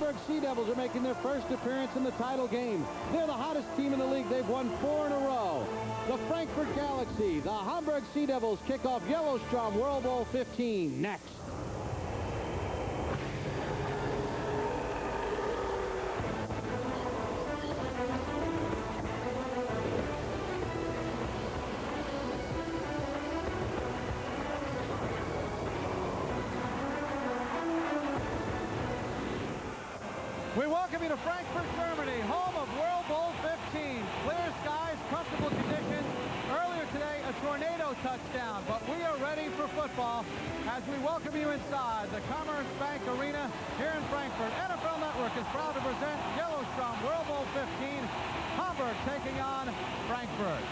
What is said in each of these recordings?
Hamburg Sea Devils are making their first appearance in the title game. They're the hottest team in the league. They've won 4 in a row. The Frankfurt Galaxy, the Hamburg Sea Devils kick off Yellowstrom World Bowl 15 next. We welcome you to Frankfurt, Germany, home of World Bowl 15. Clear skies, comfortable conditions. Earlier today, a tornado touchdown, but we are ready for football as we welcome you inside the Commerce Bank Arena here in Frankfurt. NFL Network is proud to present Yellowstrom World Bowl 15. Hamburg taking on Frankfurt.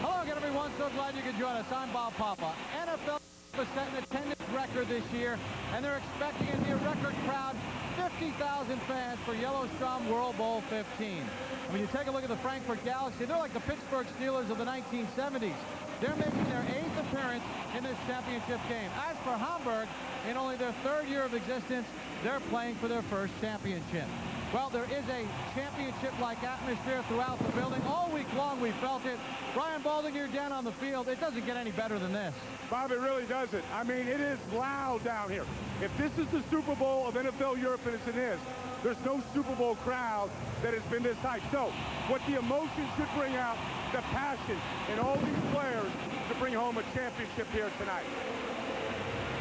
Hello again, everyone. So glad you could join us. I'm Bob Papa. NFL has set an attendance record this year, and they're expecting it to be a record crowd. 50,000 fans for Yellowstrom World Bowl 15. And when you take a look at the Frankfurt Galaxy, they're like the Pittsburgh Steelers of the 1970s. They're making their 8th appearance in this championship game. As for Hamburg, in only their 3rd year of existence, they're playing for their first championship. Well, there is a championship-like atmosphere throughout the building. All week long, we felt it. Brian Balding, you're down on the field. It doesn't get any better than this. Bob, it really doesn't. I mean, it is loud down here. If this is the Super Bowl of NFL Europe, and it is, there's no Super Bowl crowd that has been this high. So, what the emotion should bring out, the passion in all these players to bring home a championship here tonight.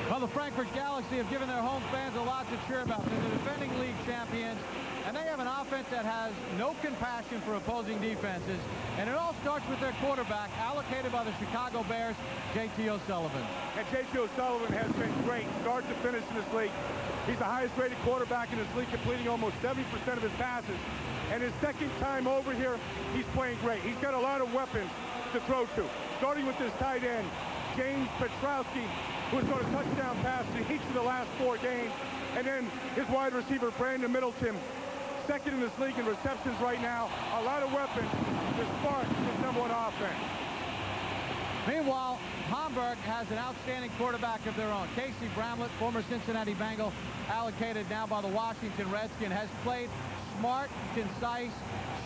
Well, the Frankfurt Galaxy have given their home fans a lot to cheer about. They're the defending league champions, and they have an offense that has no compassion for opposing defenses. And it all starts with their quarterback, allocated by the Chicago Bears, J.T. O'Sullivan. And J.T. O'Sullivan has been great, start to finish in this league. He's the highest-rated quarterback in this league, completing almost 70% of his passes. And his second time over here, he's playing great. He's got a lot of weapons to throw to, starting with this tight end, James Petrowski, who's got a touchdown pass in each of the last 4 games. And then his wide receiver, Brandon Middleton, second in this league in receptions right now. A lot of weapons to spark his #1 offense. Meanwhile, Hamburg has an outstanding quarterback of their own. Casey Bramlett, former Cincinnati Bengal, allocated now by the Washington Redskins, has played smart, concise,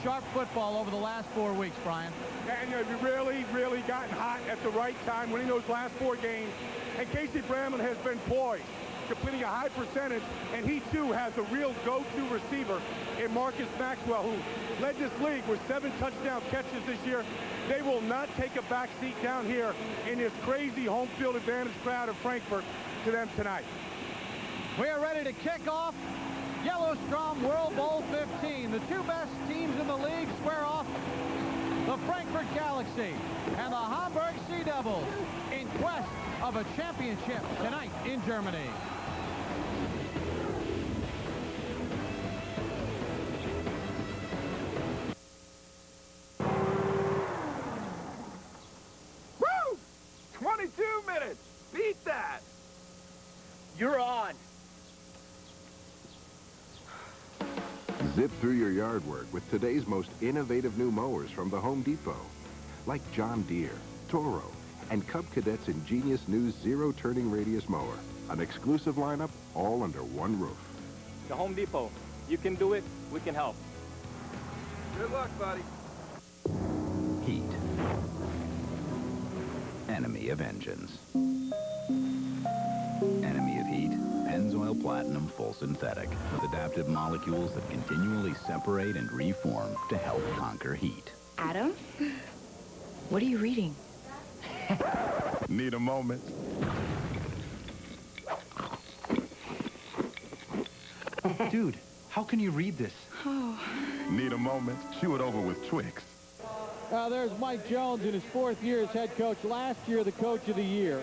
sharp football over the last 4 weeks, Brian. And you've really gotten hot at the right time, winning those last 4 games. And Casey Bramlett has been poised, completing a high percentage, and he too has a real go-to receiver in Marcus Maxwell, who led this league with 7 touchdown catches this year. They will not take a back seat down here in this crazy home field advantage crowd of Frankfurt to them tonight. We are ready to kick off Yellowstrom World Bowl 15. The 2 best teams in the league square off. The Frankfurt Galaxy and the Hamburg Sea Devils in quest of a championship tonight in Germany. Woo! 22 minutes! Beat that! You're on. Zip through your yard work with today's most innovative new mowers from the Home Depot. Like John Deere, Toro, and Cub Cadet's ingenious new zero-turning radius mower. An exclusive lineup, all under one roof. The Home Depot. You can do it. We can help. Good luck, buddy. Heat. Enemy of engines. Enemy of heat. Pennzoil Platinum Full Synthetic with adaptive molecules that continually separate and reform to help conquer heat. Adam? What are you reading? Need a moment? Dude, how can you read this? Oh. Need a moment? Chew it over with Twix. There's Mike Jones in his 4th year as head coach. Last year, the coach of the year.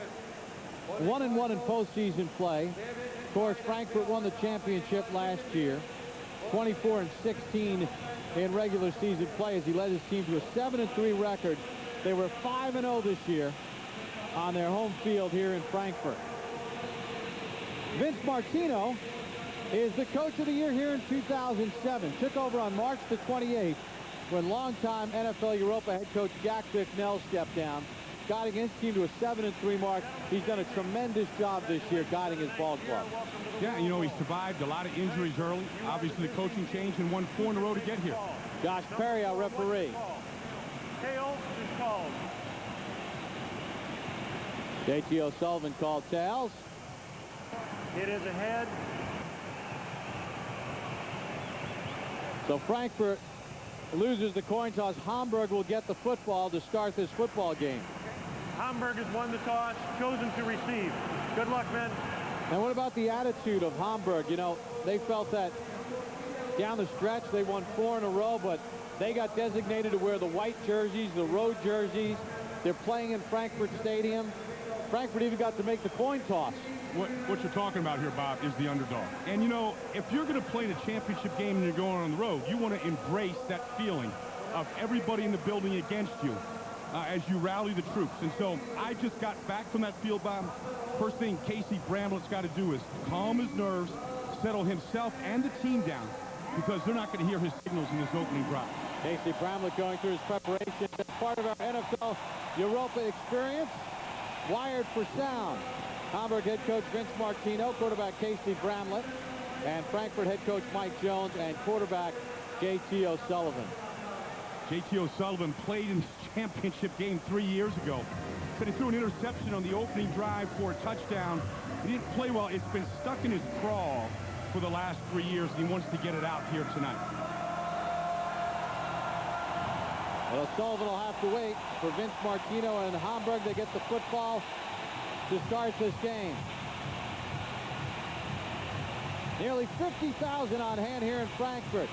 1-1 in postseason play. Of course, Frankfurt won the championship last year. 24-16 in regular season play as he led his team to a 7-3 record. They were 5-0 this year on their home field here in Frankfurt. Vince Martino is the coach of the year here in 2007. Took over on March the 28th when longtime NFL Europa head coach Jack Bicknell stepped down. guiding his team to a 7-3 mark. He's done a tremendous job this year guiding his ball club. Yeah, you know, he survived a lot of injuries early. Obviously, the coaching changed and won 4 in a row to get here. Josh Perry, our referee. Tail is called. J.T. O'Sullivan called tails. It is a head. So Frankfurt loses the coin toss. Hamburg will get the football to start this football game. Hamburg has won the toss, chosen to receive. Good luck, men. And what about the attitude of Hamburg? You know, they felt that down the stretch they won 4 in a row, but they got designated to wear the white jerseys, the road jerseys. They're playing in Frankfurt Stadium. Frankfurt even got to make the coin toss. What you're talking about here, Bob, is the underdog. And, you know, if you're going to play in a championship game and you're going on the road, you want to embrace that feeling of everybody in the building against you as you rally the troops. And so I just got back from that field, Bob. First thing Casey Bramlett's got to do is calm his nerves, settle himself and the team down, because they're not going to hear his signals in this opening drive. Casey Bramlett going through his preparation as part of our NFL Europa experience. Wired for sound. Hamburg head coach Vince Martino, quarterback Casey Bramlett, and Frankfurt head coach Mike Jones, and quarterback J.T. O'Sullivan. J.T. O'Sullivan played in the championship game 3 years ago. Said he threw an interception on the opening drive for a touchdown. He didn't play well. It's been stuck in his craw for the last 3 years, and he wants to get it out here tonight. Well, O'Sullivan will have to wait for Vince Martino and Hamburg to get the football to start this game. Nearly 50,000 on hand here in Frankfurt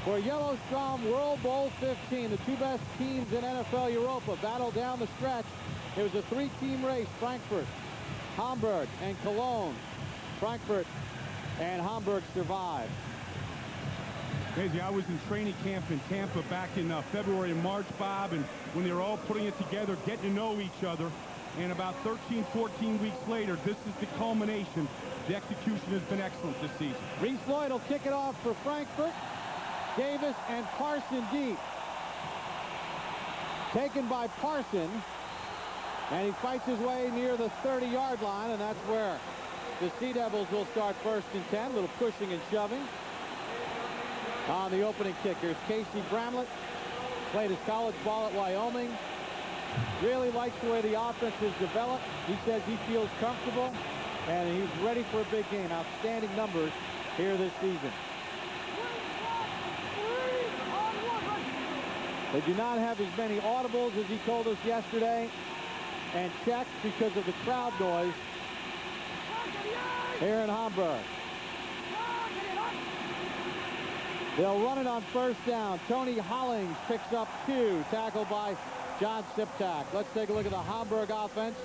for Yellow Strom World Bowl 15. The 2 best teams in NFL Europa battle down the stretch. It was a 3-team race. Frankfurt, Hamburg, and Cologne. Frankfurt and Hamburg survived. Crazy. I was in training camp in Tampa back in February and March, Bob, and when they were all putting it together, getting to know each other, and about 13, 14 weeks later, this is the culmination. The execution has been excellent this season. Reese Floyd will kick it off for Frankfurt. Davis and Parson deep. Taken by Parson, and he fights his way near the 30-yard line, and that's where the Sea Devils will start 1st and 10. A little pushing and shoving. On the opening kickers, Casey Bramlett played his college ball at Wyoming. Really likes the way the offense is developed. He says he feels comfortable, and he's ready for a big game. Outstanding numbers here this season. They do not have as many audibles as he told us yesterday, and checks because of the crowd noise here in Hamburg. They'll run it on 1st down. Tony Hollings picks up 2, tackled by John Siptak. Let's take a look at the Hamburg offense.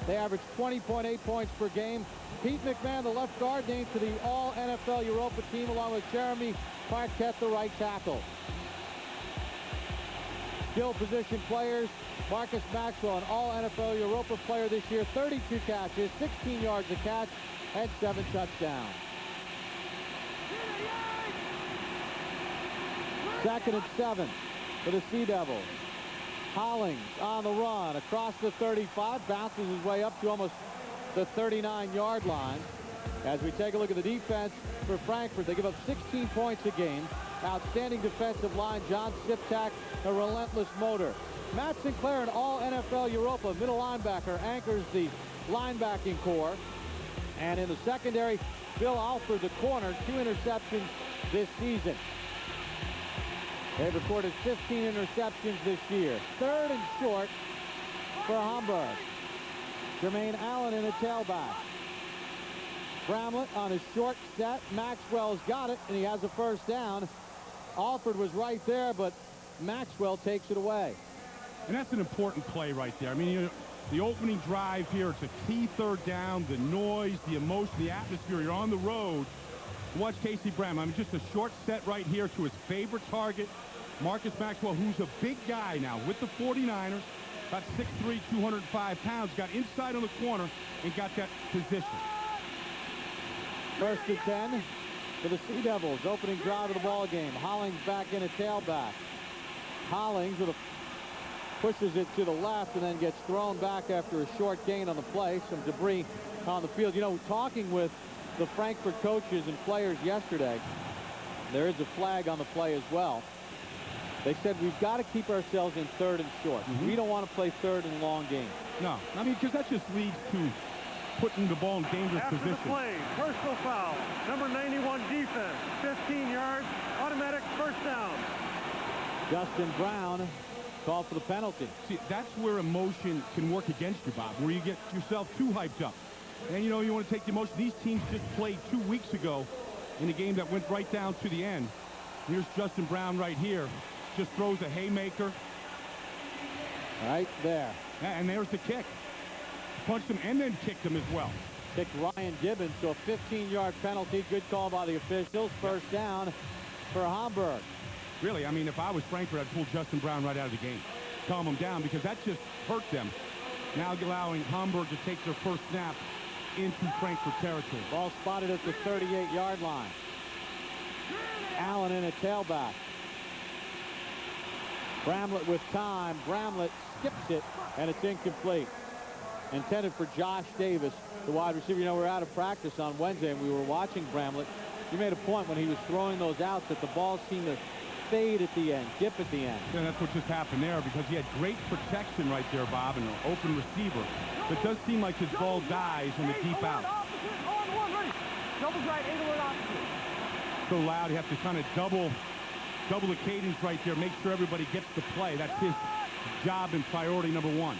They average 20.8 points per game. Pete McMahon, the left guard, named to the All-NFL Europa team, along with Jeremy Parquette, the right tackle. Skill position players, Marcus Maxwell, an All-NFL Europa player this year, 32 catches, 16 yards a catch, and 7 touchdowns. 2nd and 7 for the Sea Devils. Hollings on the run across the 35, bounces his way up to almost the 39-yard line. As we take a look at the defense for Frankfurt, they give up 16 points a game. Outstanding defensive line, John Siptak, a relentless motor. Matt Sinclair, an All-NFL Europa middle linebacker, anchors the linebacking core. And in the secondary, Bill Alford, the corner, 2 interceptions this season. They've recorded 15 interceptions this year. 3rd and short for Hamburg. Jermaine Allen in a tailback. Bramlett on his short set. Maxwell's got it, and he has a 1st down. Alford was right there, but Maxwell takes it away. And that's an important play right there. I mean, you know, the opening drive here, it's a key 3rd down, the noise, the emotion, the atmosphere. You're on the road. Watch Casey Bramlett. I mean, just a short set right here to his favorite target, Marcus Maxwell, who's a big guy now with the 49ers, about 6'3", 205 pounds, got inside on the corner and got that position. 1st and 10 for the Sea Devils. Opening drive of the ball game. Hollings back in a tailback. Hollings with a pushes it to the left and then gets thrown back after a short gain on the play. Some debris on the field. You know, talking with the Frankfurt coaches and players yesterday, there is a flag on the play as well. They said we've got to keep ourselves in third and short. We don't want to play third and long games. No, I mean, because that just leads to putting the ball in dangerous After position. the play, personal foul, number 91 defense, 15 yards, automatic first down. Justin Brown called for the penalty. See, that's where emotion can work against you, Bob, where you get yourself too hyped up. And, you know, you want to take the emotion. These teams just played 2 weeks ago in a game that went right down to the end. Here's Justin Brown right here. Just throws a haymaker. Right there. Yeah, and there's the kick. Punched him and then kicked him as well. Kicked Ryan Gibbons, so a 15-yard penalty. Good call by the officials. First down for Hamburg. Really, I mean, if I was Frankfurt, I'd pull Justin Brown right out of the game. Calm him down, because that just hurt them. Now allowing Hamburg to take their first snap into Frankfurt territory. Ball spotted at the 38-yard line. Allen in a tailback. Bramlett with time. Bramlett skips it, and it's incomplete. Intended for Josh Davis, the wide receiver. You know, we're out of practice on Wednesday, and we were watching Bramlett. You made a point when he was throwing those outs that the ball seemed to fade at the end, dip at the end. Yeah, that's what just happened there, because he had great protection right there, Bob, and an open receiver. It does seem like his ball dies on the deep out. Double right, 8-word opposite. So loud, you have to kind of double the cadence right there, make sure everybody gets the play. That's his job and priority number one.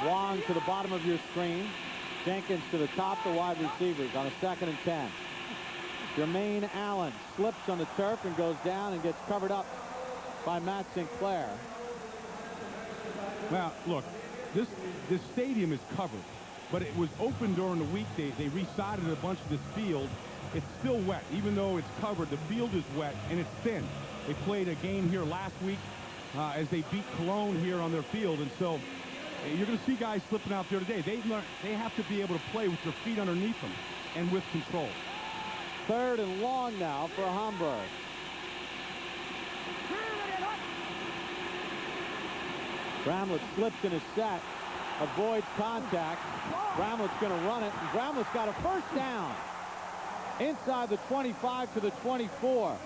Wong to the bottom of your screen. Jenkins to the top, the wide receivers on a 2nd and 10. Jermaine Allen slips on the turf and goes down and gets covered up by Matt Sinclair. Well, look, this stadium is covered, but it was open during the weekday. They resided a bunch of this field. It's still wet. Even though it's covered, the field is wet and it's thin. They played a game here last week as they beat Cologne here on their field, and so you're going to see guys slipping out there today. They have to be able to play with their feet underneath them and with control. 3rd and long now for Hamburg. Bramlett slips in his set, avoids contact. Bramlett's going to run it, and Bramlett's got a first down inside the 25 to the 24.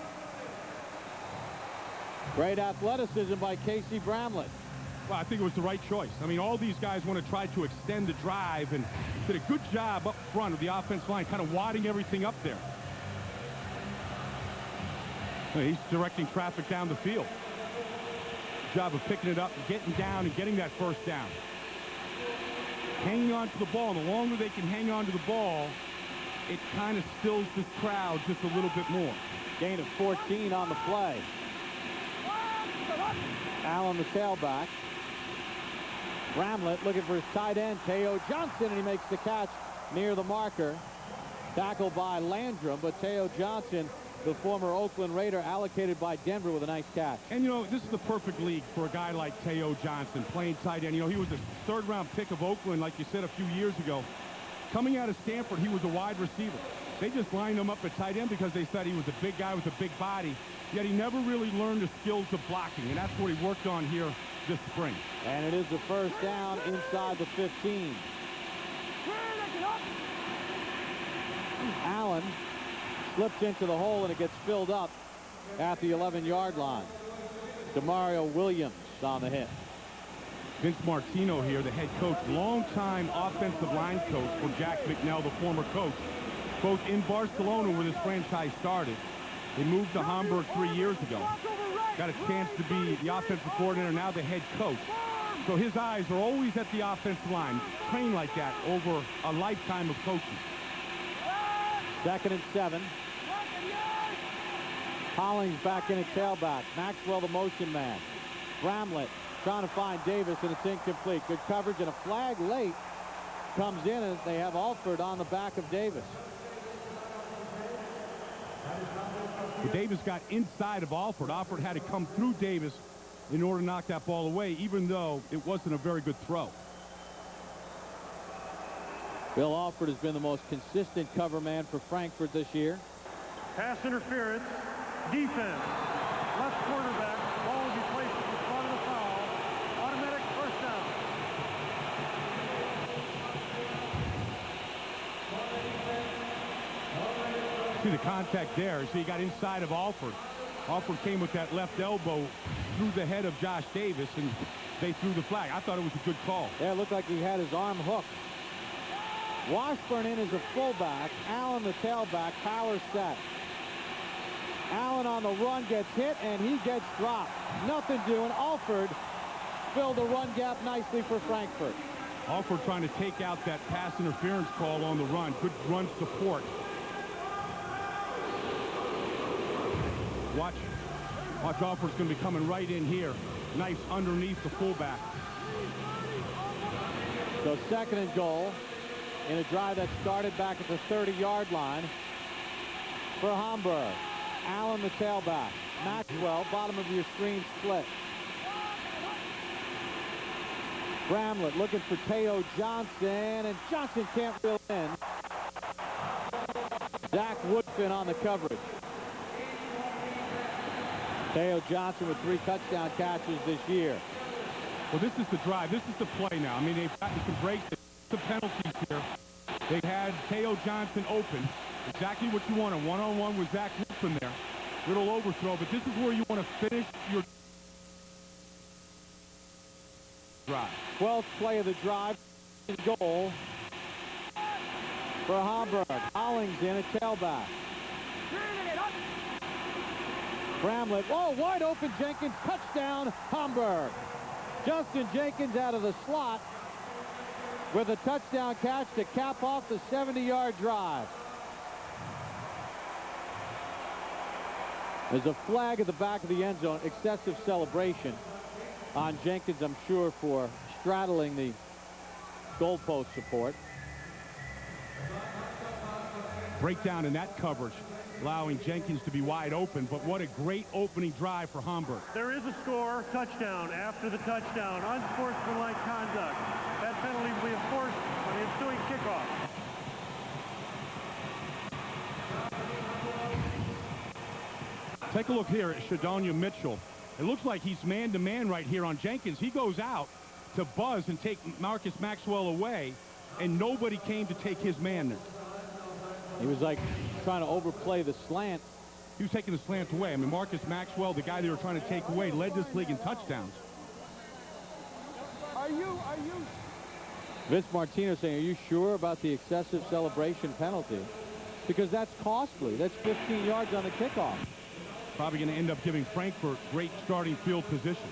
Great athleticism by Casey Bramlett. Well, I think it was the right choice. I mean, all these guys want to try to extend the drive, and did a good job up front of the offensive line, kind of wadding everything up there. He's directing traffic down the field. Job of picking it up, getting down, and getting that first down. Hanging on to the ball, and the longer they can hang on to the ball, it kind of stills this crowd just a little bit more. Gain of 14 on the play. Allen the tailback. Bramlett looking for his tight end, Teo Johnson, and he makes the catch near the marker. Tackled by Landrum, but Teo Johnson, the former Oakland Raider, allocated by Denver with a nice catch. And, you know, this is the perfect league for a guy like Teo Johnson, playing tight end. You know, he was a 3rd-round pick of Oakland, like you said, a few years ago. Coming out of Stanford, he was a wide receiver. They just lined him up at tight end because they said he was a big guy with a big body, yet he never really learned the skills of blocking, and that's what he worked on here this spring. And it is the first down inside the 15. Allen slips into the hole, and it gets filled up at the 11-yard line. Demario Williams on the hit. Vince Martino here, the head coach, longtime offensive line coach for Jack McNell, the former coach, both in Barcelona where this franchise started. They moved to Hamburg 3 years ago. Got a chance to be the offensive coordinator, now the head coach. So his eyes are always at the offensive line, trained like that over a lifetime of coaching. 2nd and 7. Hollings back in at tailback. Maxwell the motion man. Bramlett trying to find Davis, and it's incomplete. Good coverage, and a flag late comes in, and they have Alford on the back of Davis. Davis got inside of Alford. Alford had to come through Davis in order to knock that ball away, even though it wasn't a very good throw. Bill Alford has been the most consistent cover man for Frankfurt this year. Pass interference, defense, left quarterback, ball will be placed at the front of the foul, automatic See the contact there. So he got inside of Alford. Alford came with that left elbow through the head of Josh Davis, and they threw the flag. I thought it was a good call. Yeah, it looked like he had his arm hooked. Washburn in as a fullback. Allen the tailback. Power set. Allen on the run gets hit, and he gets dropped. Nothing doing. Alford filled the run gap nicely for Frankfurt. Alford trying to take out that pass interference call on the run. Good run support. Watch Alford's going to be coming right in here. Nice underneath the fullback. So 2nd and goal in a drive that started back at the 30-yard line for Hamburg. Allen the tailback. Maxwell, bottom of your screen split. Bramlett looking for Teo Johnson, and Johnson can't reel in. Zach Woodfin on the coverage. Teo Johnson with 3 touchdown catches this year. Well, this is the drive. This is the play now. I mean, they've gotten some breaks. The penalties here. They had Teo Johnson open. Exactly what you want. A one-on-one with Zach Woodfin there. Little overthrow, but this is where you want to finish your drive. 12th play of the drive. Goal for Hamburg. Hollings in a tailback. Bramlett. Oh, wide open Jenkins. Touchdown, Hamburg. Justin Jenkins out of the slot with a touchdown catch to cap off the 70-yard drive. There's a flag at the back of the end zone. Excessive celebration on Jenkins, I'm sure, for straddling the goalpost support. Breakdown in that coverage, allowing Jenkins to be wide open, but what a great opening drive for Hamburg. There is a score, touchdown. After the touchdown, unsportsmanlike conduct. That penalty will be enforced on the ensuing kickoff. Take a look here at Shadonia Mitchell. It looks like he's man-to-man right here on Jenkins. He goes out to buzz and take Marcus Maxwell away, and nobody came to take his man there. He was like trying to overplay the slant. He was taking the slant away. I mean, Marcus Maxwell, the guy they were trying to take away, led this league in touchdowns. Are you? Vince Martino saying, are you sure about the excessive celebration penalty? Because that's costly. That's 15 yards on the kickoff. Probably going to end up giving Frankfurt great starting field position.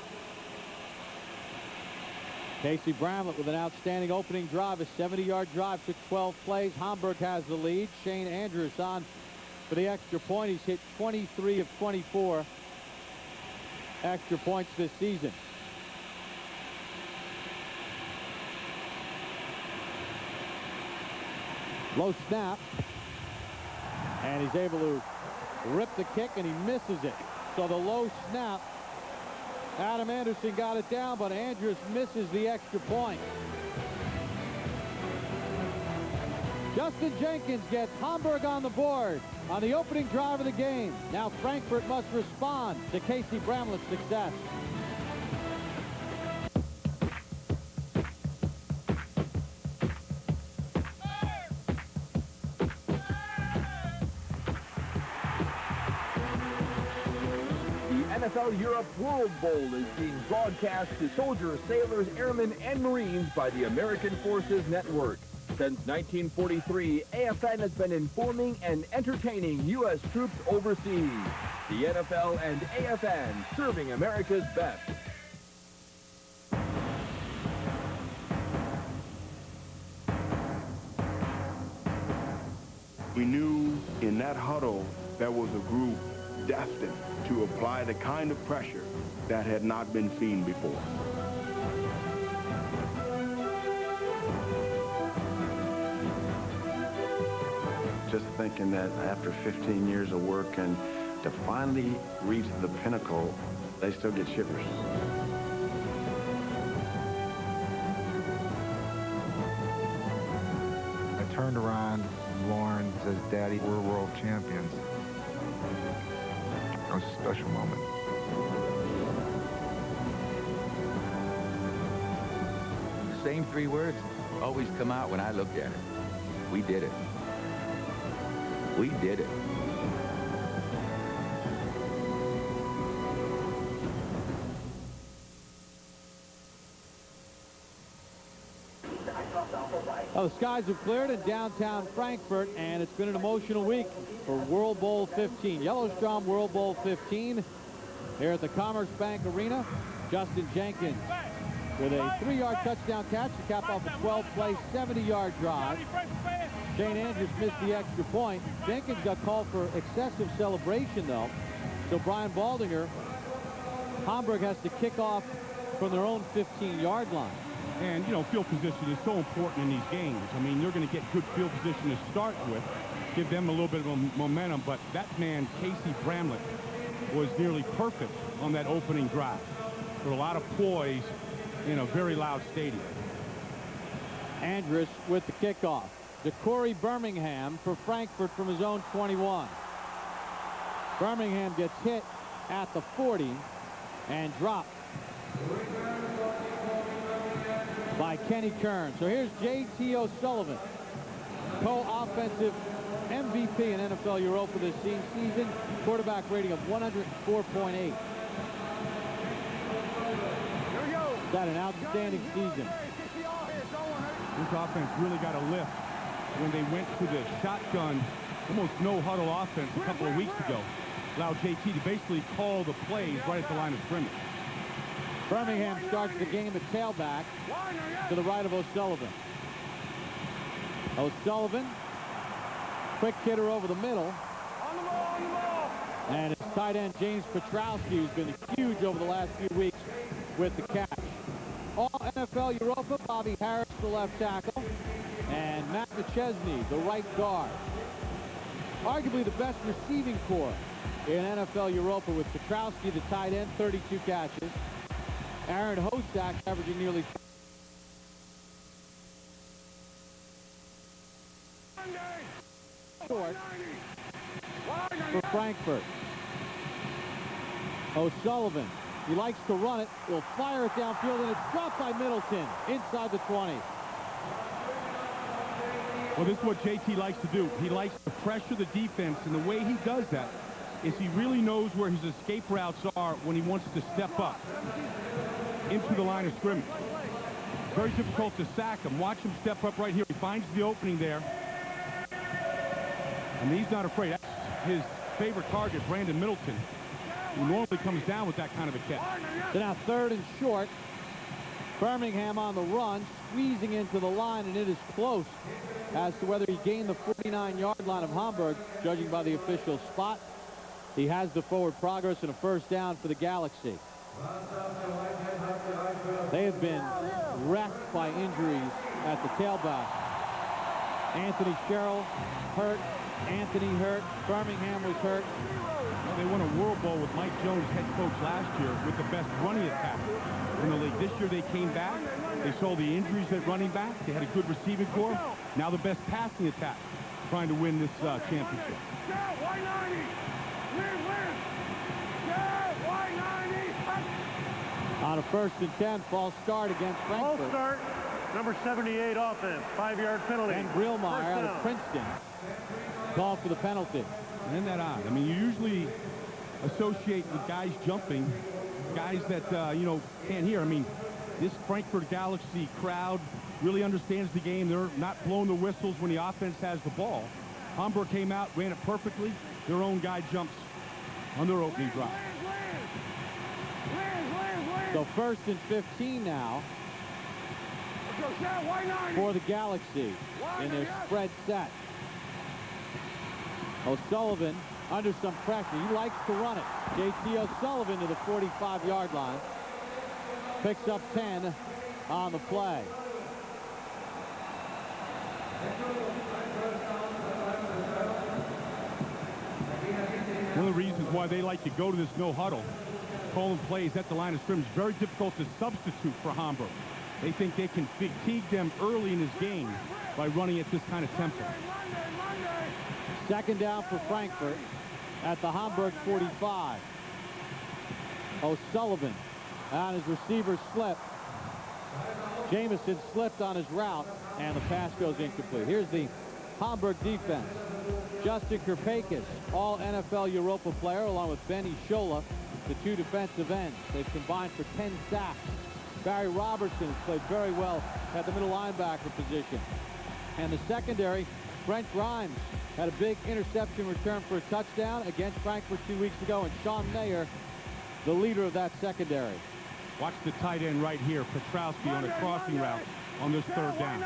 Casey Bramlett with an outstanding opening drive. A 70-yard drive took 12 plays. Hamburg has the lead. Shane Andrews on for the extra point. He's hit 23 of 24 extra points this season. Low snap. And he's able to rip the kick, and he misses it. So the low snap. Adam Anderson got it down, but Andrews misses the extra point. Justin Jenkins gets Hamburg on the board on the opening drive of the game. Now Frankfurt must respond to Casey Bramlett's success. NFL Europe World Bowl is being broadcast to soldiers, sailors, airmen, and Marines by the American Forces Network. Since 1943, AFN has been informing and entertaining U.S. troops overseas. The NFL and AFN, serving America's best. We knew in that huddle there was a group destined to apply the kind of pressure that had not been seen before. Just thinking that after 15 years of work and to finally reach the pinnacle, they still get shivers. I turned around, Lauren says, "Daddy, we're world champions." It was a special moment. The same three words always come out when I look at it. We did it. We did it. Well, the skies have cleared in downtown Frankfurt, and it's been an emotional week for World Bowl 15. Yellowstone World Bowl 15 here at the Commerzbank Arena. Justin Jenkins with a 3-yard touchdown catch to cap off a 12-play, 70-yard drive. Shane Andrews missed the extra point. Jenkins got called for excessive celebration, though. So Brian Baldinger, Hamburg has to kick off from their own 15-yard line. And, you know, field position is so important in these games. I mean, you're going to get good field position to start with, give them a little bit of momentum, but that man, Casey Bramlett, was nearly perfect on that opening drive. With a lot of poise in a very loud stadium. Andrus with the kickoff. DeCorey Birmingham for Frankfurt from his own 21. Birmingham gets hit at the 40 and dropped by Kenny Kern. So here's J.T. O'Sullivan, co-offensive MVP in NFL Europa this season, quarterback rating of 104.8. Got an outstanding season. This offense really got a lift when they went to the shotgun, almost no-huddle offense a couple of weeks ago. Allowed J.T. to basically call the plays right at the line of scrimmage. Birmingham starts the game at tailback to the right of O'Sullivan. O'Sullivan, quick hitter over the middle. And it's tight end James Petrowski, who's been huge over the last few weeks with the catch. All NFL Europa, Bobby Harris, the left tackle, and Matt McChesney, the right guard. Arguably the best receiving corps in NFL Europa, with Petrowski, the tight end, 32 catches. Aaron Hosak averaging nearly short for Frankfurt. O'Sullivan, he likes to run it. He'll fire it downfield, and it's dropped by Middleton inside the 20. Well, this is what JT likes to do. He likes to pressure the defense, and the way he does that is he really knows where his escape routes are when he wants to step up into the line of scrimmage. Very difficult to sack him. Watch him step up right here. He finds the opening there, and he's not afraid. That's his favorite target, Brandon Middleton, who normally comes down with that kind of a catch. So now 3rd and short. Birmingham on the run, squeezing into the line, and it is close as to whether he gained the 49-yard line of Hamburg, judging by the official spot. He has the forward progress and a first down for the Galaxy. They have been wrecked by injuries at the tailback. Anthony Sherrill hurt. Anthony hurt. Birmingham was hurt. Well, they won a World Bowl with Mike Jones, head coach, last year with the best running attack in the league. This year they came back. They saw the injuries at running back. They had a good receiving corps. Now the best passing attack, trying to win this championship. On a 1st and 10, false start against Frankfurt. False start, number 78 offense, 5-yard penalty. And Grillmeyer out of Princeton called for the penalty. Isn't that odd? I mean, you usually associate with guys jumping, guys that, you know, can't hear. I mean, this Frankfurt Galaxy crowd really understands the game. They're not blowing the whistles when the offense has the ball. Hamburg came out, ran it perfectly. Their own guy jumps on their opening drive. So 1st and 15 now for the Galaxy in their spread set. O'Sullivan under some pressure. He likes to run it. J.T. O'Sullivan to the 45-yard line. Picks up 10 on the play. One of the reasons why they like to go to this no huddle, calling plays at the line of scrimmage, very difficult to substitute for Hamburg. They think they can fatigue them early in this game by running at this kind of tempo. 2nd down for Frankfurt at the Hamburg 45. O'Sullivan on his receiver slip. Jamison slipped on his route, and the pass goes incomplete. Here's the Hamburg defense. Justin Kirpakis, all NFL Europa player, along with Benny Shola, the two defensive ends. They've combined for 10 sacks. Barry Robertson has played very well at the middle linebacker position. And the secondary, Brent Grimes had a big interception return for a touchdown against Frankfurt 2 weeks ago, and Sean Mayer, the leader of that secondary. Watch the tight end right here, Petrowski on a crossing route on this third down.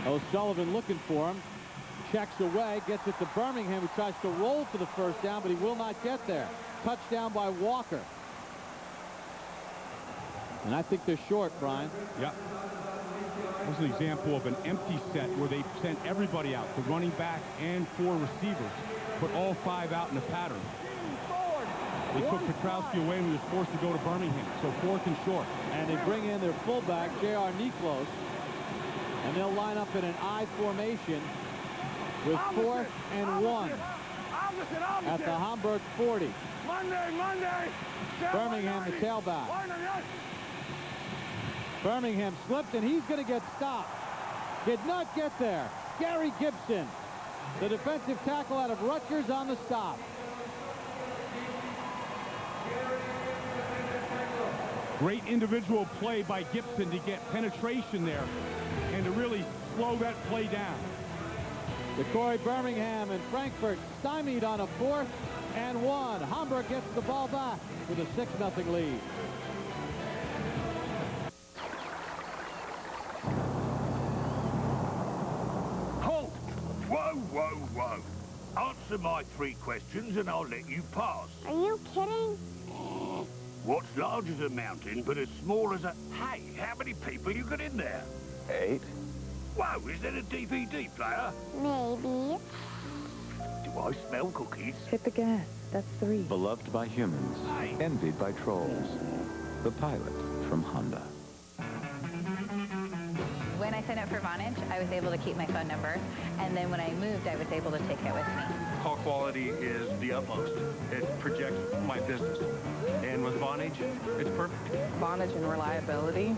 O'Sullivan looking for him. Checks away, gets it to Birmingham, who tries to roll for the first down, but he will not get there. Touchdown by Walker. And I think they're short, Brian. Yeah. This is an example of an empty set where they sent everybody out, the running back and 4 receivers. Put all 5 out in a pattern. They took Petrowski away and he was forced to go to Birmingham. So 4th and short. And they bring in their fullback, J.R. Niklos. And they'll line up in an I formation with 4th and 1 at the Hamburg 40. Birmingham, the tailback. Birmingham slipped, and he's going to get stopped. Did not get there. Gary Gibson, the defensive tackle out of Rutgers, on the stop. Great individual play by Gibson to get penetration there and to really slow that play down. The Corey Birmingham and Frankfurt stymied on a 4th and 1. Hamburg gets the ball back with a 6-0 lead. Halt! Whoa, whoa, whoa. Answer my 3 questions and I'll let you pass. Are you kidding? What's large as a mountain but as small as a... Hey, how many people you got in there? 8. Whoa, is that a DVD player? Maybe. Do I smell cookies? Hit the gas. That's 3. Beloved by humans, envied by trolls. The pilot from Honda. When I signed up for Vonage, I was able to keep my phone number, and then when I moved, I was able to take it with me. Call quality is the utmost. It projects my business. And with Vonage, it's perfect. Vonage and reliability,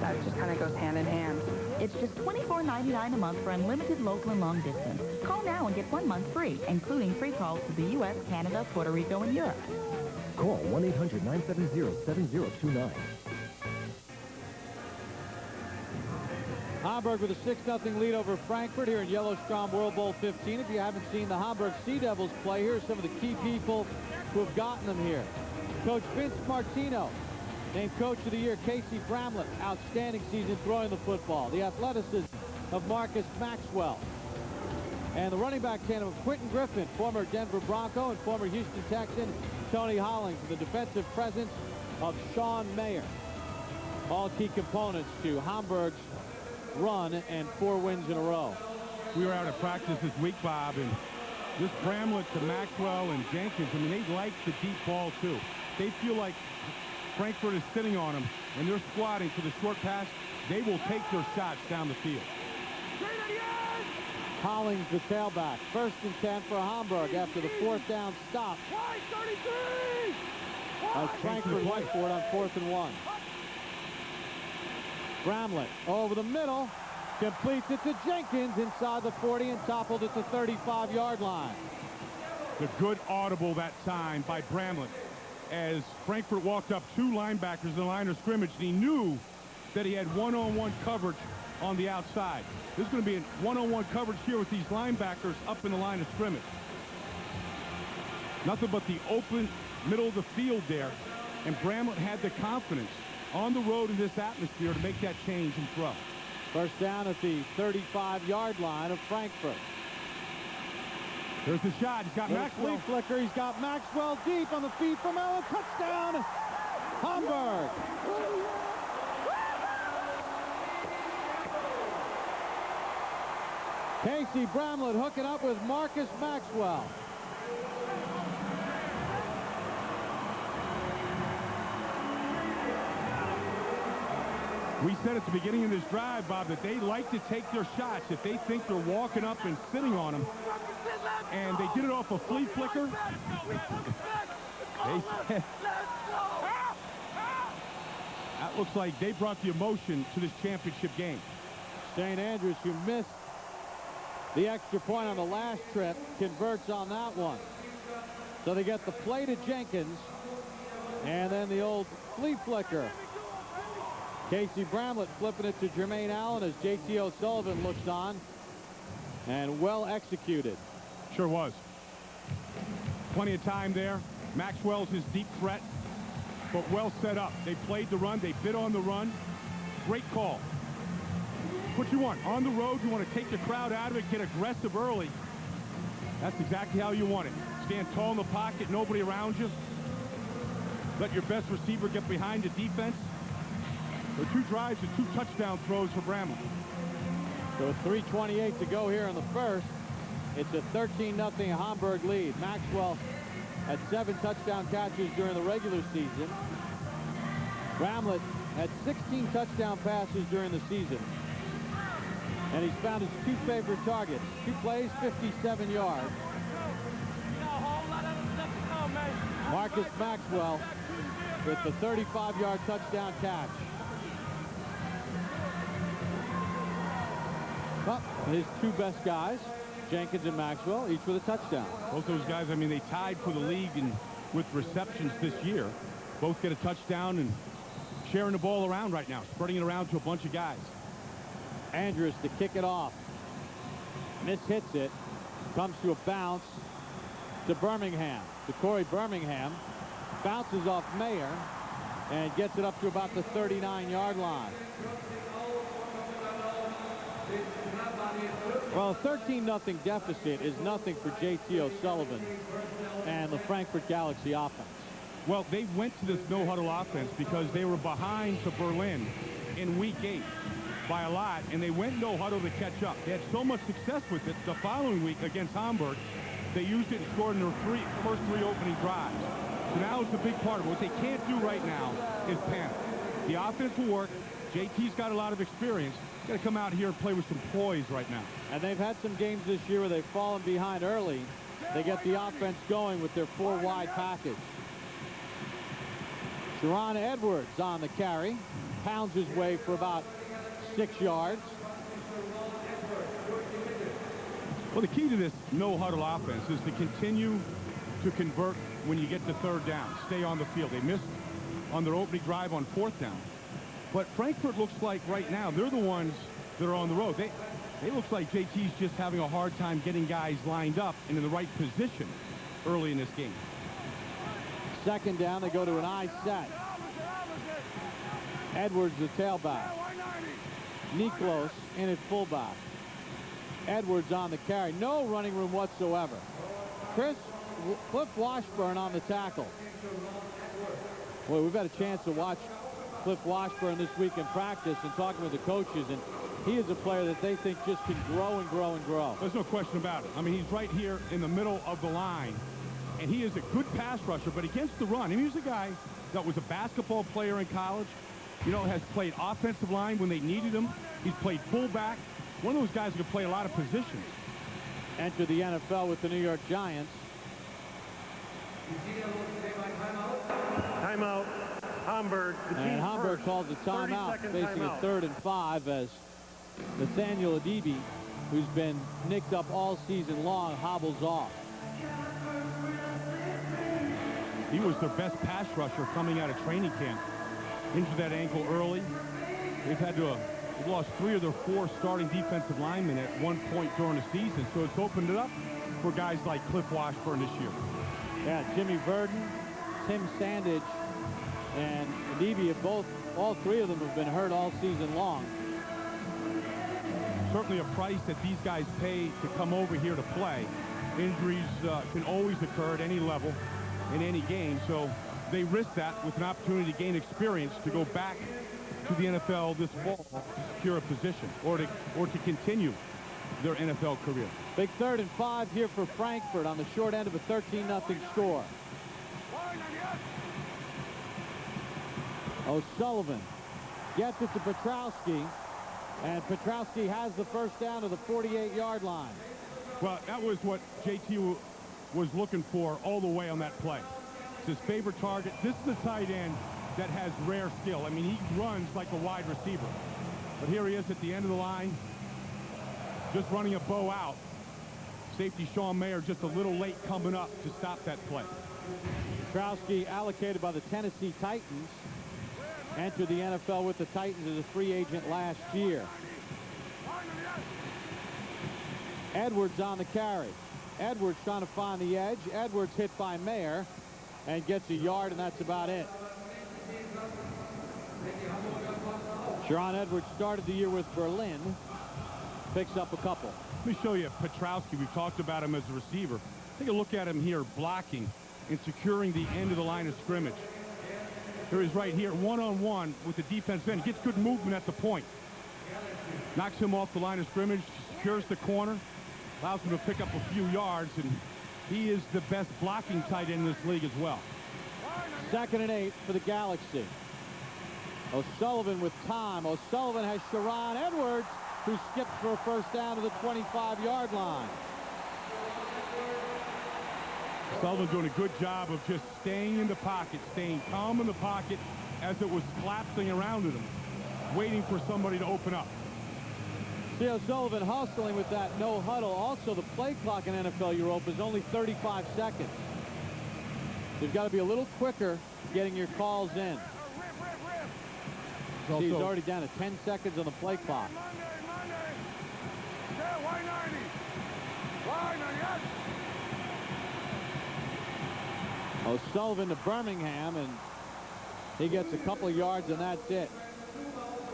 that just kind of goes hand in hand. It's just $24.99 a month for unlimited local and long distance. Call now and get 1 month free, including free calls to the U.S., Canada, Puerto Rico, and Europe. Call 1-800-970-7029. Hamburg with a 6-0 lead over Frankfurt here in Yellowstrom World Bowl 15. If you haven't seen the Hamburg Sea Devils play, here are some of the key people who have gotten them here. Coach Vince Martino, named Coach of the Year. Casey Bramlett, outstanding season throwing the football. The athleticism of Marcus Maxwell. And the running back tandem of Quentin Griffin, former Denver Bronco and former Houston Texan Tony Hollings. The defensive presence of Sean Mayer. All key components to Hamburg's run and 4 wins in a row. We were out of practice this week, Bob, and this Bramlett to Maxwell and Jenkins, I mean, they like the deep ball, too. They feel like Frankfurt is sitting on them, and they're squatting for the short pass. They will take their shots down the field. Hollings, the tailback. 1st and 10 for Hamburg after the 4th down stop. As Frankfurt went for it on 4th and 1. Bramlett over the middle, completes it to Jenkins inside the 40 and toppled at the 35-yard line. The good audible that time by Bramlett as Frankfurt walked up 2 linebackers in the line of scrimmage, and he knew that he had one-on-one coverage on the outside. There's going to be a one-on-one coverage here with these linebackers up in the line of scrimmage. Nothing but the open middle of the field there, and Bramlett had the confidence on the road in this atmosphere to make that change and throw. First down at the 35-yard line of Frankfurt. There's the shot. He's got Maxwell. Flea flicker. He's got Maxwell deep on the feet from Allen. Touchdown, Hamburg. Casey Bramlett hooking up with Marcus Maxwell. We said at the beginning of this drive, Bob, that they like to take their shots if they think they're walking up and sitting on them. And they did it off a flea flicker. They said, that looks like they brought the emotion to this championship game. St. Andrews, who missed the extra point on the last trip, converts on that one. So they get the play to Jenkins, and then the old flea flicker. Casey Bramlett flipping it to Jermaine Allen as J.T. O'Sullivan looks on, and well executed. Sure was. Plenty of time there. Maxwell's his deep threat, but well set up. They played the run. They bid on the run. Great call. What you want. On the road, you want to take the crowd out of it, get aggressive early. That's exactly how you want it. Stand tall in the pocket, nobody around you. Let your best receiver get behind the defense. There are 2 drives and 2 touchdown throws for Bramlett. So with 3:28 to go here in the first, it's a 13-0 Hamburg lead. Maxwell had 7 touchdown catches during the regular season. Bramlett had 16 touchdown passes during the season. And he's found his 2 favorite targets. 2 plays, 57 yards. Marcus Maxwell with the 35-yard touchdown catch. Well, his 2 best guys, Jenkins and Maxwell, each with a touchdown. Both those guys, I mean, they tied for the league with receptions this year. Both get a touchdown and sharing the ball around right now, spreading it around to a bunch of guys. Andrews to kick it off. Mishits it. Comes to a bounce to Birmingham. To Corey Birmingham. Bounces off Mayer and gets it up to about the 39-yard line. Well, a 13-0 deficit is nothing for J.T. O'Sullivan and the Frankfurt Galaxy offense. Well, they went to this no-huddle offense because they were behind to Berlin in week 8 by a lot, and they went no-huddle to catch up. They had so much success with it the following week against Hamburg. They used it and scored in their first 3 opening drives. So now it's a big part of it. What they can't do right now is panic. The offense will work. JT's got a lot of experience. Got to come out here and play with some poise right now. And they've had some games this year where they've fallen behind early. They get the offense going with their 4-wide package. Sharon Edwards on the carry. Pounds his way for about 6 yards. Well, the key to this no-huddle offense is to continue to convert when you get to 3rd down. Stay on the field. They missed on their opening drive on 4th down. But Frankfurt looks like right now they're the ones that are on the road. They looks like JT's just having a hard time getting guys lined up and in the right position early in this game. 2nd down, they go to an I set. Edwards the tailback. Niklos in at fullback. Edwards on the carry. No running room whatsoever. Cliff Washburn on the tackle. Boy, we've had a chance to watch Cliff Washburn this week in practice and talking with the coaches, and he is a player that they think just can grow and grow and grow. There's no question about it. I mean, he's right here in the middle of the line, and he is a good pass rusher, but against the run, I mean, he's a guy that was a basketball player in college, you know, has played offensive line when they needed him. He's played fullback. One of those guys who can play a lot of positions. Enter the NFL with the New York Giants. Timeout. Hamburg. And Hamburg calls a timeout, facing a 3rd and 5 as Nathaniel Adibi, who's been nicked up all season long, hobbles off. He was their best pass rusher coming out of training camp. Injured that ankle early. They've lost 3 of their 4 starting defensive linemen at one point during the season, so it's opened it up for guys like Cliff Washburn this year. Yeah, Jimmy Verdon, Tim Sandage, and Adibi have all 3 of them have been hurt all season long. Certainly a price that these guys pay to come over here to play. Injuries can always occur at any level in any game, so they risk that with an opportunity to gain experience to go back to the NFL this fall to secure a position or to continue their NFL career. Big 3rd and 5 here for Frankfurt on the short end of a 13-0 score. O'Sullivan gets it to Petrowski, and Petrowski has the 1st down to the 48-yard line. Well, that was what JT was looking for all the way on that play. It's his favorite target. This is a tight end that has rare skill. I mean, he runs like a wide receiver. But here he is at the end of the line. just running a bow out. Safety Sean Mayer just a little late coming up to stop that play. Petrowski, allocated by the Tennessee Titans, entered the NFL with the Titans as a free agent last year. Edwards on the carry. Edwards trying to find the edge. Edwards hit by Mayer and gets a yard, and that's about it. Sharon Edwards started the year with Berlin. Picks up a couple. Let me show you Petrowski. We've talked about him as a receiver. Take a look at him here blocking and securing the end of the line of scrimmage. Here he's right here, one-on-one with the defensive end. Gets good movement at the point. Knocks him off the line of scrimmage, secures the corner, allows him to pick up a few yards, and he is the best blocking tight end in this league as well. 2nd and 8 for the Galaxy. O'Sullivan with time. O'Sullivan has Sharon Edwards, who skips for a first down to the 25-yard line. Sullivan doing a good job of just staying in the pocket, staying calm in the pocket as it was collapsing around him, waiting for somebody to open up. See O'Sullivan hustling with that no huddle. Also, the play clock in NFL Europa is only 35 seconds. You've got to be a little quicker getting your calls in. See, he's already down to 10 seconds on the play clock. O'Sullivan to Birmingham, and he gets a couple of yards, and that's it.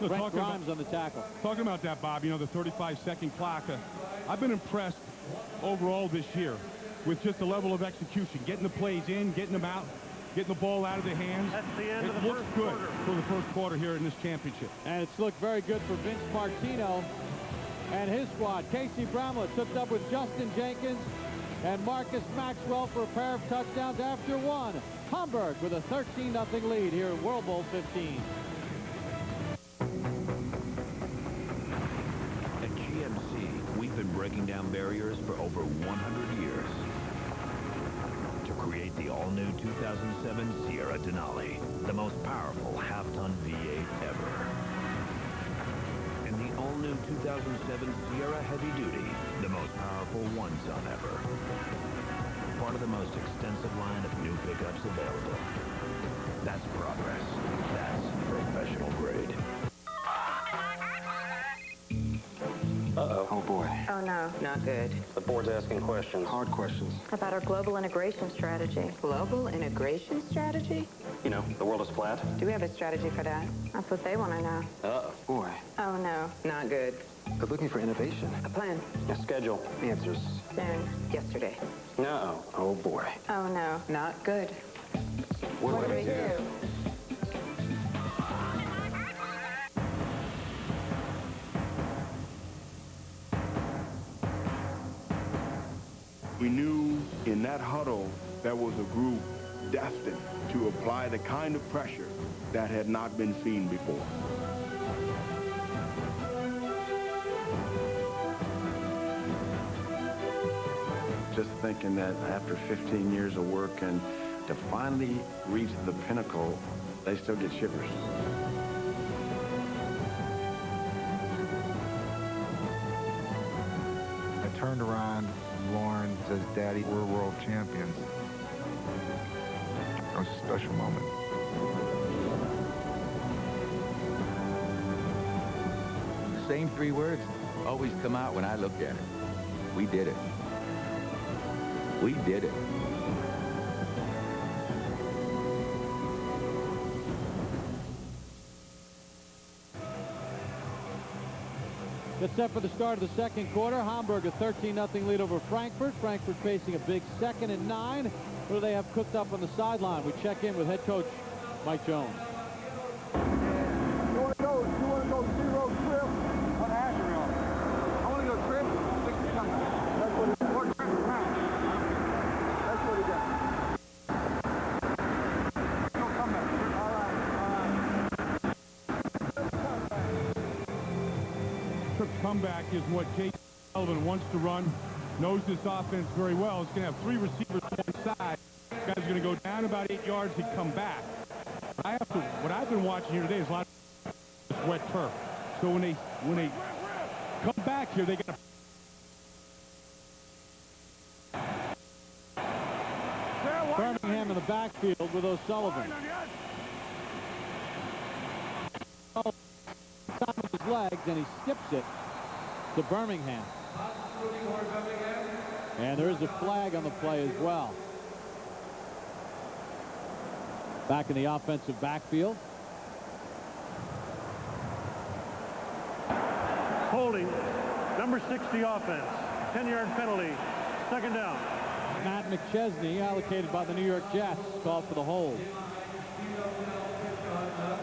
Brent Grimes on the tackle. Talking about that, Bob, you know, the 35-second clock. I've been impressed overall this year with just the level of execution, getting the plays in, getting them out, getting the ball out of their hands. That's the end of the first quarter. It looks good for the first quarter here in this championship. And it's looked very good for Vince Martino and his squad. Casey Bramlett hooked up with Justin Jenkins and Marcus Maxwell for a pair of touchdowns after one. Hamburg with a 13-0 lead here in World Bowl 15. At GMC, we've been breaking down barriers for over 100 years to create the all-new 2007 Sierra Denali, the most powerful half-ton V8 ever. And the all-new 2007 Sierra Heavy Duty, the most powerful one-ton ever. Part of the most extensive line of new pickups available. That's progress. That's professional grade. Uh-oh. Oh, boy. Oh, no. Not good. The board's asking questions. Hard questions. About our global integration strategy. Global integration strategy? You know, the world is flat. Do we have a strategy for that? That's what they want to know. Uh-oh. Boy. Oh, no. Not good. They're looking for innovation. A plan. A schedule. Answers. Soon. Yesterday. No. Oh, boy. Oh, no. Not good. What do we do? We knew in that huddle there was a group destined to apply the kind of pressure that had not been seen before. Just thinking that after 15 years of work and to finally reach the pinnacle, they still get shivers. I turned around, Lauren says, Daddy, we're world champions. It was a special moment. The same three words always come out when I look at it. We did it. We did it. It's set for the start of the second quarter. Hamburg a 13-0 lead over Frankfurt. Frankfurt facing a big 2nd and 9. What do they have cooked up on the sideline? We check in with head coach Mike Jones. You want to go zero trip on Asheville. I want to go trip, 60 comeback. That's what it's for. That's what he does. No comeback. All right. Trip comeback is what Jay Sullivan wants to run. Knows this offense very well. He's going to have 3 receivers on one side. This guy's going to go down about 8 yards and come back. What I've been watching here today is a lot of wet turf. So when they come back here, they got to Birmingham in the backfield with O'Sullivan. Top of his legs, and he skips it to Birmingham. And there is a flag on the play as well. Back in the offensive backfield. Holding, number 60 offense, 10-yard penalty, second down. Matt McChesney, allocated by the New York Jets, called for the hold.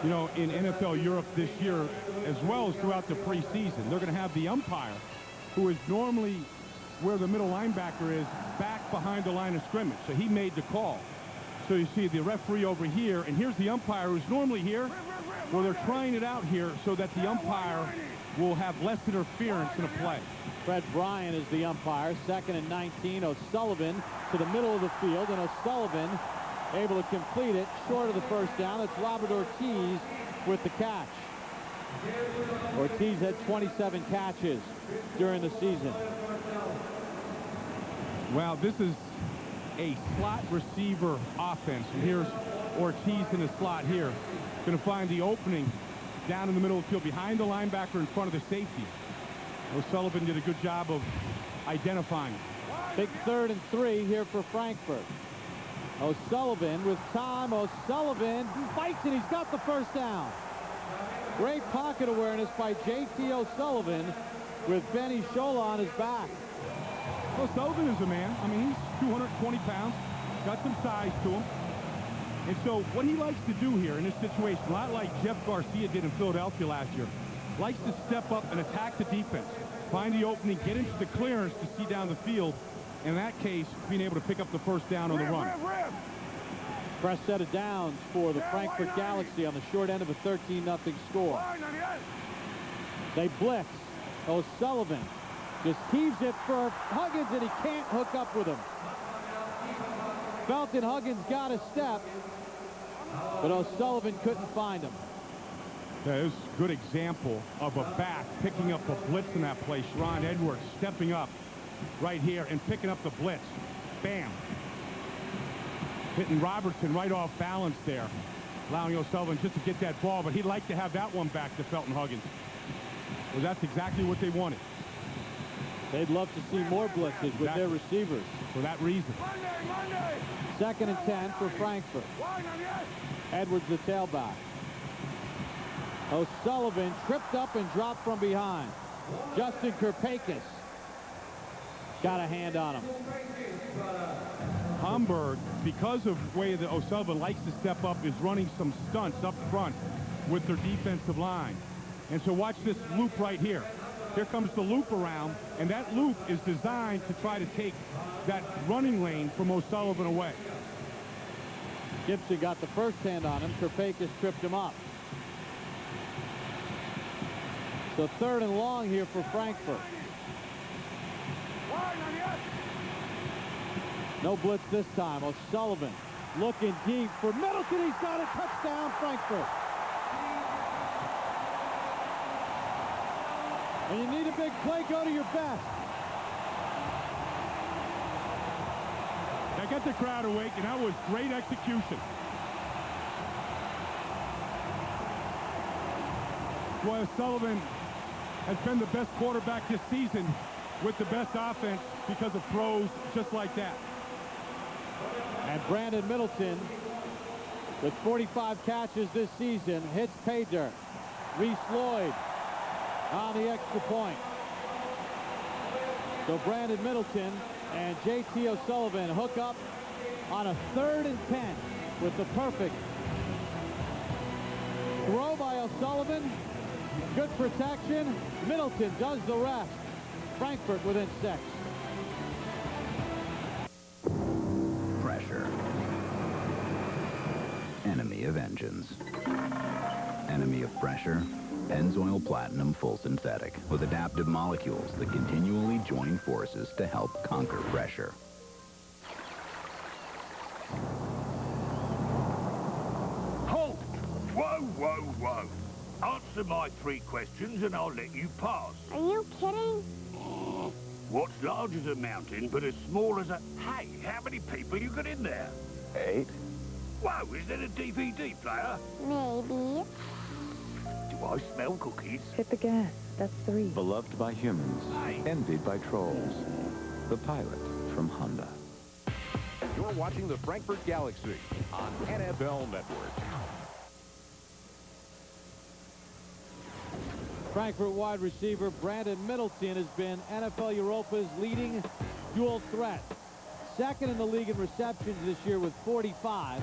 You know, in NFL Europe this year, as well as throughout the preseason, they're going to have the umpire, who is normally where the middle linebacker is, back behind the line of scrimmage. So he made the call. So you see the referee over here, and here's the umpire who's normally here. Well, they're trying it out here so that the umpire will have less interference in a play. Fred Bryan is the umpire. 2nd and 19. O'Sullivan to the middle of the field, and O'Sullivan able to complete it short of the first down. It's Robert Ortiz with the catch. Ortiz had 27 catches during the season. Well, this is a slot receiver offense. And here's Ortiz in the slot here. Going to find the opening down in the middle of the field behind the linebacker in front of the safety. O'Sullivan did a good job of identifying. Big 3rd and 3 here for Frankfurt. O'Sullivan with time. O'Sullivan fights, and he's got the first down. Great pocket awareness by J.T. O'Sullivan with Benny Shola on his back. O'Sullivan is a man. I mean, he's 220 pounds, got some size to him. And so what he likes to do here in this situation, a lot like Jeff Garcia did in Philadelphia last year, likes to step up and attack the defense, find the opening, get into the clearance to see down the field. In that case, being able to pick up the first down on the run. Fresh set of downs for the Frankfurt Galaxy on the short end of a 13-0 score. They blitz. O'Sullivan just heaves it for Huggins, and he can't hook up with him. Felton Huggins got a step, but O'Sullivan couldn't find him. That is a good example of a back picking up a blitz in that place. Ron Edwards stepping up right here and picking up the blitz. Bam. Hitting Robertson right off balance there, allowing O'Sullivan just to get that ball, but he'd like to have that one back to Felton Huggins. Well, that's exactly what they wanted. They'd love to see more blitzes with their receivers. For that reason. 2nd and 10 for Frankfurt. Edwards the tailback. O'Sullivan tripped up and dropped from behind. Justin Kirpakis got a hand on him. Hamburg, because of the way that O'Sullivan likes to step up, is running some stunts up front with their defensive line. And so watch this loop right here. Here comes the loop around, and that loop is designed to try to take that running lane from O'Sullivan away. Gibson got the first hand on him. Kirpakis tripped him up. So 3rd and long here for Frankfurt. No blitz this time. O'Sullivan looking deep for Middleton. He's got a touchdown, Frankfurt. When you need a big play, go to your best. That got the crowd awake, and that was great execution. Boy, O'Sullivan has been the best quarterback this season with the best offense because of throws just like that. And Brandon Middleton, with 45 catches this season, hits pay dirt. Reese Lloyd on the extra point. So Brandon Middleton and J.T. O'Sullivan hook up on a 3rd and 10 with the perfect throw by O'Sullivan. Good protection. Middleton does the rest. Frankfurt within 6. Pressure. Enemy of engines. Enemy of pressure. Pennzoil Platinum Full Synthetic with adaptive molecules that continually join forces to help conquer pressure. Halt! Whoa, whoa, whoa. Answer my 3 questions and I'll let you pass. Are you kidding? What's large as a mountain but as small as a... Hey, how many people you got in there? 8. Whoa, is that a DVD player? Maybe. Do I smell cookies? Hit the gas. That's 3. Beloved by humans, envied by trolls. The pilot from Honda. You're watching the Frankfurt Galaxy on NFL Network. Frankfurt wide receiver Brandon Middleton has been NFL Europa's leading dual threat. Second in the league in receptions this year with 45.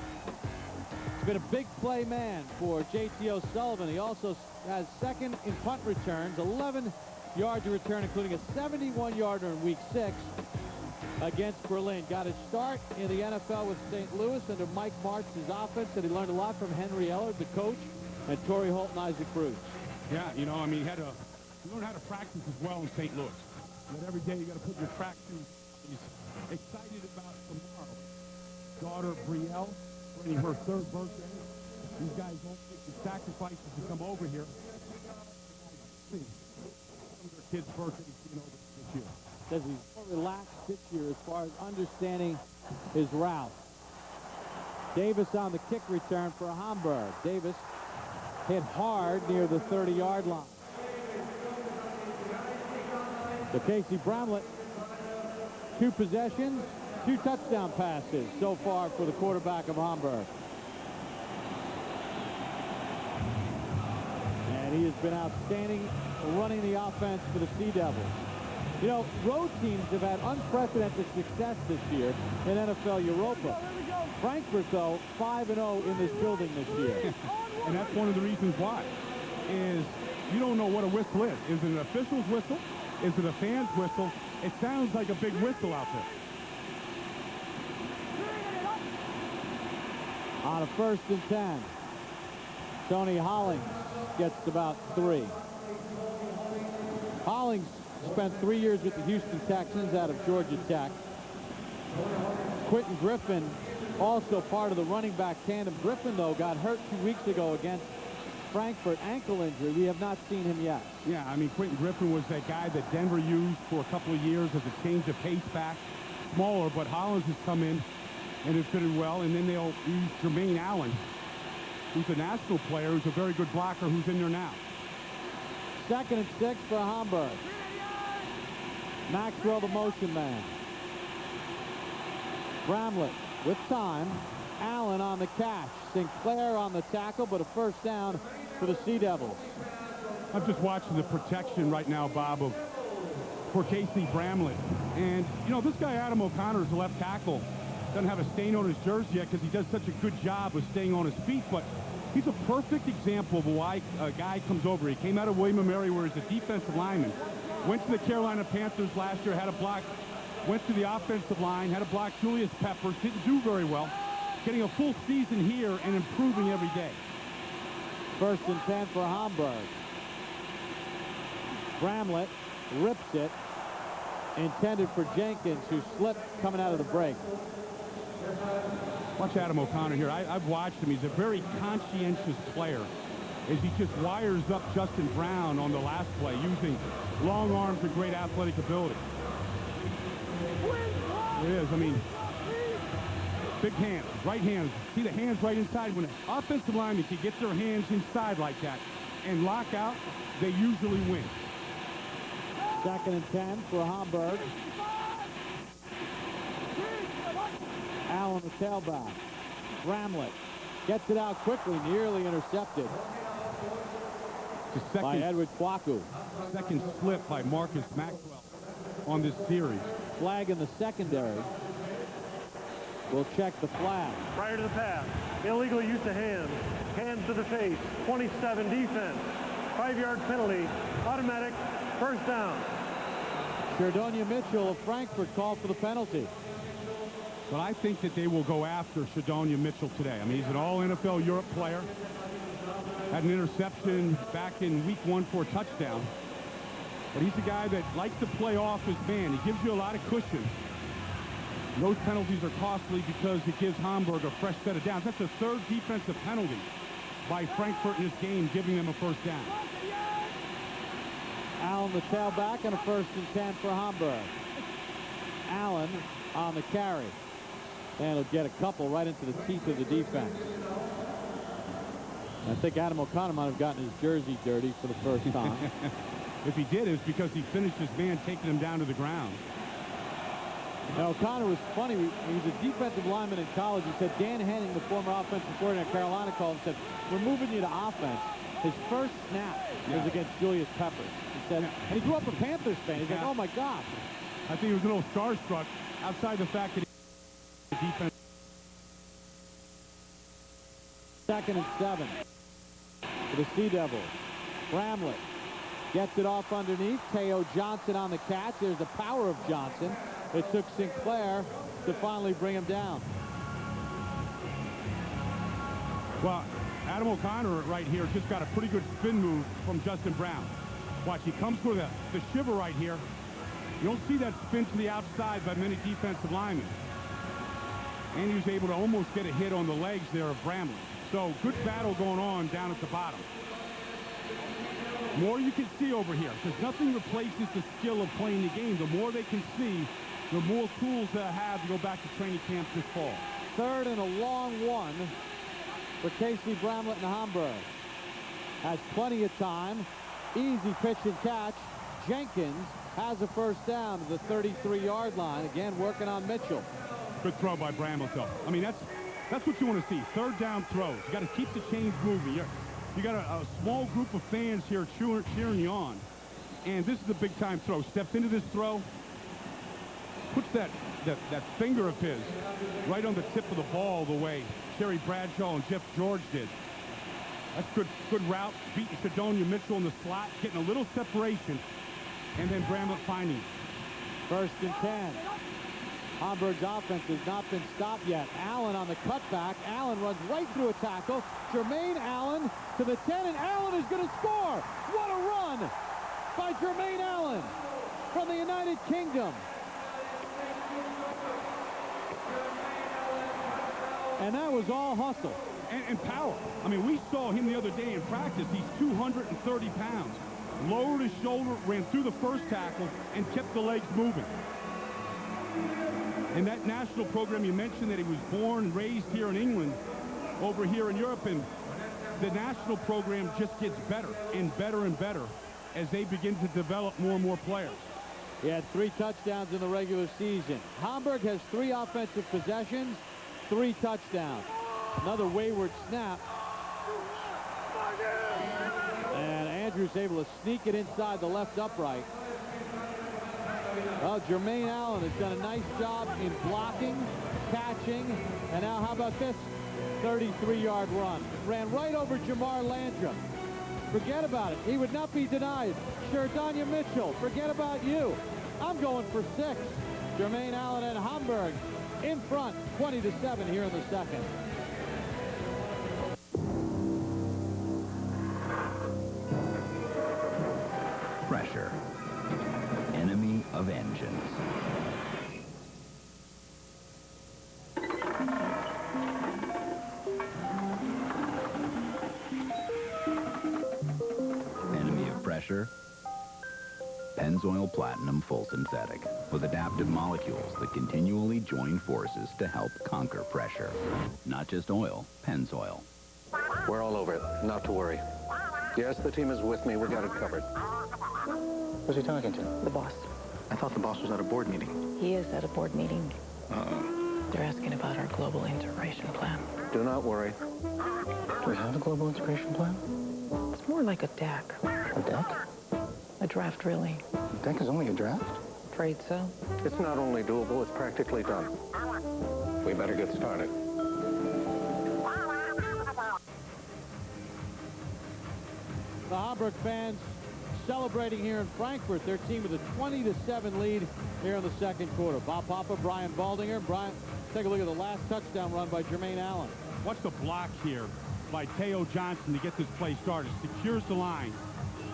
He's been a big play man for J.T. O'Sullivan. He also has second in punt returns, 11 yards a return, including a 71-yarder in Week 6 against Berlin. Got his start in the NFL with St. Louis under Mike Martz's offense, and he learned a lot from Henry Ellard, the coach, and Torrey Holt and Isaac Bruce. Yeah, you know, I mean, you learn how to practice as well in St. Louis. But every day you got to put your tracks in. He's excited about tomorrow. Daughter Brielle, running her 3rd birthday. These guys won't make the sacrifices to come over here. Some of their kids' birthdays being over this year. Says he's more relaxed this year as far as understanding his route. Davis on the kick return for Hamburg. Davis hit hard near the 30-yard line. So Casey Bramlett, 2 possessions, 2 touchdown passes so far for the quarterback of Hamburg. And he has been outstanding running the offense for the Sea Devils. You know, road teams have had unprecedented success this year in NFL Europa. Frankfurt, though, 5-0 in this building this year. And that's one of the reasons why, is you don't know what a whistle is. Is it an official's whistle? Is it a fan's whistle? It sounds like a big whistle out there. On a 1st and 10, Tony Hollings gets about 3. Hollings spent 3 years with the Houston Texans out of Georgia Tech. Quentin Griffin, also part of the running back tandem. Griffin, though, got hurt 2 weeks ago against Frankfurt, ankle injury. We have not seen him yet. Yeah, I mean, Quentin Griffin was that guy that Denver used for a couple of years as a change of pace back. Smaller, but Hollins has come in and has fitted well. And then they'll use Jermaine Allen, who's a national player, who's a very good blocker, who's in there now. 2nd and 6 for Hamburg. Maxwell, the motion man. Bramlett with time. Allen on the catch. Sinclair on the tackle, but a 1st down for the Sea Devils. I'm just watching the protection right now, Bob, for Casey Bramlett. And, you know, this guy, Adam O'Connor, is the left tackle. Doesn't have a stain on his jersey yet because he does such a good job of staying on his feet, but he's a perfect example of why a guy comes over. He came out of William & Mary where he's a defensive lineman. Went to the Carolina Panthers last year, had a block. Went to the offensive line, had a block Julius Peppers. Didn't do very well. Getting a full season here and improving every day. 1st and 10 for Hamburg. Bramlett rips it. Intended for Jenkins, who slipped coming out of the break. Watch Adam O'Connor here. I've watched him. He's a very conscientious player as he just wires up Justin Brown on the last play using long arms and great athletic ability. It is. I mean, big hands, right hands. See the hands right inside. When an offensive lineman can get their hands inside like that and lock out, they usually win. 2nd and 10 for Hamburg. Allen, the tailback. Bramlett gets it out quickly, nearly intercepted by Edward Kwaku. Second slip by Marcus Maxwell on this series. Flag in the secondary. We'll check the flag. Prior to the pass, illegal use of hands. Hands to the face. 27 defense. 5-yard penalty. Automatic 1st down. Shedonia Mitchell of Frankfurt called for the penalty. But I think that they will go after Shedonia Mitchell today. I mean, he's an all-NFL Europe player. Had an interception back in week 1 for a touchdown. But he's a guy that likes to play off his man. He gives you a lot of cushion. And those penalties are costly because it gives Hamburg a fresh set of downs. That's the 3rd defensive penalty by Frankfurt in this game, giving them a 1st down. Allen, the tailback, and a 1st and 10 for Hamburg. Allen on the carry. And he'll get a couple right into the teeth of the defense. I think Adam O'Connor might have gotten his jersey dirty for the first time. If he did, it was because he finished his man taking him down to the ground. Now, O'Connor was funny. He was a defensive lineman in college. He said Dan Henning, the former offensive coordinator at Carolina, called and said, "We're moving you to offense." His first snap was against Julius Peppers. He said, and he grew up a Panthers fan. He's like, "Oh my God." I think he was a little starstruck outside the fact that he defense. 2nd and 7 for the Sea Devils. Bramlett gets it off underneath. Teo Johnson on the catch. There's the power of Johnson. It took Sinclair to finally bring him down. Well, Adam O'Connor right here just got a pretty good spin move from Justin Brown. Watch, he comes for the shiver right here. You don't see that spin to the outside by many defensive linemen. And he was able to almost get a hit on the legs there of Bramlett. So good battle going on down at the bottom. More you can see over here, because nothing replaces the skill of playing the game. The more they can see, the more tools they'll have to go back to training camp this fall. 3rd and a long one for Casey Bramlett in Hamburg. Has plenty of time. Easy pitch and catch. Jenkins has a first down to the 33-yard line. Again, working on Mitchell. Good throw by Bramlett, though. I mean, that's what you want to see. 3rd down throws. You got to keep the chains moving. You got a small group of fans here cheering you on. And this is a big-time throw. Steps into this throw. Puts that finger of his right on the tip of the ball the way Terry Bradshaw and Jeff George did. That's good route. Beating Shadonia Mitchell in the slot. Getting a little separation. And then Bramlett finding it. 1st and 10. Hamburg's offense has not been stopped yet. Allen on the cutback. Allen runs right through a tackle. Jermaine Allen to the 10, and Allen is going to score. What a run by Jermaine Allen from the United Kingdom. And that was all hustle. And power. I mean, we saw him the other day in practice. He's 230 pounds. Lowered his shoulder, ran through the first tackle, and kept the legs moving. And that national program, you mentioned that he was born and raised here in England, over here in Europe, and the national program just gets better and better and better as they begin to develop more and more players. He had 3 touchdowns in the regular season. Hamburg has 3 offensive possessions, 3 touchdowns. Another wayward snap. And Andrews able to sneak it inside the left upright. Well, Jermaine Allen has done a nice job in blocking, catching, and now how about this 33-yard run? Ran right over Jamar Landrum. Forget about it. He would not be denied. Shadonia Mitchell, forget about you. I'm going for 6. Jermaine Allen and Hamburg in front, 20-7 here in the 2nd. Pressure. Enemy of engines. Enemy of pressure. Pennzoil Platinum Full Synthetic with adaptive molecules that continually join forces to help conquer pressure. Not just oil, Pennzoil. We're all over it. Not to worry. Yes, the team is with me. We got it covered. Who's he talking to? The boss. I thought the boss was at a board meeting. He is at a board meeting. They're asking about our global integration plan. Do not worry. Do we have a global integration plan? It's more like a deck. A deck? A draft, really. A deck is only a draft? Afraid so. It's not only doable, it's practically done. We better get started. The Hamburg fans celebrating here in Frankfurt. Their team with a 20-7 lead here in the 2nd quarter. Bob Papa, Brian Baldinger. Brian, take a look at the last touchdown run by Jermaine Allen. Watch the block here by Teo Johnson to get this play started. Secures the line.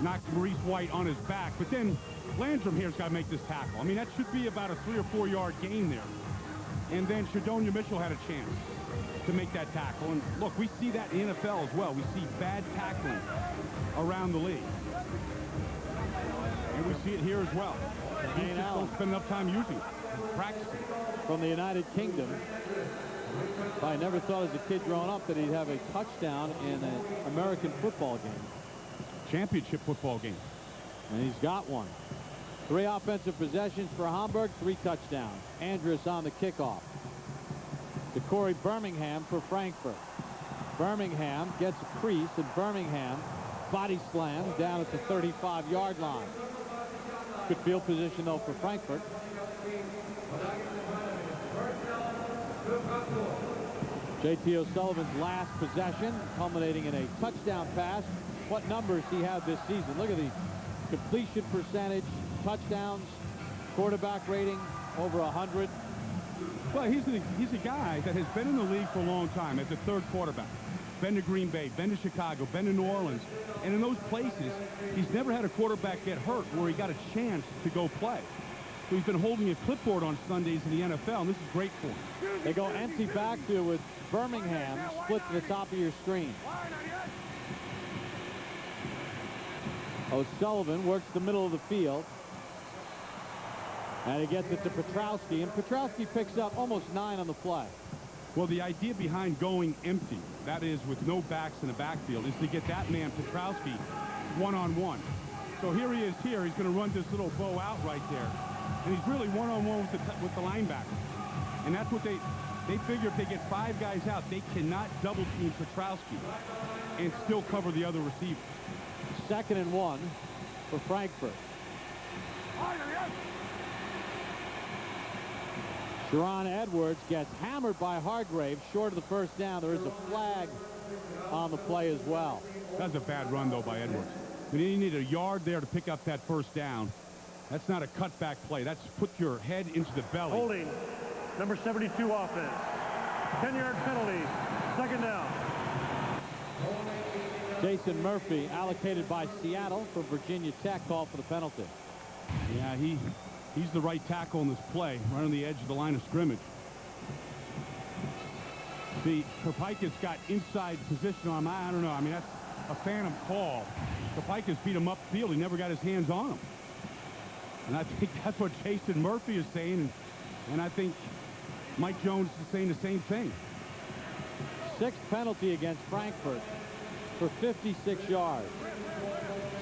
Knocked Maurice White on his back. But then Landrum here's got to make this tackle. I mean, that should be about a 3 or 4 yard gain there. And then Shadonia Mitchell had a chance to make that tackle. And look, we see that in the NFL as well. We see bad tackling around the league. And we see it here as well. He just don't spend enough time using it, practicing. from the United Kingdom. I never thought as a kid growing up that he'd have a touchdown in an American football game. Championship football game. And he's got one. 3 offensive possessions for Hamburg, 3 touchdowns. Andrus on the kickoff. To Corey Birmingham for Frankfurt. Birmingham gets a crease, and Birmingham body slams down at the 35-yard line. Good field position, though, for Frankfurt. J.T. O'Sullivan's last possession, culminating in a touchdown pass. What numbers he had this season? Look at the completion percentage, touchdowns, quarterback rating, over 100. Well, he's a guy that has been in the league for a long time as a third quarterback. Been to Green Bay, been to Chicago, been to New Orleans. And in those places, he's never had a quarterback get hurt where he got a chance to go play. So he's been holding a clipboard on Sundays in the NFL, and this is great for him. They go empty backfield with Birmingham split to the top of your screen. O'Sullivan works the middle of the field. And he gets it to Petrowski, and Petrowski picks up almost 9 on the play. Well, the idea behind going empty, that is with no backs in the backfield, is to get that man, Petrowski, one-on-one. So here he is here. He's going to run this little bow out right there. And he's really one-on-one with the linebacker. And that's what they figure if they get 5 guys out, they cannot double-team Petrowski and still cover the other receivers. 2nd and 1 for Frankfurt. Sharon Edwards gets hammered by Hargrave short of the first down. There is a flag on the play as well. That's a bad run, though, by Edwards. I mean, you need a yard there to pick up that first down. That's not a cutback play. That's put your head into the belly. Holding, number 72 offense. 10-yard penalty, 2nd down. Jason Murphy, allocated by Seattle for Virginia Tech, called for the penalty. Yeah, he's the right tackle in this play, right on the edge of the line of scrimmage. See, Karpaikas got inside position on him. I don't know. I mean, that's a phantom call. Karpaikas beat him upfield. He never got his hands on him. And I think that's what Jason Murphy is saying. And I think Mike Jones is saying the same thing. 6th penalty against Frankfurt for 56 yards.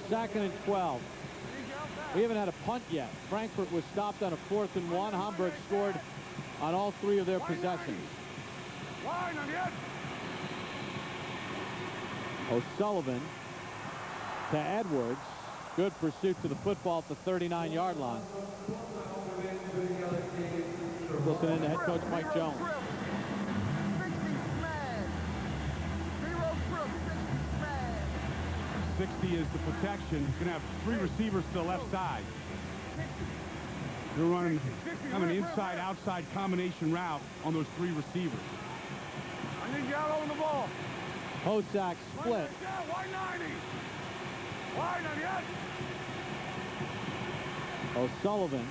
2nd and 12. We haven't had a punt yet. Frankfurt was stopped on a 4th and 1. Hamburg scored on all 3 of their possessions. O'Sullivan to Edwards. Good pursuit to the football at the 39-yard line. Listening to head coach Mike Jones. 60 is the protection. He's going to have 3 receivers to the left side. They're running kind of an inside-outside combination route on those 3 receivers. I need you out on the ball. Hosack split. O'Sullivan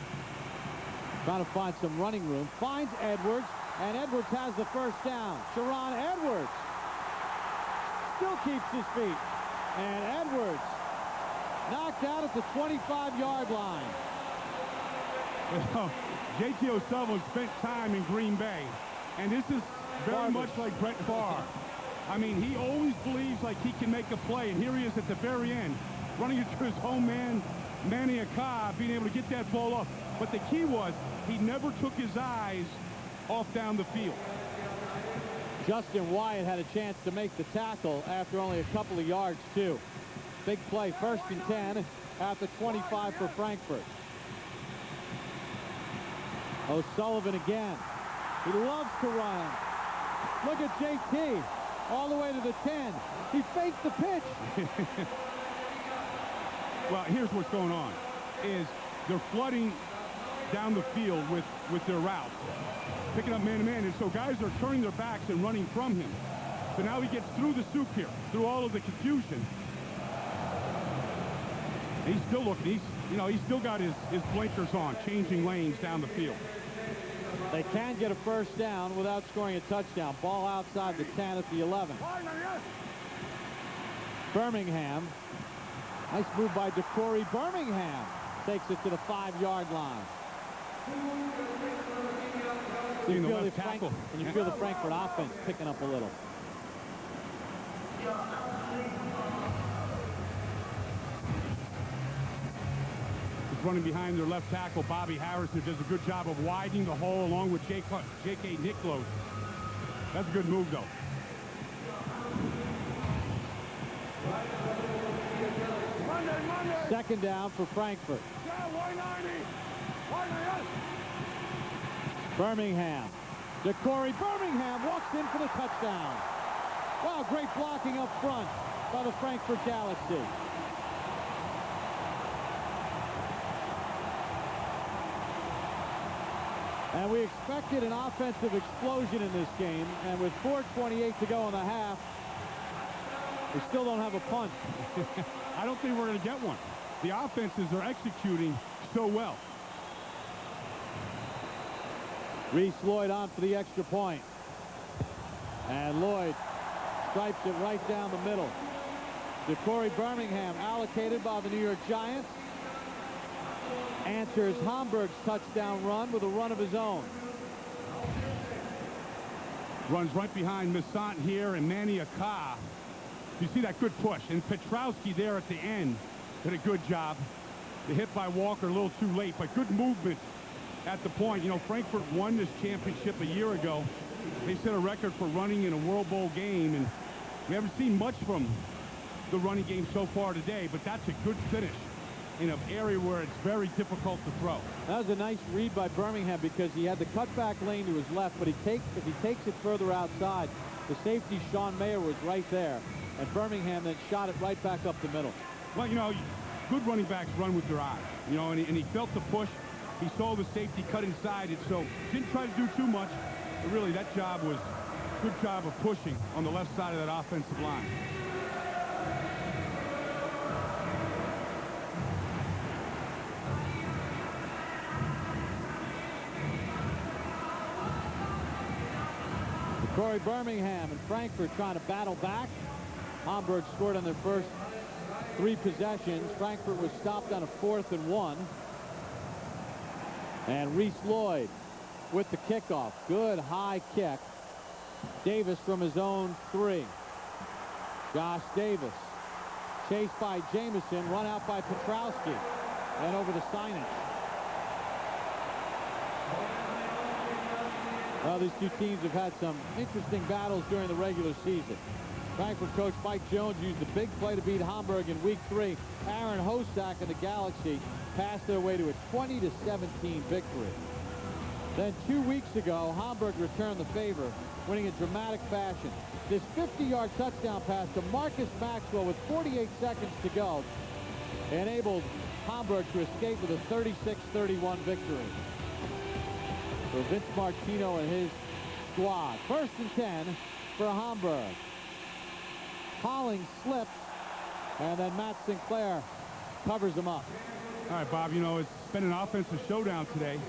trying to find some running room. Finds Edwards, and Edwards has the first down. Sharon Edwards still keeps his feet. And Edwards knocked out at the 25-yard line. Well, J.T. O'Sullivan spent time in Green Bay, and this is very much like Brett Favre. I mean, he always believes like he can make a play, and here he is at the very end, running into his home man, Manny Aka, being able to get that ball off. But the key was he never took his eyes off down the field. Justin Wyatt had a chance to make the tackle after only a couple of yards, too. Big play, 1st and 10 at the 25 for Frankfurt. O'Sullivan again. He loves to run. Look at JT all the way to the 10. He faked the pitch. Well, here's what's going on, is they're flooding down the field with their route, picking up man-to-man, and so guys are turning their backs and running from him. So now he gets through the soup here, through all of the confusion. And he's still looking. He's still got his blinkers on, changing lanes down the field. They can get a first down without scoring a touchdown. Ball outside the 10 at the 11. Birmingham. Nice move by DeCorey. Birmingham takes it to the 5-yard line. Seeing the left tackle. And you feel the Frankfurt offense picking up a little. He's running behind their left tackle, Bobby Harris, who does a good job of widening the hole along with J.K. Nicklos. That's a good move, though. Second down for Frankfurt. Birmingham. DeCorey Birmingham walks in for the touchdown. Wow, great blocking up front by the Frankfurt Galaxy. And we expected an offensive explosion in this game, and with 4:28 to go in the half, we still don't have a punt. I don't think we're going to get one. The offenses are executing so well. Reese Lloyd on for the extra point. And Lloyd stripes it right down the middle. DeCorey Birmingham allocated by the New York Giants. Answers Hamburg's touchdown run with a run of his own. Runs right behind Missant here and Manny Aka. You see that good push. And Petrowski there at the end did a good job. The hit by Walker a little too late, but good movement at the point. You know, Frankfurt won this championship a year ago. They set a record for running in a World Bowl game, and we haven't seen much from the running game so far today, but that's a good finish in an area where it's very difficult to throw. That was a nice read by Birmingham because he had the cutback lane to his left, but if he takes it further outside, the safety, Sean Mayer, was right there, and Birmingham then shot it right back up the middle. Well, you know, good running backs run with their eyes, you know, and he felt the push. He saw the safety cut inside it, so didn't try to do too much. But really, that job was a good job of pushing on the left side of that offensive line. Corey Birmingham and Frankfurt trying to battle back. Hamburg scored on their first 3 possessions. Frankfurt was stopped on a 4th and 1. And Reese Lloyd with the kickoff. Good high kick. Davis from his own 3. Josh Davis chased by Jamison, run out by Petrowski, and over to Signage. Well, these two teams have had some interesting battles during the regular season. Frankfurt coach Mike Jones used the big play to beat Hamburg in week 3. Aaron Hosack and the Galaxy passed their way to a 20-17 victory. Then 2 weeks ago, Hamburg returned the favor, winning in dramatic fashion. This 50-yard touchdown pass to Marcus Maxwell with 48 seconds to go enabled Hamburg to escape with a 36-31 victory. For Vince Martino and his squad. 1st and 10 for Hamburg. Hollings slips, and then Matt Sinclair covers him up. All right, Bob, you know, it's been an offensive showdown today.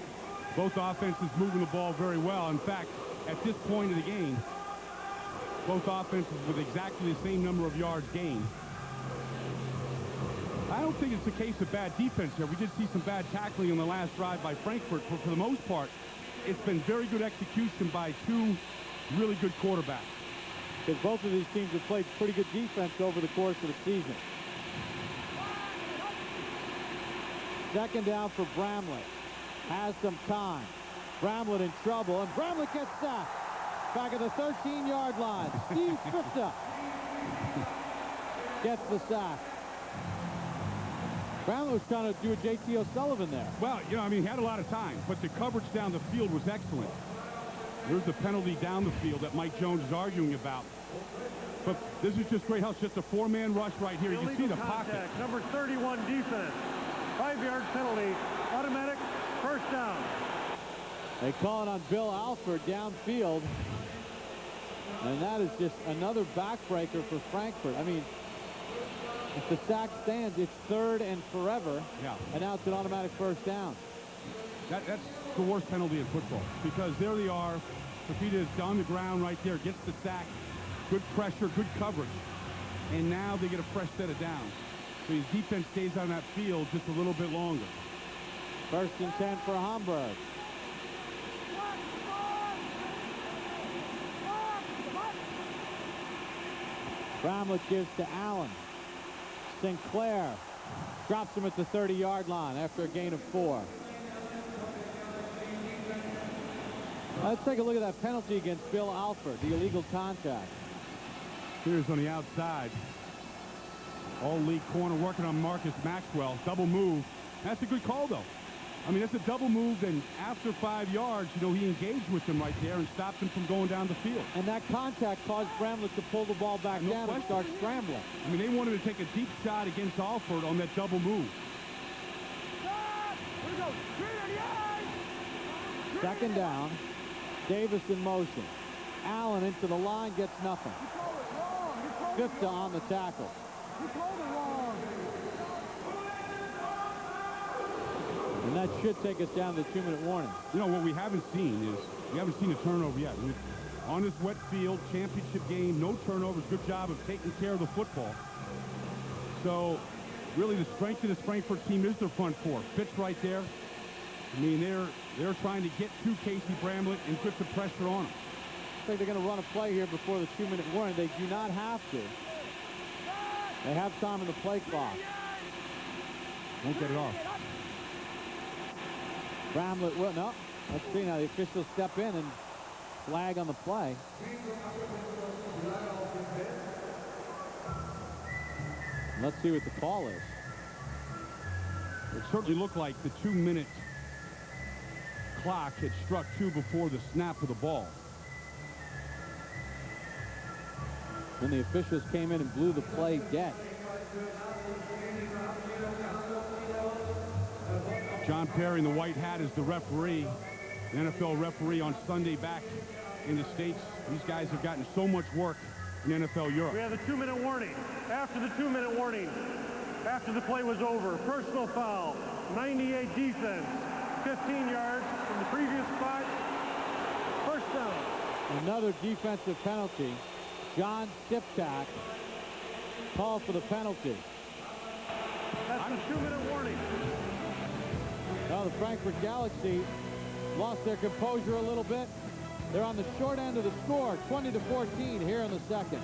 Both offenses moving the ball very well. In fact, at this point of the game, both offenses with exactly the same number of yards gained. I don't think it's a case of bad defense here. We did see some bad tackling on the last drive by Frankfurt, but for the most part, it's been very good execution by 2 really good quarterbacks. Because both of these teams have played pretty good defense over the course of the season. 2nd down for Bramlett. Has some time. Bramlett in trouble, and Bramlett gets sacked. Back at the 13-yard line. Steve Fitta gets the sack. Bramlett was trying to do a J.T. O'Sullivan there. Well, you know, I mean, he had a lot of time, but the coverage down the field was excellent. There's the penalty down the field that Mike Jones is arguing about. But this is just great help. Just a 4-man rush right here. You can see the pocket. Number 31 defense. 5-yard penalty. Automatic first down. They call it on Bill Alford downfield. And that is just another backbreaker for Frankfurt. I mean, if the sack stands, it's 3rd and forever. Yeah. And now it's an automatic first down. That's the worst penalty in football, because there they are. Fafita is on the ground right there, gets the sack. Good pressure, good coverage. And now they get a fresh set of downs. So his defense stays on that field just a little bit longer. 1st and 10 for Hamburg. Bramlett gives to Allen. Sinclair drops him at the 30-yard line after a gain of 4. Let's take a look at that penalty against Bill Alford, the illegal contact. Here's on the outside. All-league corner working on Marcus Maxwell. Double move. That's a good call, though. I mean, that's a double move, and after 5 yards, you know, he engaged with him right there and stopped him from going down the field. And that contact caused Bramlett to pull the ball back down and start scrambling. I mean, they wanted to take a deep shot against Alford on that double move. Second down. Davis in motion. Allen into the line, gets nothing. Fifta on the tackle. And that should take us down to the 2-minute warning. You know, what we haven't seen is, we haven't seen a turnover yet. On this wet field, championship game, no turnovers. Good job of taking care of the football. So, really, the strength of this Frankfurt team is their front four. Fitz right there. I mean, they're trying to get to Casey Bramlett and put the pressure on him. I think they're going to run a play here before the 2-minute warning. They do not have to. They have time in the play clock. Won't get it off. Bramlett will. No. Let's see now. The officials step in and flag on the play. Let's see what the call is. It certainly looked like the 2-minute clock had struck 2 before the snap of the ball. Then the officials came in and blew the play dead. John Perry in the white hat is the referee, the NFL referee on Sunday back in the States. These guys have gotten so much work in NFL Europe. We have the 2-minute warning. After the 2-minute warning, after the play was over, personal foul, 98 defense, 15 yards from the previous spot, first down. Another defensive penalty. John Siptak called for the penalty. That's the 2-minute warning. Now the Frankfurt Galaxy lost their composure a little bit. They're on the short end of the score, 20-14 here in the second.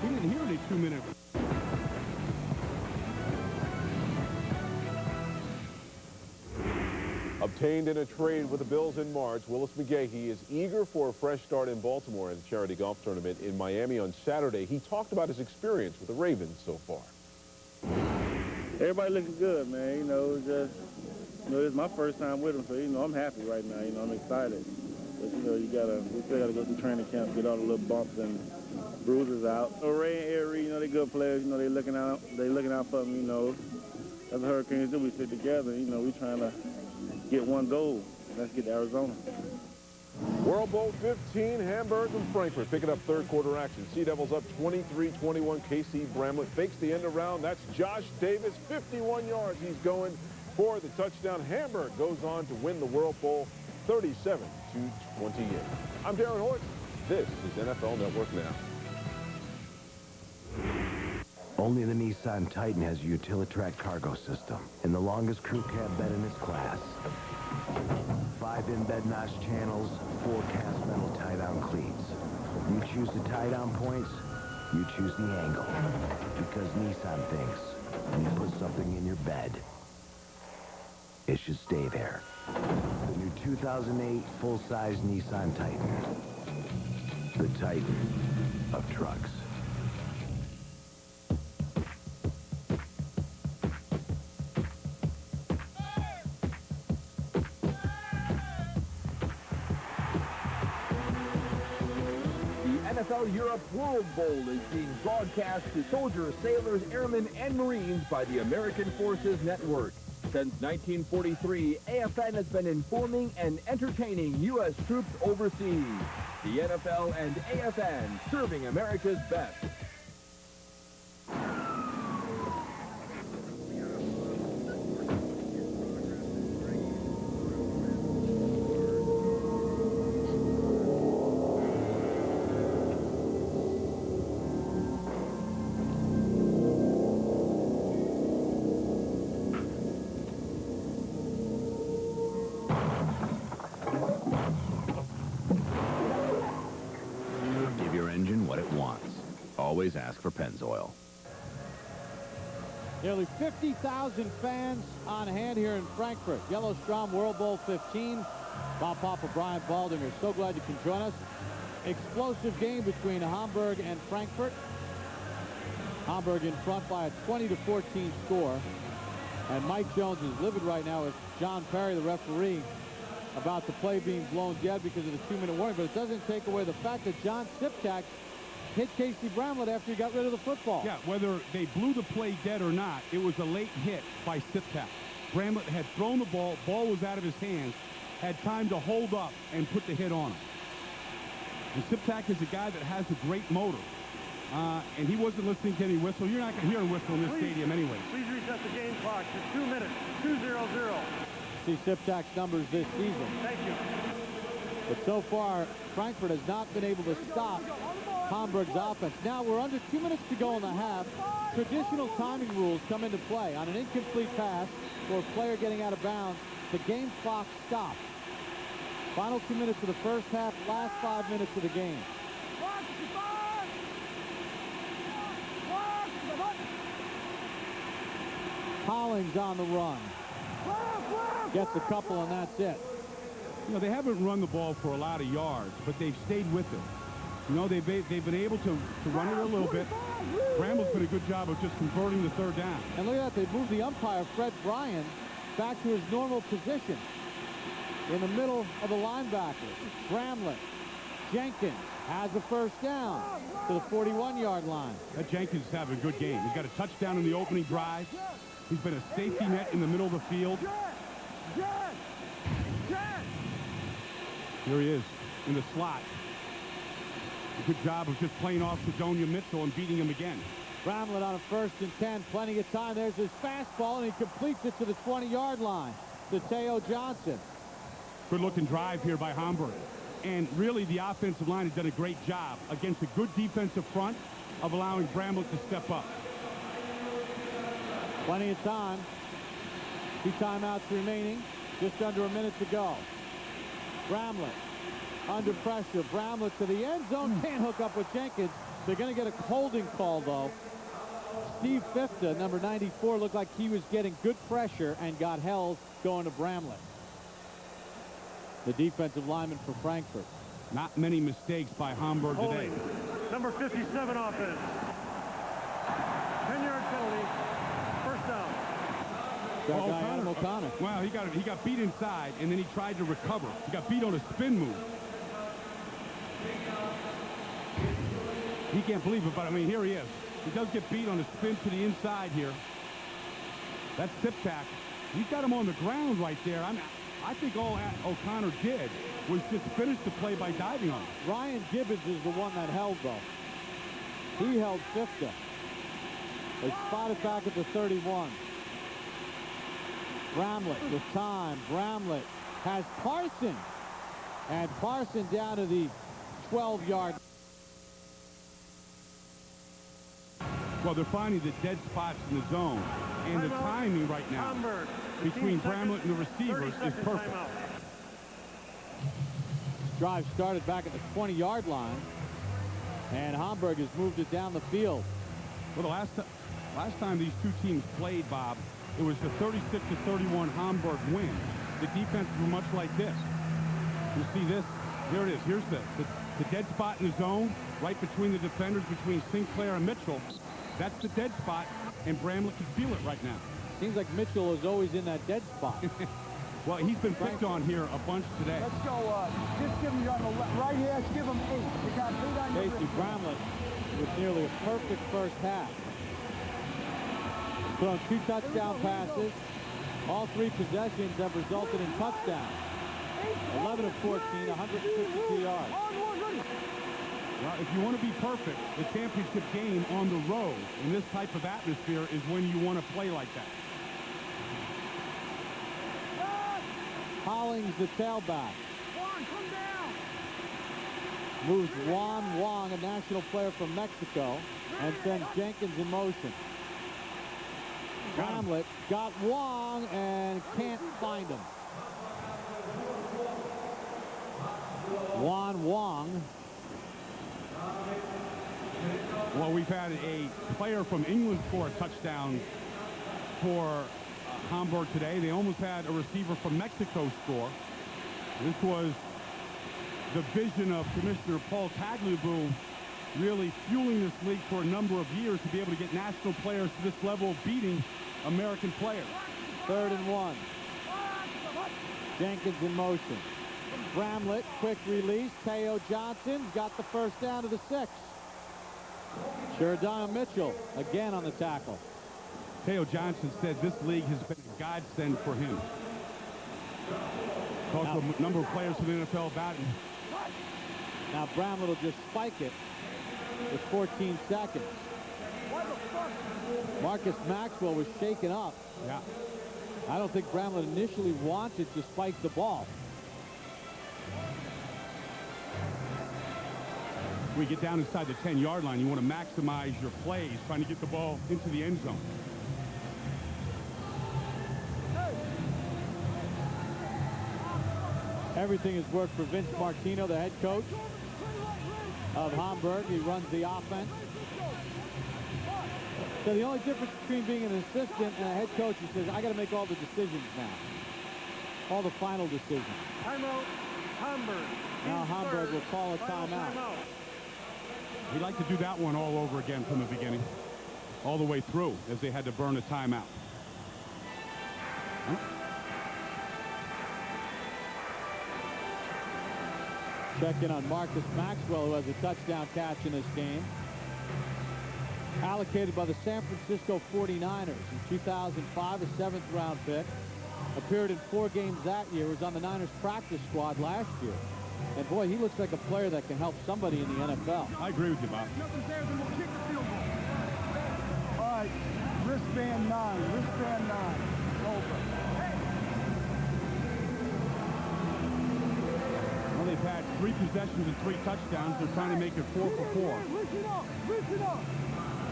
He didn't hear the 2-minute. Obtained in a trade with the Bills in March, Willis McGahee is eager for a fresh start in Baltimore in the charity golf tournament in Miami on Saturday. He talked about his experience with the Ravens so far. Everybody looking good, man. You know, just, you know, it's my first time with them, so, you know, I'm happy right now. You know, I'm excited. But, you know, we still got to go through training camp, get all the little bumps and bruises out. So Ray and Erie, you know, they're good players. You know, they're looking out for me, you know. As the Hurricanes do, we sit together. You know, we trying to get one goal. Let's get to Arizona. World Bowl 15, Hamburg and Frankfurt picking up third quarter action. Sea Devils up 23-21. Casey Bramlett fakes the end around. That's Josh Davis, 51 yards. He's going for the touchdown. Hamburg goes on to win the World Bowl 37-28. I'm Darren Hoyt. This is NFL Network Now. Only the Nissan Titan has a Utilitrack cargo system and the longest crew cab bed in its class. 5 in-bed notch channels, 4 cast metal tie-down cleats. You choose the tie-down points, you choose the angle. Because Nissan thinks when you put something in your bed, it should stay there. The new 2008 full-size Nissan Titan. The Titan of trucks. NFL Europe World Bowl is being broadcast to soldiers, sailors, airmen, and Marines by the American Forces Network. Since 1943, AFN has been informing and entertaining U.S. troops overseas. The NFL and AFN serving America's best. Give your engine what it wants. always ask for Pennzoil. Nearly 50,000 fans on hand here in Frankfurt. Yellow Strom World Bowl 15. Bob Papa, Brian Baldinger, so glad you can join us. Explosive game between Hamburg and Frankfurt. Hamburg in front by a 20-14 score. And Mike Jones is livid right now with John Perry, the referee, about the play being blown dead because of the 2-minute warning. But it doesn't take away the fact that John Siptak hit Casey Bramlett after he got rid of the football. Yeah, whether they blew the play dead or not, it was a late hit by Siptak. Bramlett had thrown the ball was out of his hands, had time to hold up and put the hit on him. And Siptak is a guy that has a great motor. And he wasn't listening to any whistle. You're not going to hear a whistle in this stadium anyway. Please reset the game clock to 2 minutes, 2:00. See Siptak's numbers this season. Thank you. But so far, Frankfurt has not been able to stop Hamburg's offense. Now we're under 2 minutes to go in the half. Traditional timing rules come into play. On an incomplete pass or a player getting out of bounds, the game clock stops. Final 2 minutes of the first half, last 5 minutes of the game. Hollings on the run. Gets a couple, and that's it. You know, they haven't run the ball for a lot of yards, but they've stayed with it. You know, they've been able to run it a little bit. Bramble's been a good job of just converting the third down. And look at that. They moved the umpire, Fred Bryan, back to his normal position in the middle of the linebackers. Bramlett. Jenkins has a first down to the 41-yard line. That Jenkins is having a good game. He's got a touchdown in the opening drive. He's been a safety net in the middle of the field. Here he is in the slot. A good job of just playing off Sidonia Mitchell and beating him again. Bramlett on a 1st and 10. Plenty of time. There's his fastball, and he completes it to the 20-yard line to Teo Johnson. Good-looking drive here by Hamburg. And really, the offensive line has done a great job against a good defensive front of allowing Bramlett to step up. Plenty of time. 2 timeouts remaining. Just under a minute to go. Bramlett under pressure. Bramlett to the end zone. Can't hook up with Jenkins. They're going to get a holding call, though. Steve Fifta, number 94, looked like he was getting good pressure and got held going to Bramlett, the defensive lineman for Frankfurt. Not many mistakes by Hamburg today. Number 57 offense. 10-yard penalty. First down. O'Connor. Wow, he got beat inside, and then he tried to recover. He got beat on a spin move. He can't believe it, but I mean, here he is. He does get beat on a spin to the inside here. That's Siptak. He's got him on the ground right there. I think all O'Connor did was just finish the play by diving on him. Ryan Gibbons is the one that held, though. He held Fifta. They spotted back at the 31. Bramlett with time. Bramlett has Parson. And Parson down to the 12-yard. Well, they're finding the dead spots in the zone. And the timing right now between Bramlett and the receivers is perfect. Drive started back at the 20-yard line. And Hamburg has moved it down the field. Well, the last time these two teams played, Bob, it was the 36-31 Hamburg win. The defenses were much like this. You see this? There it is. Here's the dead spot in the zone, right between the defenders, between Sinclair and Mitchell. That's the dead spot, and Bramlett can feel it right now. Seems like Mitchell is always in that dead spot. Well, he's been picked on here a bunch today. Let's go. Just give him on the right here. Give him 8. You got 8 on your Casey Bramlett with nearly a perfect first half. Thrown 2 touchdown passes. All 3 possessions have resulted in touchdowns. 11 of 14, 162 yards. Well, if you want to be perfect, the championship game on the road in this type of atmosphere is when you want to play like that. Hollings, the tailback. Moves Juan Wong, a national player from Mexico, and sends Jenkins in motion. Bramlett got Wong and can't find him. Juan Wong Well, we've had a player from England score a touchdown for Hamburg today. They almost had a receiver from Mexico score. This was the vision of Commissioner Paul Tagliabue, really fueling this league for a number of years to be able to get national players to this level of beating American players. 3rd and 1. Jenkins in motion. Bramlett, quick release. Teo Johnson got the first down to the 6. Sheridan Mitchell again on the tackle. Teo Johnson said this league has been a godsend for him. Talked to a number of players from the NFL about it. Now Bramlett will just spike it with 14 seconds. Marcus Maxwell was shaken up. Yeah. I don't think Bramlett initially wanted to spike the ball. We get down inside the 10-yard line. You want to maximize your plays, trying to get the ball into the end zone. Everything has worked for Vince Martino, the head coach of Hamburg. He runs the offense. So the only difference between being an assistant and a head coach, he says, I got to make all the decisions now. All the final decisions. Timeout, Hamburg. Now Hamburg will call a timeout. He'd like to do that one all over again from the beginning, all the way through, as they had to burn a timeout. Check in on Marcus Maxwell, who has a touchdown catch in this game. Allocated by the San Francisco 49ers in 2005, a 7th-round pick. Appeared in 4 games that year. Was on the Niners practice squad last year. And boy, he looks like a player that can help somebody in the NFL. I agree with you, Bob. All right, wristband 9, wristband 9. Over. Well, they've had 3 possessions and 3 touchdowns. They're trying to make it 4 for 4. Listen up, listen up.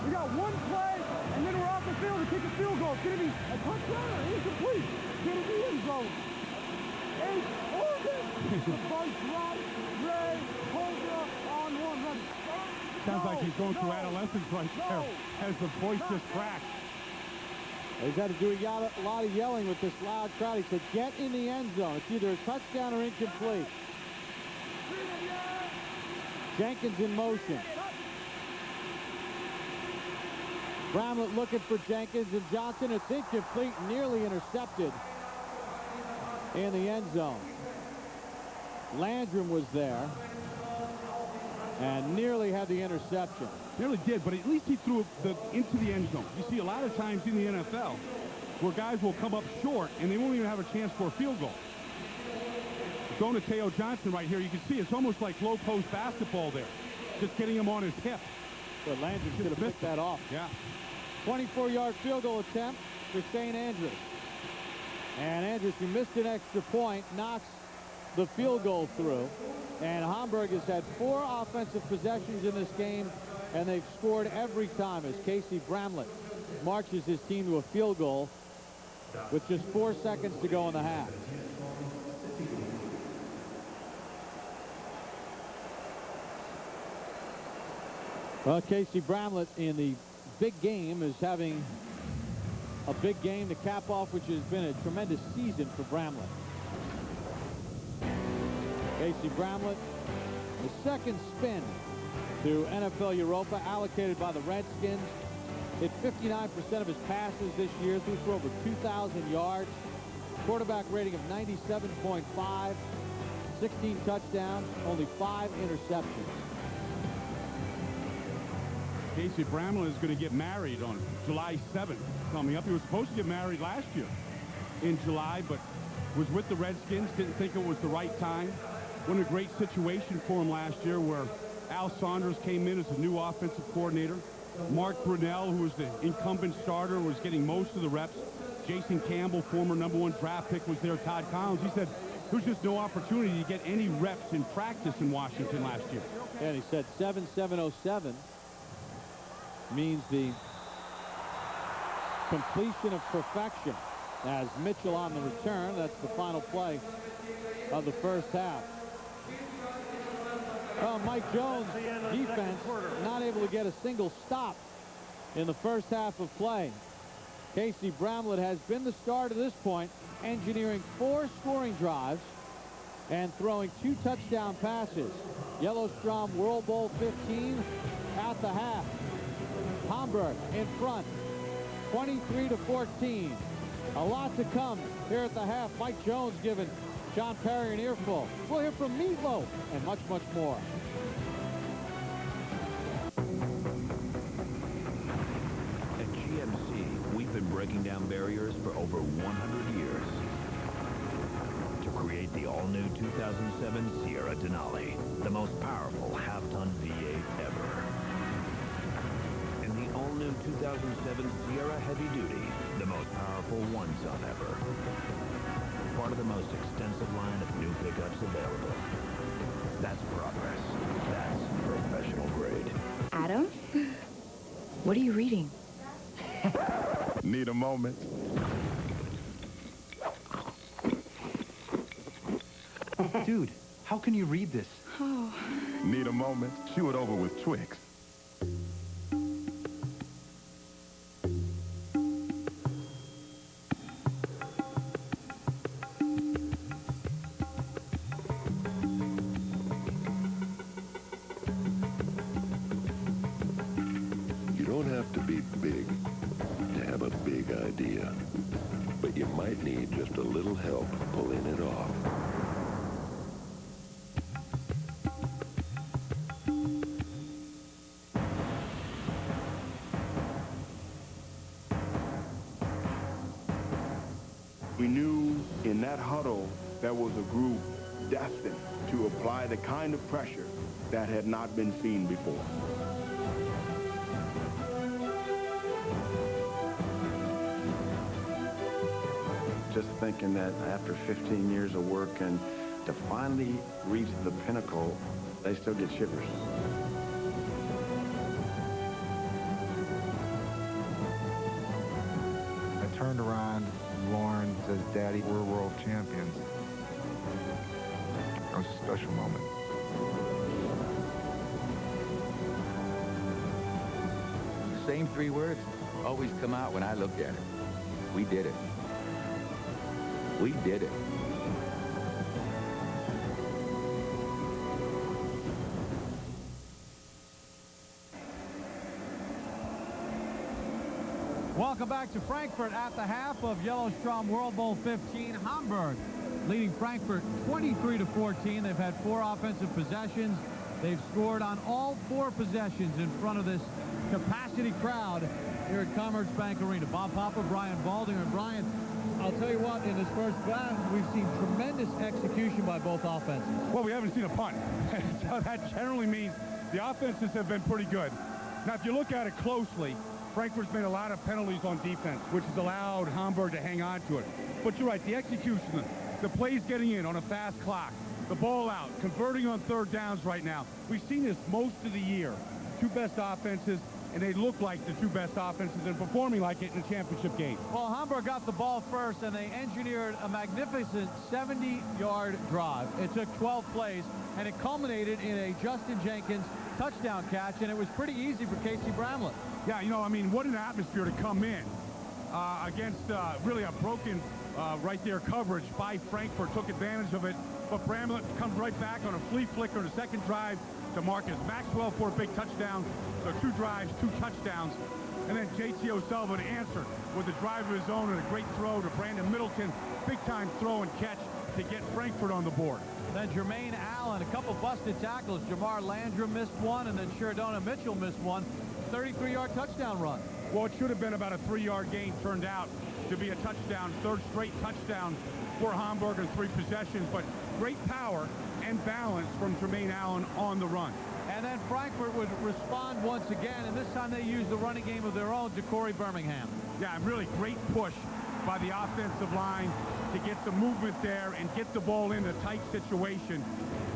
We got 1 play, and then we're off the field to kick a field goal. It's going to be a touchdown or incomplete. It's going to be end zone. 8, Oregon. The bunch right, Ray, Cobra on 1 run. Sounds like he's going through adolescence right there as the voice just cracked. He's had to do a lot of yelling with this loud crowd. He said, get in the end zone. It's either a touchdown or incomplete. Jenkins in motion. Bramlett looking for Jenkins, and Johnson. It's incomplete, nearly intercepted in the end zone. Landrum was there and nearly had the interception. Nearly did, but at least he threw it into the end zone. You see a lot of times in the NFL where guys will come up short and they won't even have a chance for a field goal. Going to Teo Johnson right here, you can see it's almost like low post basketball there. Just getting him on his hip. But Landrum should have picked that off. Yeah. 24-yard field goal attempt for St. Andrews. And Andrews, who missed an extra point, knocks the field goal through. And Hamburg has had 4 offensive possessions in this game, and they've scored every time as Casey Bramlett marches his team to a field goal with just 4 seconds to go in the half. Well, Casey Bramlett in the big game is having a big game to cap off, which has been a tremendous season for Bramlett. Casey Bramlett, the 2nd spin to NFL Europa, allocated by the Redskins. Hit 59% of his passes this year, threw for over 2,000 yards. Quarterback rating of 97.5, 16 touchdowns, only 5 interceptions. Casey Bramlett is going to get married on July 7th coming up. He was supposed to get married last year in July, but was with the Redskins, didn't think it was the right time. What a great situation for him last year where Al Saunders came in as a new offensive coordinator. Mark Brunell, who was the incumbent starter, was getting most of the reps. Jason Campbell, former #1 draft pick, was there. Todd Collins. He said there was just no opportunity to get any reps in practice in Washington last year. And he said 7-7-0-7 means the completion of perfection as Mitchell on the return. That's the final play of the first half. Well, Mike Jones' defense not able to get a single stop in the first half of play. Casey Bramlett has been the star to this point, engineering 4 scoring drives and throwing 2 touchdown passes. Yellowstrom World Bowl 15 at the half. Hamburg in front, 23-14. A lot to come here at the half. Mike Jones giving John Perry an earful. We'll hear from Meatloaf and much, much more. At GMC, we've been breaking down barriers for over 100 years to create the all-new 2007 Sierra Denali, the most powerful half-ton V8 ever. And the all-new 2007 Sierra Heavy Duty, the most powerful one-ton ever. Part of the most extensive line of new pickups available. That's progress. That's professional grade. Adam? What are you reading? Need a moment? Dude, how can you read this? Oh. Need a moment? Chew it over with Twix. You don't have to be big to have a big idea, but you might need just a little help pulling it off. We knew in that huddle there was a group destined to apply the kind of pressure that had not been seen before. Just thinking that after 15 years of work and to finally reach the pinnacle, they still get shivers. I turned around, Lauren says, Daddy, we're world champions. That was a special moment. The same 3 words always come out when I look at it. We did it. We did it. Welcome back to Frankfurt at the half of Yellowstrom World Bowl 15. Hamburg leading Frankfurt 23-14. They've had 4 offensive possessions. They've scored on all 4 possessions in front of this capacity crowd here at Commerzbank Arena. Bob Papa, Brian Baldinger. And Brian, I'll tell you what, in this first half, we've seen tremendous execution by both offenses. Well, we haven't seen a punt. So that generally means the offenses have been pretty good. Now, if you look at it closely, Frankfurt's made a lot of penalties on defense, which has allowed Hamburg to hang on to it. But you're right, the execution, the plays getting in on a fast clock, the ball out, converting on 3rd downs right now. We've seen this most of the year. 2 best offenses, and they look like the 2 best offenses and performing like it in the championship game. Well, Hamburg got the ball first, and they engineered a magnificent 70-yard drive. It took 12 plays, and it culminated in a Justin Jenkins touchdown catch, and it was pretty easy for Casey Bramlett. Yeah, you know, I mean, what an atmosphere to come in against really a broken right there coverage by Frankfurt. Took advantage of it, but Bramlett comes right back on a flea flicker in the 2nd drive to Marcus Maxwell for a big touchdown. So 2 drives, 2 touchdowns. And then J.T. O'Sullivan answered with a drive of his own and a great throw to Brandon Middleton. Big-time throw and catch to get Frankfurt on the board. Then Jermaine Allen, a couple busted tackles. Jamar Landrum missed one, and then Sheridan Mitchell missed one. 33-yard touchdown run. Well, it should have been about a 3-yard gain, turned out to be a touchdown. 3rd straight touchdown for Hamburg in 3 possessions, but great power and balance from Jermaine Allen on the run. And then Frankfurt would respond once again, and this time they used the running game of their own to Corey Birmingham. Yeah, really great push by the offensive line to get the movement there and get the ball in a tight situation.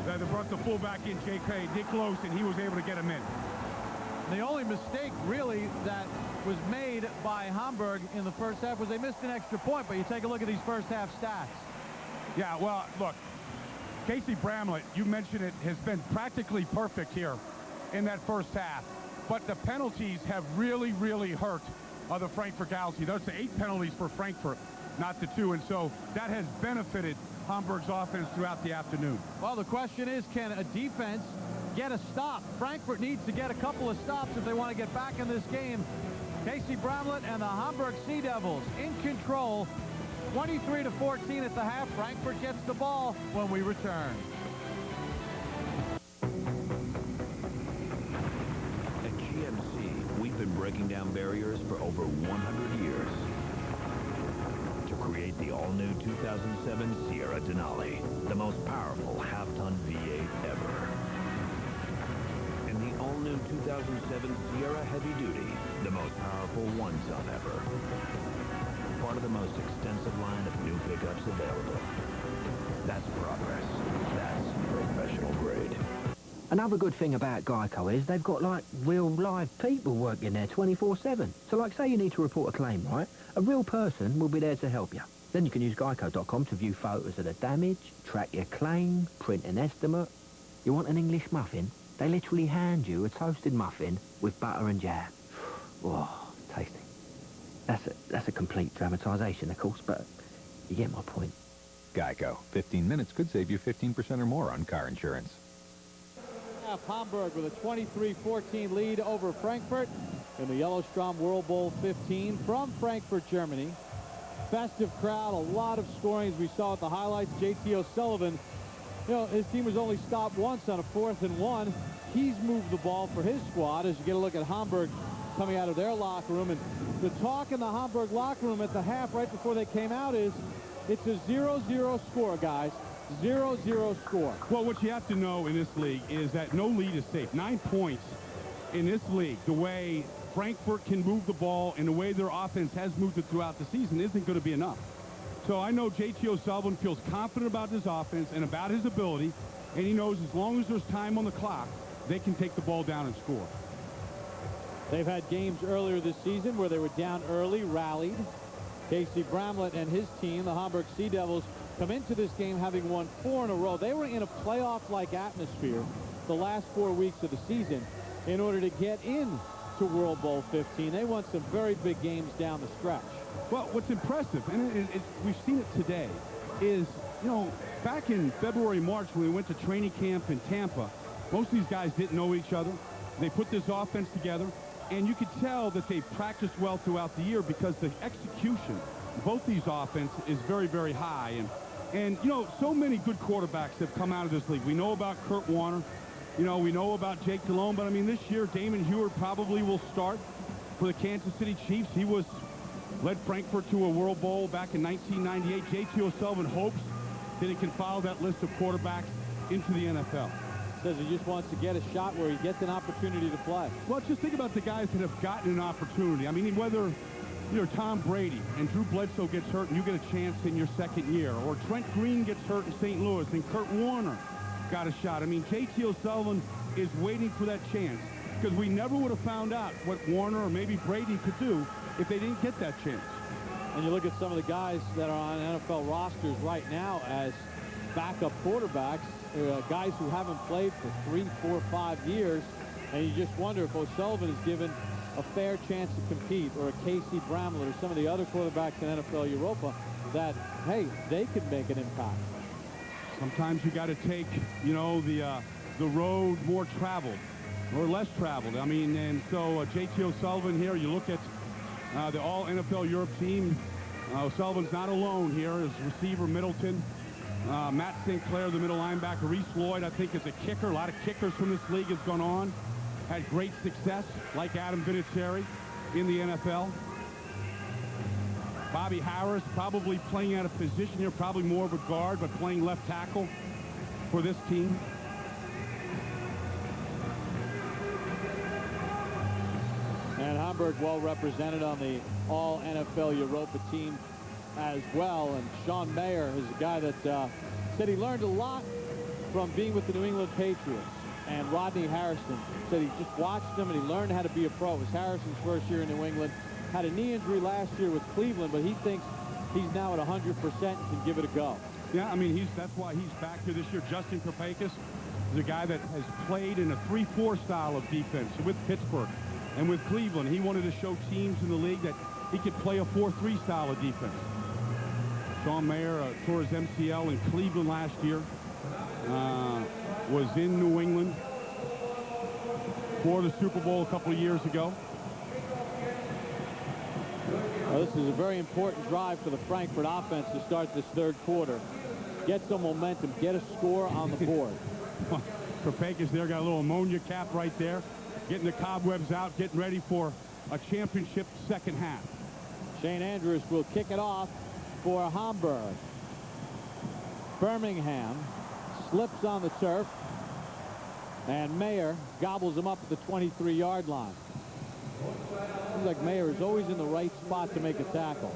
They brought the fullback in, J.K. Dick Close, and he was able to get him in. The only mistake, really, that was made by Hamburg in the first half was they missed an extra point, but you take a look at these first half stats. Yeah, well, look, Casey Bramlett, you mentioned it, has been practically perfect here in that first half. But the penalties have really, really hurt the Frankfurt Galaxy. Those are 8 penalties for Frankfurt, not the 2. And so that has benefited Hamburg's offense throughout the afternoon. Well, the question is, can a defense get a stop? Frankfurt needs to get a couple of stops if they want to get back in this game. Casey Bramlett and the Hamburg Sea Devils in control. 23-14 at the half. Frankfurt gets the ball when we return. At GMC, we've been breaking down barriers for over 100 years to create the all-new 2007 Sierra Denali, the most powerful half-ton V8 ever. And the all-new 2007 Sierra Heavy Duty, the most powerful one-ton ever. Part of the most extensive line of new pickups available. That's progress. That's professional grade. Another good thing about Geico is they've got, like, real live people working there 24/7. So, like, say you need to report a claim, right? A real person will be there to help you. Then you can use Geico.com to view photos of the damage, track your claim, print an estimate. You want an English muffin? They literally hand you a toasted muffin with butter and jam. Oh, tasty. That's a complete dramatisation, of course, but you get my point. Geico. 15 minutes could save you 15% or more on car insurance. Hamburg with a 23-14 lead over Frankfurt in the Yellowstrom World Bowl 15 from Frankfurt, Germany. Festive crowd, a lot of scoring as we saw at the highlights. J.T. O'Sullivan, you know, his team was only stopped once on a 4th and 1. He's moved the ball for his squad as you get a look at Hamburg coming out of their locker room. And the talk in the Hamburg locker room at the half right before they came out is it's a 0-0 score, guys. 0-0 score. Well, what you have to know in this league is that no lead is safe. 9 points in this league, the way Frankfurt can move the ball and the way their offense has moved it throughout the season isn't going to be enough. So I know J.T. O'Sullivan feels confident about this offense and about his ability, and he knows as long as there's time on the clock, they can take the ball down and score. They've had games earlier this season where they were down early, rallied. Casey Bramlett and his team, the Hamburg Sea Devils, come into this game having won 4 in a row. They were in a playoff-like atmosphere the last 4 weeks of the season in order to get in to World Bowl 15. They won some very big games down the stretch. Well, what's impressive, and we've seen it today, is, you know, back in February, March, when we went to training camp in Tampa, most of these guys didn't know each other. They put this offense together, and you could tell that they practiced well throughout the year because the execution of both these offenses is very, very high. And you know, so many good quarterbacks have come out of this league. We know about Kurt Warner. You know, we know about Jake Delhomme. But, I mean, this year, Damon Heward probably will start for the Kansas City Chiefs. He led Frankfurt to a World Bowl back in 1998. J.T. O'Sullivan hopes that he can follow that list of quarterbacks into the NFL. Says he just wants to get a shot where he gets an opportunity to play. Well, just think about the guys that have gotten an opportunity. I mean, whether you're Tom Brady and Drew Bledsoe gets hurt and you get a chance in your second year, or Trent Green gets hurt in St. Louis and Kurt Warner got a shot. I mean, J.T. O'Sullivan is waiting for that chance because we never would have found out what Warner or maybe Brady could do if they didn't get that chance. And you look at some of the guys that are on NFL rosters right now as backup quarterbacks, guys who haven't played for 3, 4, 5 years, and you just wonder if O'Sullivan is given a fair chance to compete, or a Casey Bramlett or some of the other quarterbacks in NFL Europa that, hey, they could make an impact. Sometimes you got to take, you know, the road more traveled or less traveled. I mean, and so J.T. O'Sullivan here, you look at the all-NFL Europe team. O'Sullivan's not alone here. His receiver, Middleton. Matt St. Clair, the middle linebacker. Reese Lloyd, I think, is a kicker. A lot of kickers from this league has gone on. Had great success, like Adam Vinatieri, in the NFL. Bobby Harris probably playing out of position here, probably more of a guard, but playing left tackle for this team. And Hamburg well represented on the all-NFL Europa team as well. And Sean Mayer is a guy that said he learned a lot from being with the New England Patriots. And Rodney Harrison said he just watched him and he learned how to be a pro. It was Harrison's first year in New England. Had a knee injury last year with Cleveland, but he thinks he's now at 100% and can give it a go. Yeah, I mean, that's why he's back here this year. Justin Kopakis is a guy that has played in a 3-4 style of defense with Pittsburgh and with Cleveland. He wanted to show teams in the league that he could play a 4-3 style of defense. Sean Mayer tore his MCL in Cleveland last year. Was in New England for the Super Bowl a couple of years ago. Well, this is a very important drive for the Frankfurt offense to start this third quarter. Get some momentum, get a score on the board. Kopakis there got a little ammonia cap right there, getting the cobwebs out, getting ready for a championship second half. Shane Andrews will kick it off for Hamburg. Birmingham slips on the turf, and Mayer gobbles him up at the 23-yard line. Seems like Mayer is always in the right spot to make a tackle.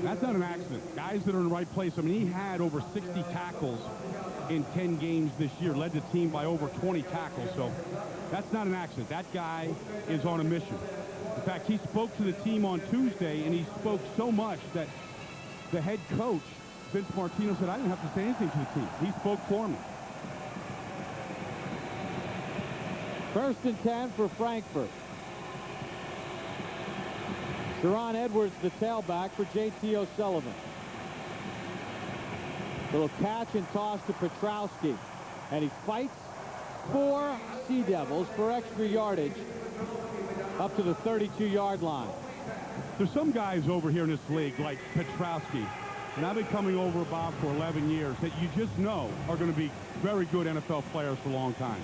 That's not an accident. Guys that are in the right place. I mean, he had over 60 tackles in 10 games this year, led the team by over 20 tackles. So that's not an accident. That guy is on a mission. In fact, he spoke to the team on Tuesday, and he spoke so much that the head coach, Vince Martino, said, I didn't have to say anything to the team. He spoke for me. 1st and 10 for Frankfurt. Sharon Edwards, the tailback for J.T. O'Sullivan. Little catch and toss to Petrowski. And he fights for Sea Devils for extra yardage up to the 32-yard line. There's some guys over here in this league, like Petrowski, and I've been coming over, Bob, for 11 years, that you just know are going to be very good NFL players for a long time.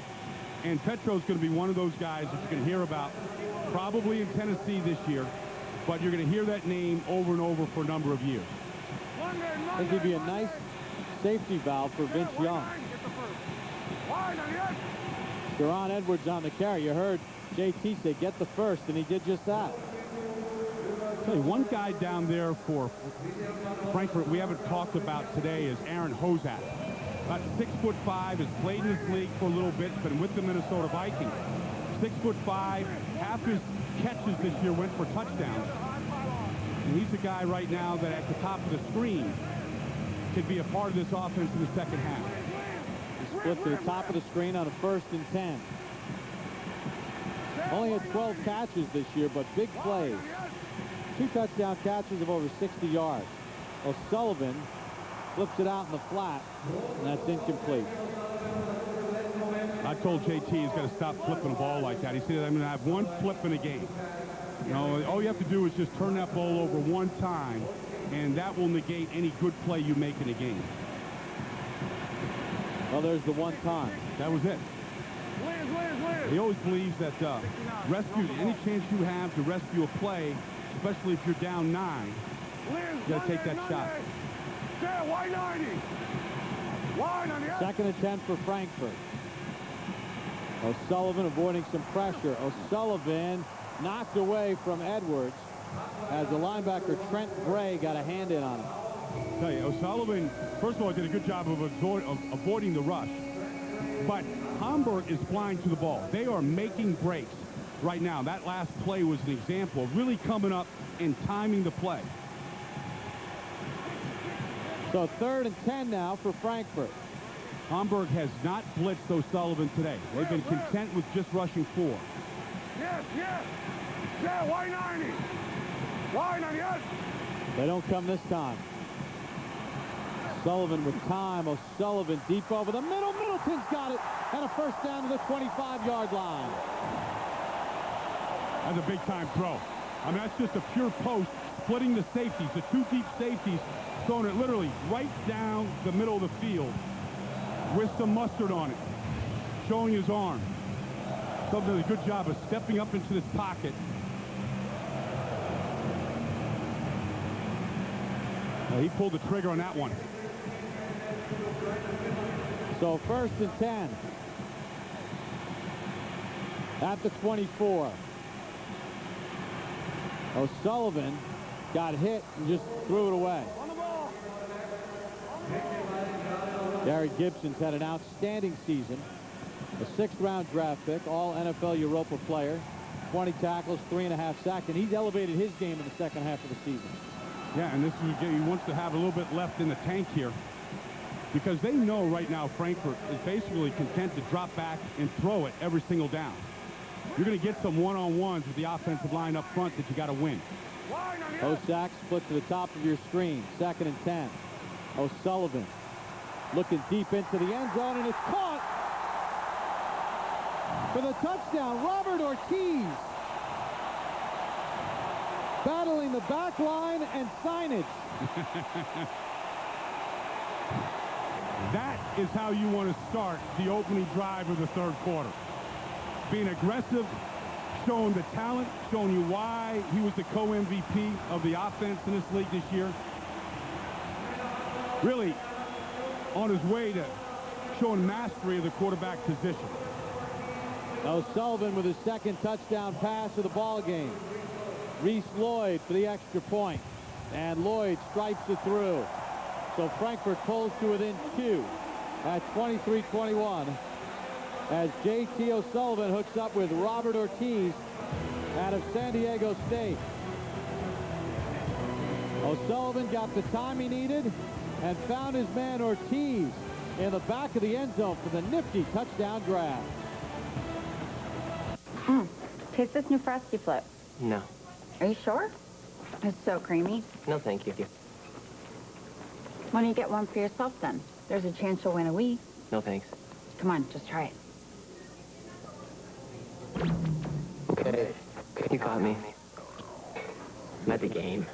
And Petro's going to be one of those guys that you can hear about probably in Tennessee this year, but you're going to hear that name over and over for a number of years. I think he'd be a nice safety valve for Vince Young. Sharon Edwards on the carry. You heard JT say get the first, and he did just that. Hey, one guy down there for Frankfurt we haven't talked about today is Aaron Hozak. About 6'5", has played in this league for a little bit, been with the Minnesota Vikings. 6'5", half his catches this year went for touchdowns. And he's a guy right now that at the top of the screen could be a part of this offense in the second half. He split to the top of the screen on a 1st and 10. Only had 12 catches this year, but big plays. 2 touchdown catches of over 60 yards. O'Sullivan flips it out in the flat, and that's incomplete. I told JT he's got to stop flipping the ball like that. He said, I'm going to have one flip in a game. You know, all you have to do is just turn that ball over one time, and that will negate any good play you make in a game. Well, there's the one time. That was it. He always believes that any chance you have to rescue a play, especially if you're down 9, you got to take that shot. 2nd and 10 for Frankfurt. O'Sullivan avoiding some pressure. O'Sullivan knocked away from Edwards as the linebacker Trent Gray got a hand in on him. I tell you, O'Sullivan, first of all, did a good job of avoiding the rush. But Hamburg is flying to the ball. They are making breaks right now. That last play was an example of really coming up and timing the play. So 3rd and 10 now for Frankfurt. Hamburg has not blitzed O'Sullivan today. They've been content with just rushing 4. Yes. Yeah, why 90? Why 90? Yes. They don't come this time. Sullivan with time. O'Sullivan deep over the middle. Middleton's got it. And a first down to the 25-yard line. That's a big-time throw. I mean, that's just a pure post, splitting the safeties, the 2 deep safeties, throwing it literally right down the middle of the field with some mustard on it, showing his arm. Sullivan did a good job of stepping up into this pocket. He pulled the trigger on that one. So 1st and 10 at the 24. O'Sullivan got hit and just threw it away. Gary Gibson's had an outstanding season. A 6th-round draft pick, all NFL Europa player, 20 tackles, 3.5 sacks, and he's elevated his game in the second half of the season. Yeah, and this is, he wants to have a little bit left in the tank here, because they know right now Frankfurt is basically content to drop back and throw it every single down. You're going to get some one-on-ones with the offensive line up front that you got to win. Osak split to the top of your screen. 2nd and 10. O'Sullivan looking deep into the end zone, and it's caught for the touchdown. Robert Ortiz battling the back line and signage. That is how you want to start the opening drive of the third quarter. Being aggressive, showing the talent, showing you why he was the co-MVP of the offense in this league this year. Really on his way to showing mastery of the quarterback position. O'Sullivan with his 2nd touchdown pass of the ball game. Reese Lloyd for the extra point. And Lloyd stripes it through. So Frankfurt pulls to within 2 at 23-21 as J.T. O'Sullivan hooks up with Robert Ortiz out of San Diego State. O'Sullivan got the time he needed and found his man Ortiz in the back of the end zone for the nifty touchdown grab. Taste this new Frosty Float. No. Are you sure? It's so creamy. No, thank you. Why don't you get one for yourself, then? There's a chance you'll win a Wii. No, thanks. Come on, just try it. Okay. You got me. I'm at the game.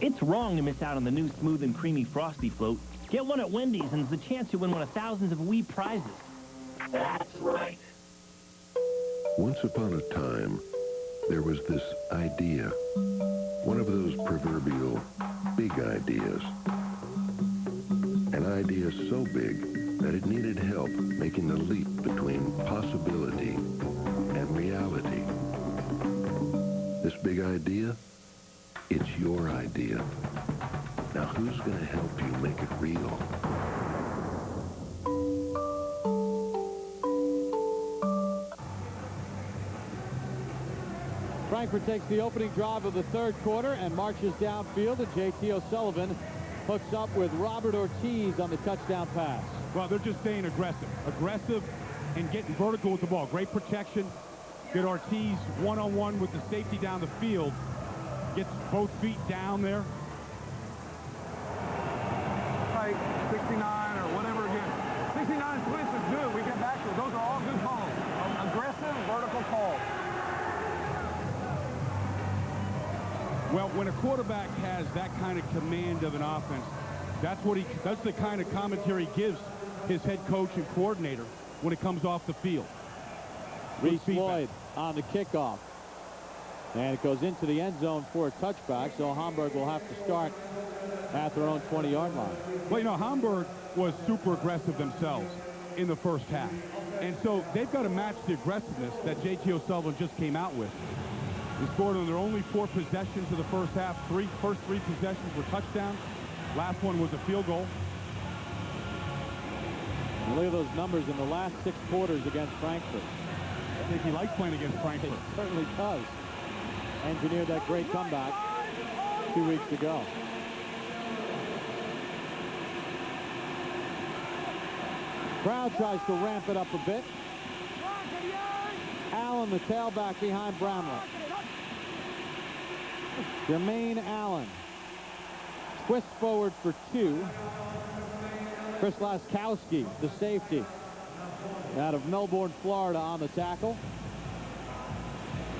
It's wrong to miss out on the new smooth and creamy Frosty Float. Get one at Wendy's and there's a chance you win one of thousands of Wii prizes. That's right. Once upon a time, there was this idea. One of those proverbial big ideas. An idea so big that it needed help making the leap between possibility and reality. This big idea, it's your idea. Now who's going to help you make it real? Frankfurt takes the opening drive of the third quarter and marches downfield, and J.T. O'Sullivan hooks up with Robert Ortiz on the touchdown pass. Well, they're just staying aggressive. Aggressive and getting vertical with the ball. Great protection. Get Ortiz one-on-one with the safety down the field. Gets both feet down there. Like 69 or whatever again. 69 twists is good. We get back to it. Those are all good calls. Aggressive, vertical calls. Well, when a quarterback has that kind of command of an offense, that's the kind of commentary he gives his head coach and coordinator when it comes off the field. Reese Lloyd on the kickoff. And it goes into the end zone for a touchback, so Hamburg will have to start at their own 20-yard line. Well, you know, Hamburg was super aggressive themselves in the first half. And so they've got to match the aggressiveness that J.T. O'Sullivan just came out with. They scored on their only 4 possessions of the first half. First three possessions were touchdowns. Last one was a field goal. And look at those numbers in the last 6 quarters against Frankfurt. I think he likes playing against Frankfurt. He certainly does. Engineered that great comeback 2 weeks ago. Crowd tries to ramp it up a bit. Allen, the tailback behind Bramlett. Jermaine Allen. Twist forward for 2. Chris Laskowski, the safety, out of Melbourne, Florida, on the tackle.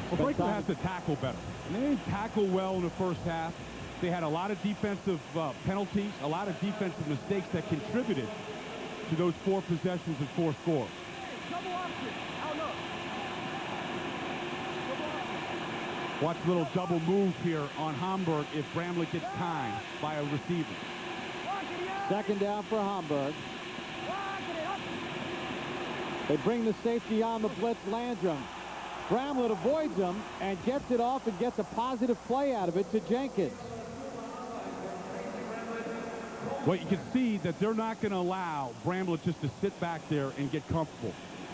Well, Frankfurt has to tackle better. And they didn't tackle well in the first half. They had a lot of defensive penalties, a lot of defensive mistakes that contributed to those 4 possessions and 4 scores. Watch a little double move here on Hamburg if Bramlett gets timed by a receiver. Second down for Hamburg. They bring the safety on the blitz, Landrum. Bramlett avoids him and gets it off and gets a positive play out of it to Jenkins. Well, you can see that they're not going to allow Bramlett just to sit back there and get comfortable.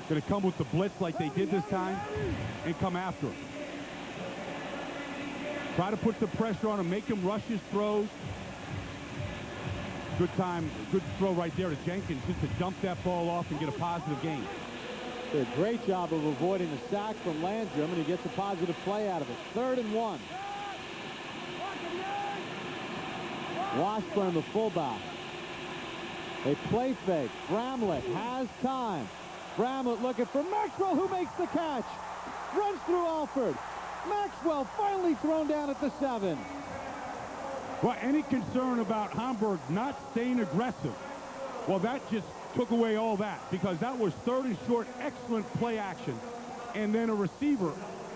Going to come with the blitz like they did this time and come after him. Try to put some pressure on him, make him rush his throws. Good time, good throw right there to Jenkins just to dump that ball off and get a positive gain. Did a great job of avoiding the sack from Landrum, and he gets a positive play out of it. 3rd and 1. Washburn, the fullback. A play fake. Bramlett has time. Bramlett looking for Maxwell, who makes the catch. Runs through Alford. Maxwell finally thrown down at the 7. Well, any concern about Hamburg not staying aggressive? Well, that just took away all that, because that was 3rd and short, excellent play action. And then a receiver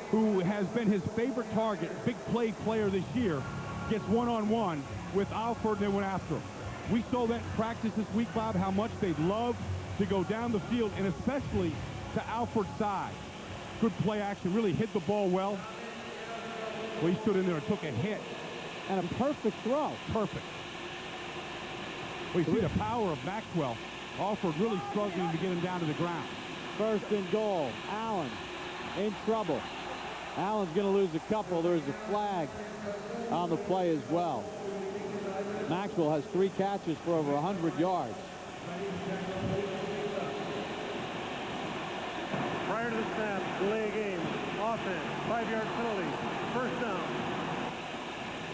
who has been his favorite target, big play player this year, gets one-on-one with Alford, and they went after him. We saw that in practice this week, Bob, how much they'd love to go down the field, and especially to Alford's side. Good play action, really hit the ball well. Well, he stood in there and took a hit. And a perfect throw. Perfect. We see the power of Maxwell. Alford really struggling to get him down to the ground. 1st and goal. Allen in trouble. Allen's going to lose a couple. There's a flag on the play as well. Maxwell has 3 catches for over 100 yards. Prior to the snap, delay a game, offense, 5-yard penalty, 1st down.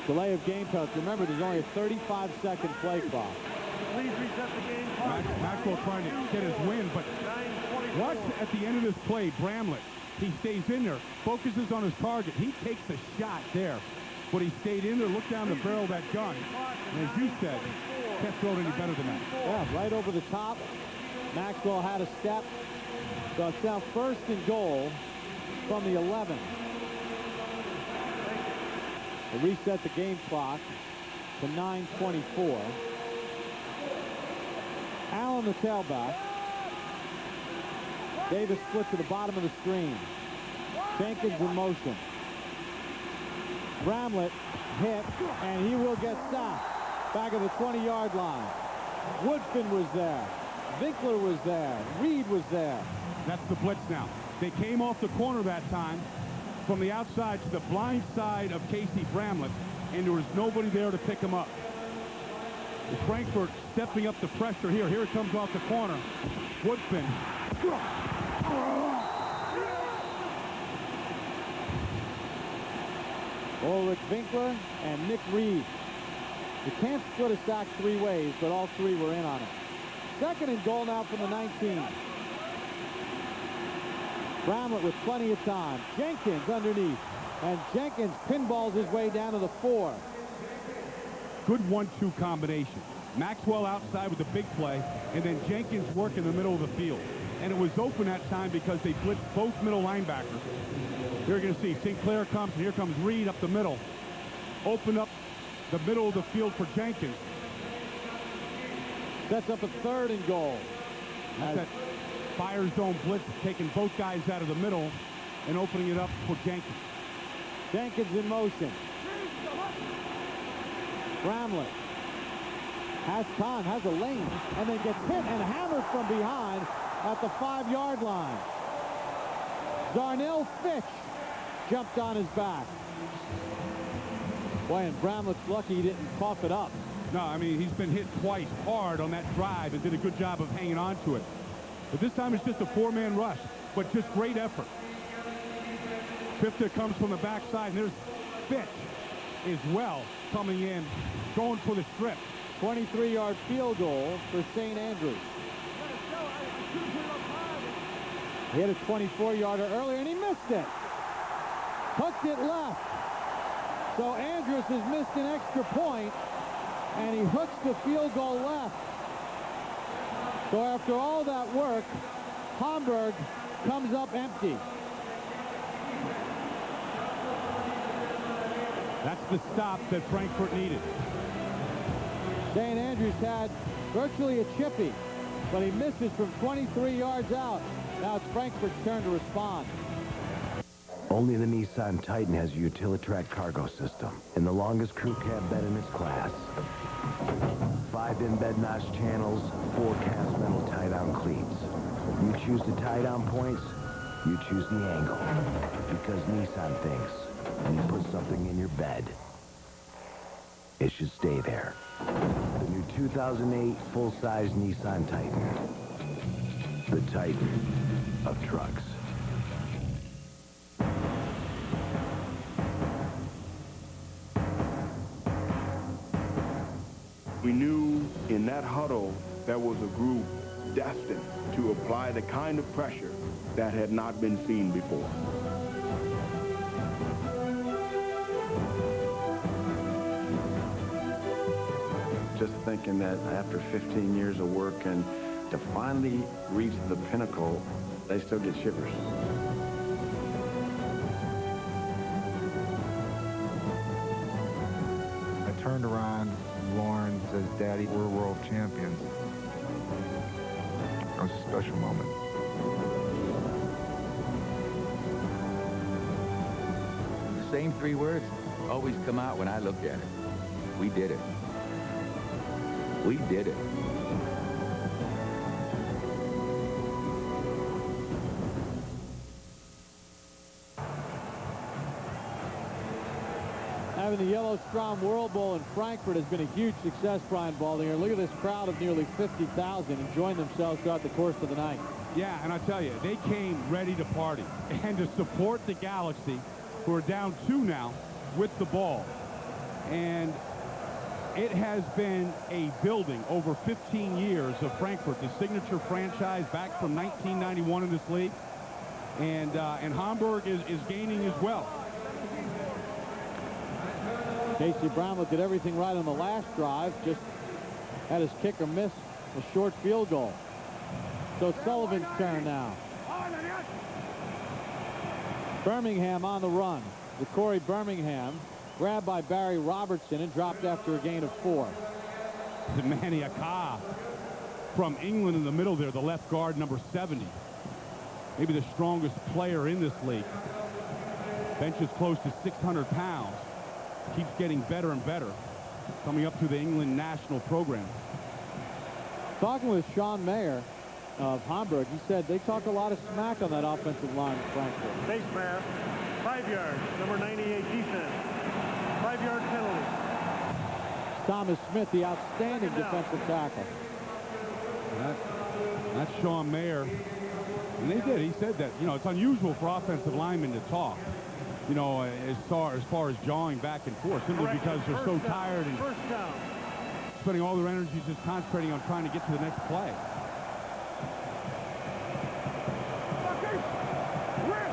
Delay of game penalty. Remember, there's only a 35-second play clock. Please reset the game. Maxwell trying to get his win, but watch at the end of this play, Bramlett. He stays in there, focuses on his target. He takes a shot there, but he stayed in there, looked down the barrel of that gun. And as you said, can't throw it any better than that. Yeah, right over the top. Maxwell had a step. So it's now 1st and goal from the 11. They reset the game clock to 9:24. Allen, the tailback. Davis split to the bottom of the screen. Jenkins in motion. Bramlett hit, and he will get sacked. Back of the 20-yard line. Woodfin was there. Winkler was there. Reed was there. That's the blitz now. They came off the corner that time from the outside to the blind side of Casey Bramlett, and there was nobody there to pick him up. Frankfurt stepping up the pressure here. Here it comes off the corner. Woodfin. Ulrich Winkler and Nick Reed. You can't split a sack 3 ways, but all 3 were in on it. 2nd and goal now from the 19. Bramlett with plenty of time. Jenkins underneath. And Jenkins pinballs his way down to the 4. Good 1-2 combination. Maxwell outside with the big play, and then Jenkins work in the middle of the field. And it was open that time because they blitzed both middle linebackers. You're going to see Sinclair comes, and here comes Reed up the middle. Open up the middle of the field for Jenkins. Sets up a 3rd and goal. That's that fire zone blitz, taking both guys out of the middle and opening it up for Jenkins. Jenkins in motion. Bramlett has time, has a lane, and then gets hit and hammered from behind at the 5-yard line. Darnell Fitch jumped on his back. Boy, and Bramlett's lucky he didn't cough it up. No, I mean, he's been hit twice hard on that drive and did a good job of hanging on to it. But this time it's just a 4-man rush, but just great effort. Fifta comes from the backside, and there's Fitch as well coming in, going for the strip. 23-yard field goal for St. Andrews. He hit a 24-yarder earlier, and he missed it. Hooked it left. So Andrews has missed an extra point, and he hooks the field goal left. So after all that work, Hamburg comes up empty. That's the stop that Frankfurt needed. St. Andrews had virtually a chippy, but he misses from 23 yards out. Now it's Frankfurt's turn to respond. Only the Nissan Titan has a Utilitrack cargo system and the longest crew cab bed in its class. 5 in-bed notch channels, 4 cast metal tie-down cleats. You choose the tie-down points, you choose the angle. Because Nissan thinks and you put something in your bed, it should stay there. The new 2008 full-size Nissan Titan. The Titan of trucks. We knew in that huddle there was a group destined to apply the kind of pressure that had not been seen before. Just thinking that after 15 years of work and to finally reach the pinnacle, they still get shivers. I turned around, Lauren says, Daddy, we're world champions. It was a special moment. The same three words always come out when I look at it. We did it. We did it. Having the Yellow Strom World Bowl in Frankfurt has been a huge success, Brian Baldinger. Look at this crowd of nearly 50,000 enjoying themselves throughout the course of the night. Yeah, and I tell you, they came ready to party and to support the Galaxy, who are down 2 now with the ball. And it has been a building over 15 years of Frankfurt, the signature franchise back from 1991 in this league. And Hamburg is gaining as well. Casey Brown did everything right on the last drive, just had his kicker miss a short field goal. So Sullivan's turn now. Birmingham on the run. The Corey Birmingham grabbed by Barry Robertson and dropped after a gain of 4. The Manny Aka from England in the middle there, the left guard, number 70. Maybe the strongest player in this league. Benches close to 600 pounds. Keeps getting better and better. Coming up through the England national program. Talking with Sean Mayer of Hamburg, he said they talk a lot of smack on that offensive line in Frankfurt. Face mask, 5 yards, number 98 defense. 5-yard penalty. Thomas Smith, the outstanding defensive tackle. That's Sean Mayer. And they did. He said that, you know, it's unusual for offensive linemen to talk, you know, as far as jawing back and forth, simply because they're so tired and spending all their energies just concentrating on trying to get to the next play.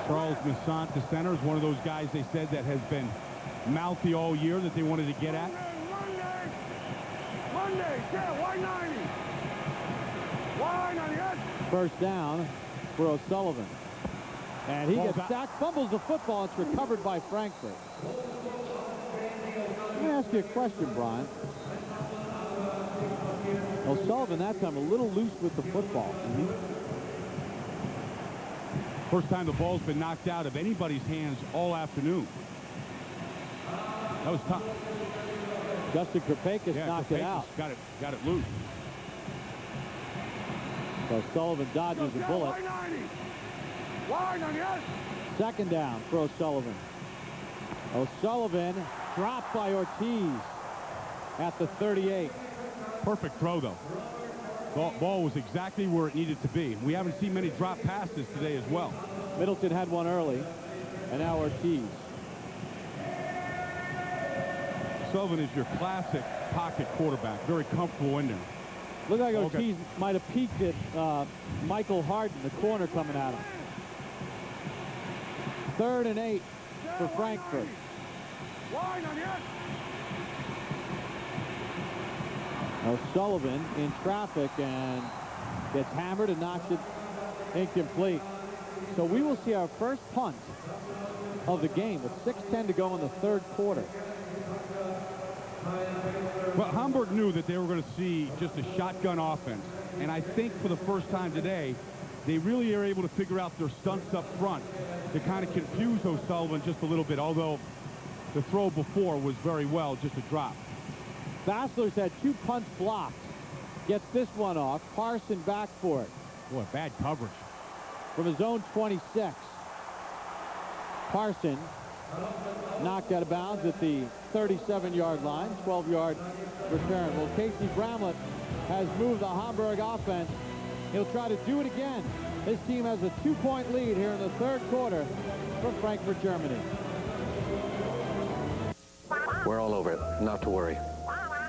Charles Missant, the center, is one of those guys they said that has been mouthy all year that they wanted to get at. Monday, yeah, why 90? Why 90? Yes. First down for O'Sullivan. And he gets sacked, fumbles the football. It's recovered by Frankfurt. Let me ask you a question, Brian. O'Sullivan that time a little loose with the football. First time the ball's been knocked out of anybody's hands all afternoon. That was tough. Justin Krapakis knocked it out. Got it loose. So Sullivan dodges the bullet. Second down for O'Sullivan. O'Sullivan dropped by Ortiz at the 38. Perfect throw, though. Ball was exactly where it needed to be. We haven't seen many drop passes today as well. Middleton had one early, and now Ortiz. Sullivan is your classic pocket quarterback, very comfortable in there. Looked like Ortiz might have peeked at Michael Harden, the corner coming at him. 3rd and 8 for Frankfurt. O'Sullivan in traffic and gets hammered and knocks it incomplete. So we will see our first punt of the game with 6:10 to go in the 3rd quarter. Well, Hamburg knew that they were going to see just a shotgun offense. And I think for the first time today, they really are able to figure out their stunts up front to kind of confuse O'Sullivan just a little bit, although the throw before was very well just a drop. Bassler's had 2 punts blocked. Gets this one off. Parson back for it. Boy, bad coverage. From his own 26. Parson knocked out of bounds at the 37-yard line, 12-yard return. Well, Casey Bramlett has moved the Hamburg offense. He'll try to do it again. His team has a 2-point lead here in the third quarter from Frankfurt, Germany. We're all over it. Not to worry.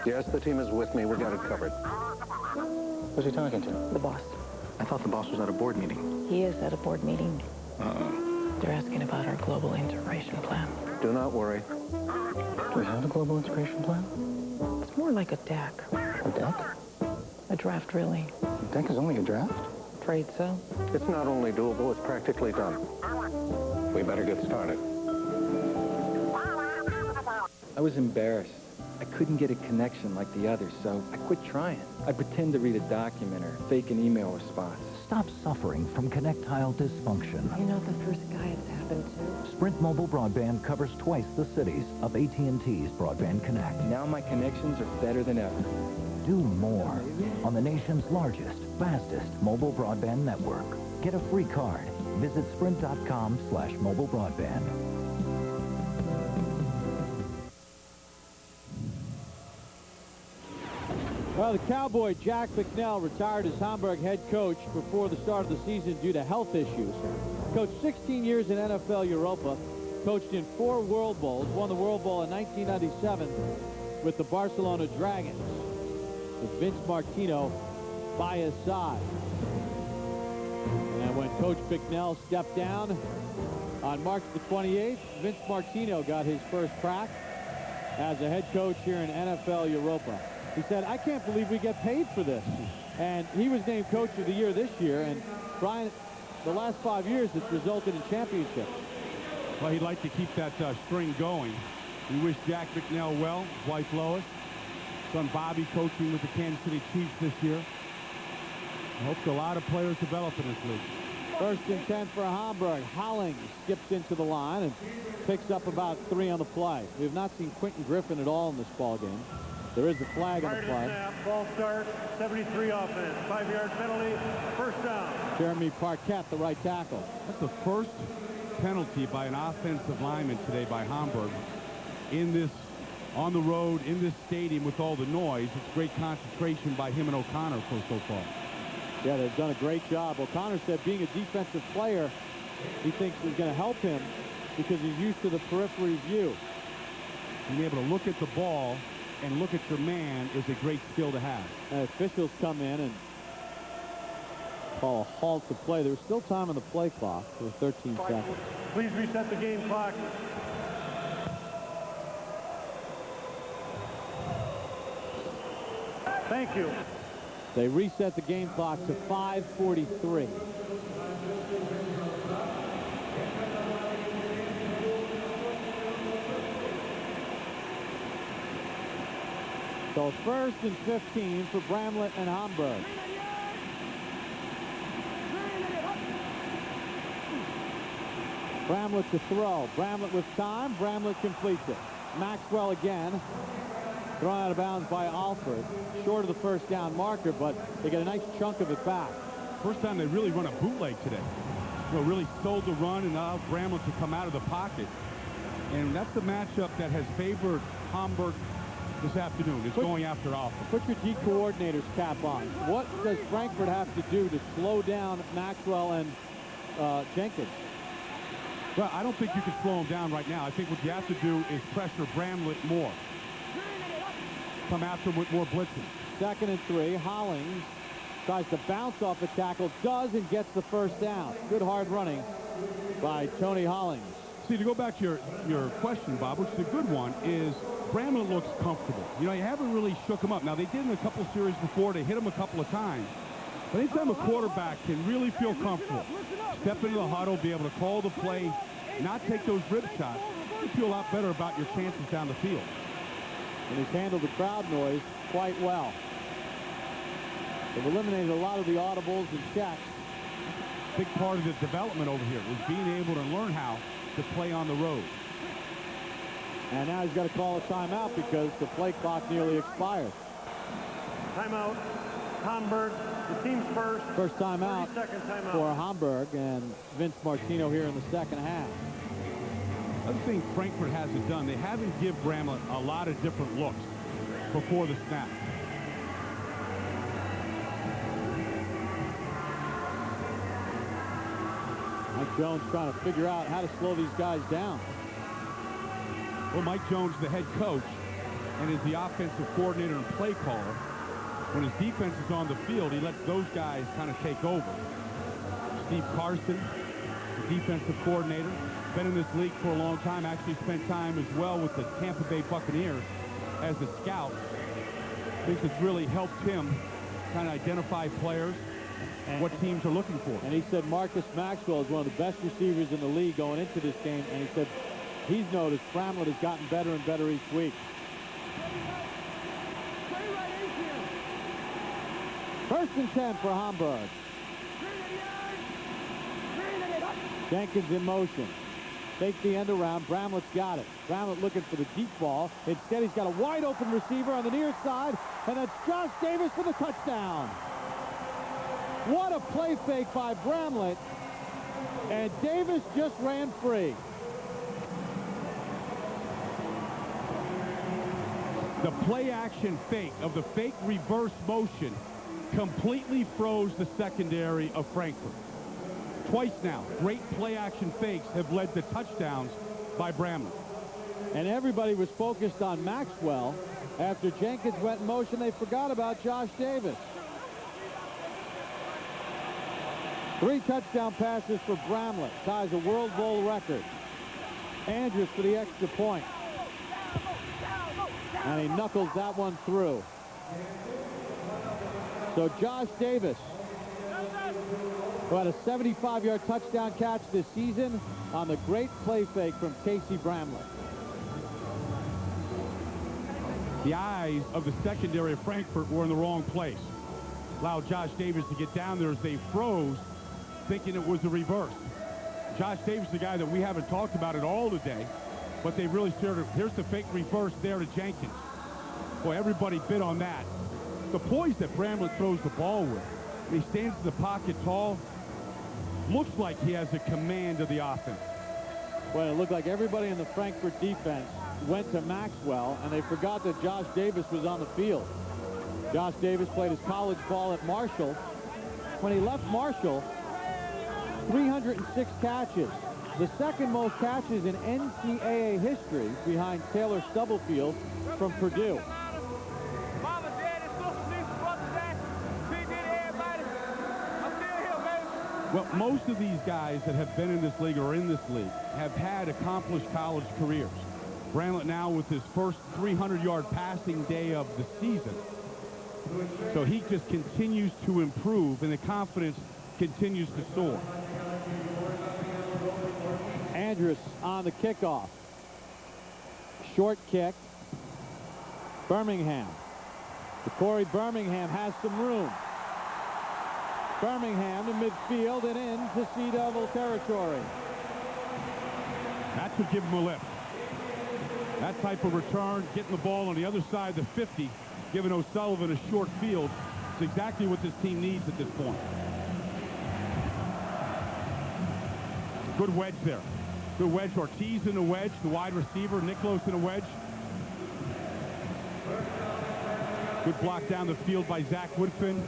Yes, the team is with me. We got it covered. Who's he talking to? The boss. I thought the boss was at a board meeting. He is at a board meeting. Uh-oh. They're asking about our global integration plan. Do not worry. Do we have a global integration plan? It's more like a deck. A deck? A draft, really. A deck is only a draft? Afraid so. It's not only doable, it's practically done. We better get started. I was embarrassed. I couldn't get a connection like the others, so I quit trying. I pretend to read a document or fake an email response. Stop suffering from connectile dysfunction. You're not the first guy it's happened to. Sprint Mobile Broadband covers twice the cities of AT&T's Broadband Connect. Now my connections are better than ever. Do more on the nation's largest, fastest mobile broadband network. Get a free card. Visit sprint.com/mobile broadband. Well, the Cowboy Jack McNell retired as Hamburg head coach before the start of the season due to health issues. Coached 16 years in NFL Europa, coached in 4 World Bowls, won the World Bowl in 1997 with the Barcelona Dragons, with Vince Martino by his side. And when Coach McNell stepped down on March the 28th, Vince Martino got his first crack as a head coach here in NFL Europa. He said, I can't believe we get paid for this. And he was named Coach of the Year this year. And Brian, the last 5 years, it's resulted in championships. Well, he'd like to keep that string going. We wish Jack McNell well, his wife Lois, son Bobby coaching with the Kansas City Chiefs this year. I hope a lot of players develop in this league. First and 10 for Hamburg. Hollings skips into the line and picks up about 3 on the play. We have not seen Quentin Griffin at all in this ball game. There is a flag on the play. Snap, ball start, 73 offense, 5-yard penalty, first down. Jeremy Parkett, the right tackle. That's the first penalty by an offensive lineman today by Hamburg in this, on the road, in this stadium with all the noise. It's great concentration by him and O'Connor so far. Yeah, they've done a great job. O'Connor said being a defensive player, he thinks is going to help him because he's used to the periphery view. Being able to look at the ball and look at your man is a great skill to have. And officials come in and call a halt to play. There's still time on the play clock for 13 seconds. Please reset the game clock. Thank you. They reset the game clock to 5:43. So first and 15 for Bramlett and Hamburg. Bramlett to throw. Bramlett with time. Bramlett completes it. Maxwell again. Thrown out of bounds by Alford. Short of the first down marker, but they get a nice chunk of it back. First time they really run a bootleg today. You know, really sold the run and allowed Bramlett to come out of the pocket. And that's the matchup that has favored Hamburg this afternoon. It's going after Alford. Put your D coordinator's cap on. What does Frankfurt have to do to slow down Maxwell and Jenkins? Well, I don't think you can slow him down right now. I think what you have to do is pressure Bramlett more. Come after him with more blitzing. 2nd and 3. Hollings tries to bounce off the tackle, does, and gets the first down. Good hard running by Tony Hollings. See, to go back to your question, Bob, which is a good one, is Bramlett looks comfortable. You know, you haven't really shook him up. Now, they did in a couple of series before. They hit him a couple of times. But anytime a quarterback can really feel comfortable, step into the huddle, be able to call the play, not take those rib shots, you feel a lot better about your chances down the field. And he's handled the crowd noise quite well. They've eliminated a lot of the audibles and checks. Big part of the development over here was being able to learn how to play on the road. And now he's got to call a timeout because the play clock nearly expired. Timeout. Hamburg, the team's first. First timeout timeout for Hamburg and Vince Martino here in the second half. Other thing Frankfurt hasn't done, they haven't given Bramlett a lot of different looks before the snap. Mike Jones trying to figure out how to slow these guys down. Well, Mike Jones, the head coach, and is the offensive coordinator and play caller. When his defense is on the field, he lets those guys kind of take over. Steve Carson, the defensive coordinator, been in this league for a long time, actually spent time as well with the Tampa Bay Buccaneers as a scout. I think it's really helped him kind of identify players and what teams are looking for. And he said Marcus Maxwell is one of the best receivers in the league going into this game, and he said he's noticed Bramlett has gotten better and better each week. First and 10 for Hamburg. Jenkins in motion. Takes the end around. Bramlett's got it. Bramlett looking for the deep ball. Instead, he's got a wide open receiver on the near side, and that's Josh Davis for the touchdown. What a play fake by Bramlett, and Davis just ran free. The play action fake of the fake reverse motion completely froze the secondary of Frankfurt. Twice now, great play action fakes have led to touchdowns by Bramlett. And everybody was focused on Maxwell. After Jenkins went in motion, they forgot about Josh Davis. 3 touchdown passes for Bramlett. Ties a World Bowl record. Andrews for the extra point. And he knuckles that one through. So Josh Davis, who had a 75-yard touchdown catch this season on the great play fake from Casey Bramlett. The eyes of the secondary of Frankfurt were in the wrong place. Allowed Josh Davis to get down there as they froze, thinking it was a reverse. Josh Davis, the guy that we haven't talked about at all today, but they really started. Here's the fake reverse there to Jenkins. Boy, everybody bit on that. The poise that Bramlett throws the ball with. He stands in the pocket tall. Looks like he has a command of the offense. Well, it looked like everybody in the Frankfurt defense went to Maxwell, and they forgot that Josh Davis was on the field. Josh Davis played his college ball at Marshall. When he left Marshall, 306 catches. The second most catches in NCAA history behind Taylor Stubblefield from Purdue. Well, most of these guys that have been in this league or in this league have had accomplished college careers. Bramlett now with his first 300-yard passing day of the season. So he just continues to improve, and the confidence continues to soar. Andrews on the kickoff. Short kick. Birmingham. Corey Birmingham has some room. Birmingham to midfield and into Sea Devil territory. That's what gives him a lift. That type of return, getting the ball on the other side of the 50, giving O'Sullivan a short field. It's exactly what this team needs at this point. Good wedge there. Good wedge. Ortiz in the wedge. The wide receiver, Niklos in a wedge. Good block down the field by Zach Woodfin.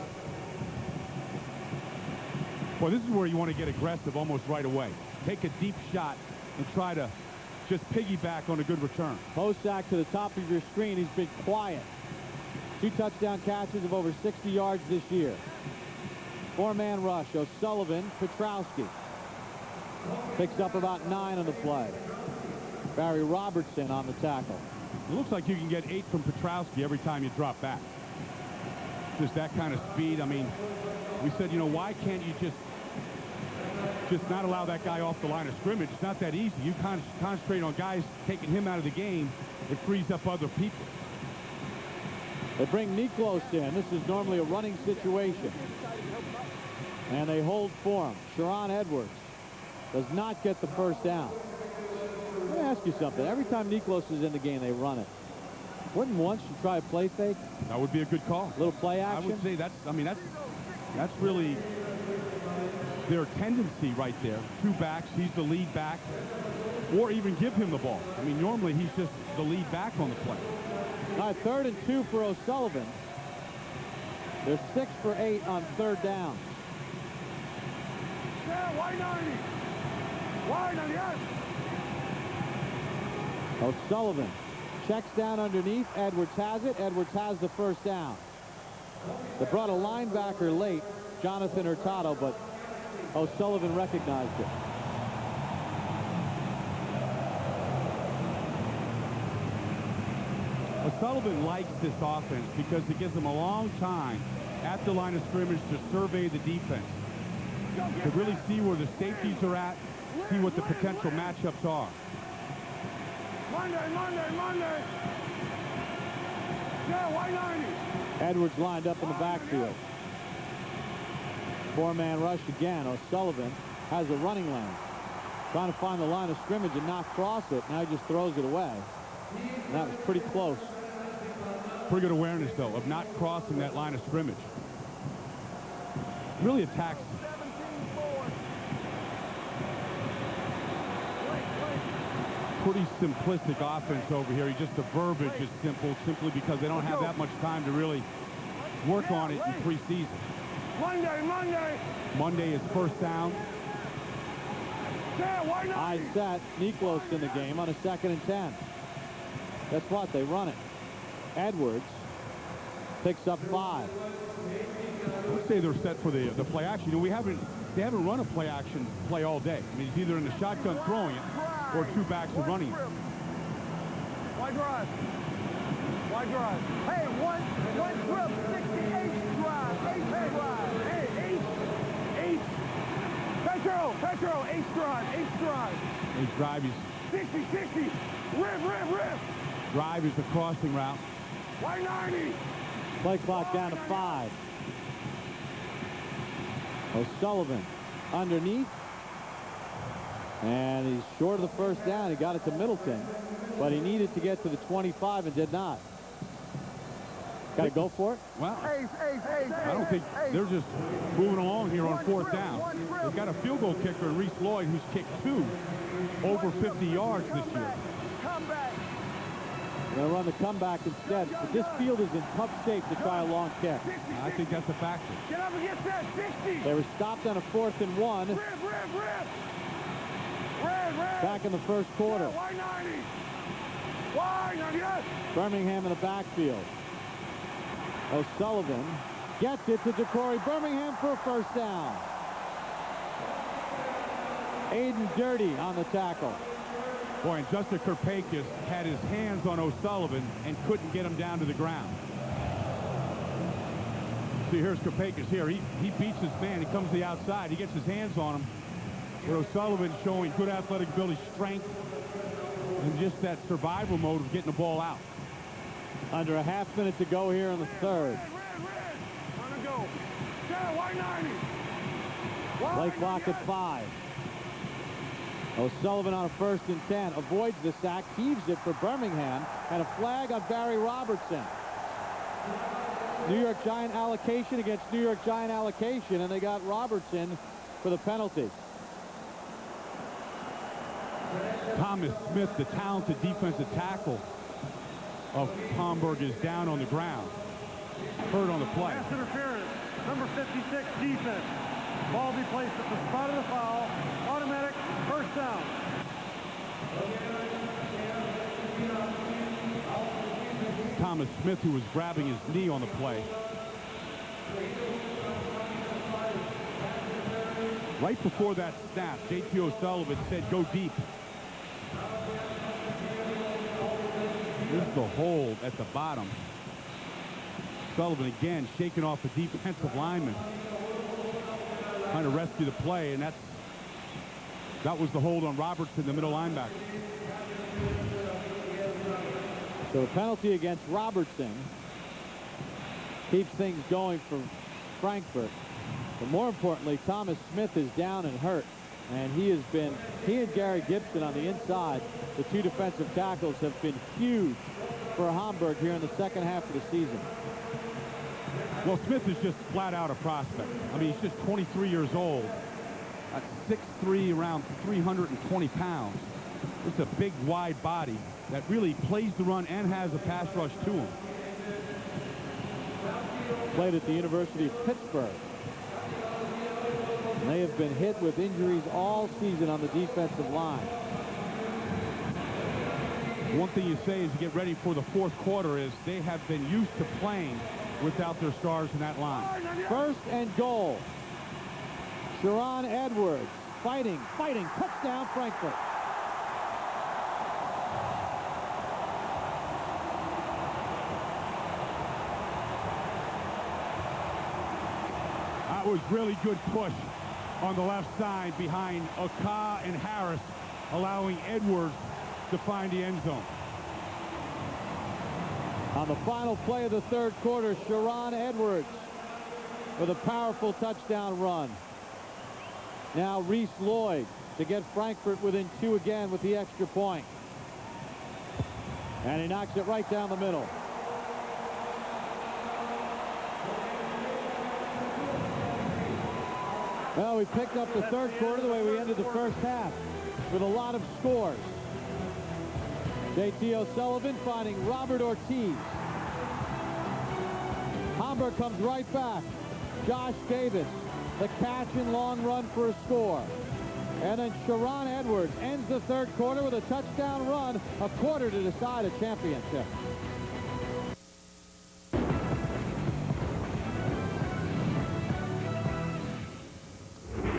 Boy, this is where you want to get aggressive almost right away. Take a deep shot and try to just piggyback on a good return. Bosak to the top of your screen. He's been quiet. 2 touchdown catches of over 60 yards this year. 4-man rush. O'Sullivan, Petrowski. Picks up about 9 on the play. Barry Robertson on the tackle. It looks like you can get 8 from Petrowski every time you drop back. Just that kind of speed. I mean, we said, you know, why can't you just not allow that guy off the line of scrimmage? It's not that easy. You concentrate on guys taking him out of the game. It frees up other people. They bring Niklos in. This is normally a running situation. And they hold for him. Sharon Edwards does not get the first down. Let me ask you something. Every time Niklos is in the game, they run it. Wouldn't once you try a play fake? That would be a good call. A little play action? I would say that's really their tendency right there. 2 backs. He's the lead back. or even give him the ball. I mean, normally he's just the lead back on the play. All right, 3rd and 2 for O'Sullivan. They're 6 for 8 on 3rd down. Yeah, why 90? Why 90? Yes. O'Sullivan checks down underneath. Edwards has it. Edwards has the 1st down. They brought a linebacker late, Jonathan Hurtado, but O'Sullivan recognized it. O'Sullivan likes this offense because it gives him a long time at the line of scrimmage to survey the defense, to really see where the safeties are at, see what the potential matchups are. Monday. Yeah, why 90? Edwards lined up in the backfield. 4-man rush again. O'Sullivan has a running lane. Trying to find the line of scrimmage and not cross it. Now he just throws it away. And that was pretty close. Pretty good awareness, though, of not crossing that line of scrimmage. Really attacks. Pretty simplistic offense over here. Just the verbiage is simple, simply because they don't have that much time to really work on it in preseason. Monday is 1st down. High set. Niklos in the game on a 2nd and 10. Guess what? They run it. Edwards picks up 5. Let's say they're set for the play action. You know, they haven't run a play action play all day. I mean, it's either in the shotgun throwing it or 2 backs are running it. Why drive? Why drive? Hey, one trip, 68 drive, 8 drive. Hey, 8. Petro, 8 drive. 8 drive is 60. Rip. Drive is the crossing route. Why 90? Play clock down to 5. O'Sullivan underneath. And he's short of the 1st down. He got it to Middleton, but he needed to get to the 25 and did not. Got to go for it? Well, I don't think they're just moving along here on 4th down. They've got a field goal kicker in Reese Lloyd, who's kicked 2 over 50 yards this year. They're going to run the comeback instead. But this field is in tough shape to try a long kick. I think that's a factor. Get up against that 60. They were stopped on a 4th and 1. Rip. Back in the 1st quarter. Why 90? Why 90? Yes. Birmingham in the backfield. O'Sullivan gets it to Decory Birmingham for a 1st down. Aiden Dirty on the tackle. Boy, and Justin Kirpakis had his hands on O'Sullivan and couldn't get him down to the ground. See, here's Kirpakis here. He beats his man. He comes to the outside. He gets his hands on him. But O'Sullivan showing good athletic ability, strength, and just that survival mode of getting the ball out. Under a half minute to go here in the 3rd. Play clock at 5. O'Sullivan on a 1st and 10. Avoids the sack, heaves it for Birmingham, and a flag on Barry Robertson. New York Giant allocation against New York Giant allocation, and they got Robertson for the penalty. Thomas Smith, the talented defensive tackle of Hamburg, is down on the ground. Hurt on the play. Pass interference, number 56 defense. Ball be placed at the spot of the foul. Automatic 1st down. Thomas Smith, who was grabbing his knee on the play. Right before that snap, J.T. O'Sullivan said, "Go deep." Here's the hold at the bottom. Sullivan again shaking off the defensive lineman, trying to rescue the play, and that was the hold on Robertson, the middle linebacker. So the penalty against Robertson keeps things going for Frankfurt. But more importantly, Thomas Smith is down and hurt. And he and Gary Gibson on the inside, the 2 defensive tackles, have been huge for Hamburg here in the 2nd half of the season. Well, Smith is just flat out a prospect. I mean, he's just 23 years old. At 6'3", around 320 pounds. It's a big, wide body that really plays the run and has a pass rush to him. Played at the University of Pittsburgh. And they have been hit with injuries all season on the defensive line. One thing you say as you get ready for the fourth quarter is they have been used to playing without their stars in that line. First and goal. Sharon Edwards fighting, touchdown Frankfurt. That was really good push on the left side behind Oka and Harris, allowing Edwards to find the end zone. On the final play of the third quarter, Sharon Edwards with a powerful touchdown run. Now Reese Lloyd to get Frankfurt within 2 again with the extra point. And he knocks it right down the middle. Well, we picked up the third quarter the way we ended the first half, with a lot of scores. J.T. O'Sullivan finding Robert Ortiz. Hamburg comes right back. Josh Davis, the catch and long run for a score. And then Sharon Edwards ends the third quarter with a touchdown run, a quarter to decide a championship.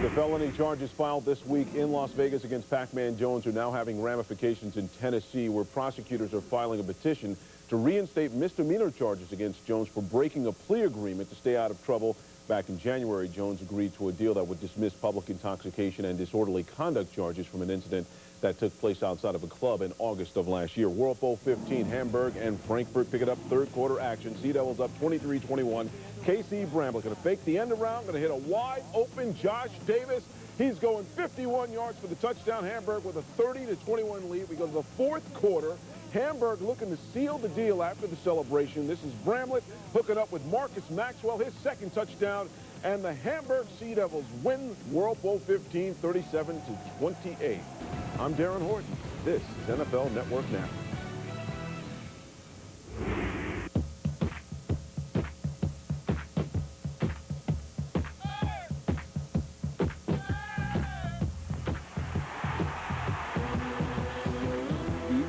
The felony charges filed this week in Las Vegas against Pac-Man Jones are now having ramifications in Tennessee, where prosecutors are filing a petition to reinstate misdemeanor charges against Jones for breaking a plea agreement to stay out of trouble. Back in January, Jones agreed to a deal that would dismiss public intoxication and disorderly conduct charges from an incident that took place outside of a club in August of last year. World Bowl 15, Hamburg and Frankfurt pick it up third quarter action. Sea Devils up 23-21. Casey Bramblett going to fake the end around, going to hit a wide open Josh Davis. He's going 51 yards for the touchdown. Hamburg with a 30-21 lead. We go to the fourth quarter. Hamburg looking to seal the deal after the celebration. This is Bramblett hooking up with Marcus Maxwell, his second touchdown. And the Hamburg Sea Devils win World Bowl 15, 37-28. I'm Darren Horton. This is NFL Network Now.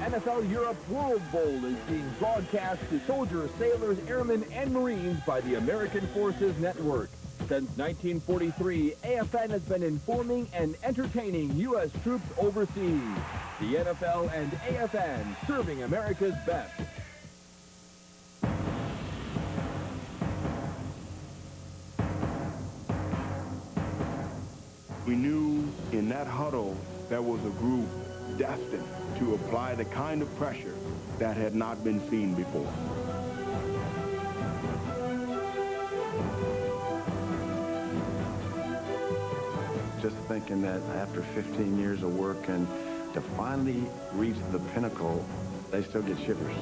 NFL Europe World Bowl is being broadcast to soldiers, sailors, airmen, and Marines by the American Forces Network. Since 1943, AFN has been informing and entertaining U.S. troops overseas. The NFL and AFN, serving America's best. We knew in that huddle there was a group destined to apply the kind of pressure that had not been seen before. Just thinking that after 15 years of work and to finally reach the pinnacle, they still get shivers.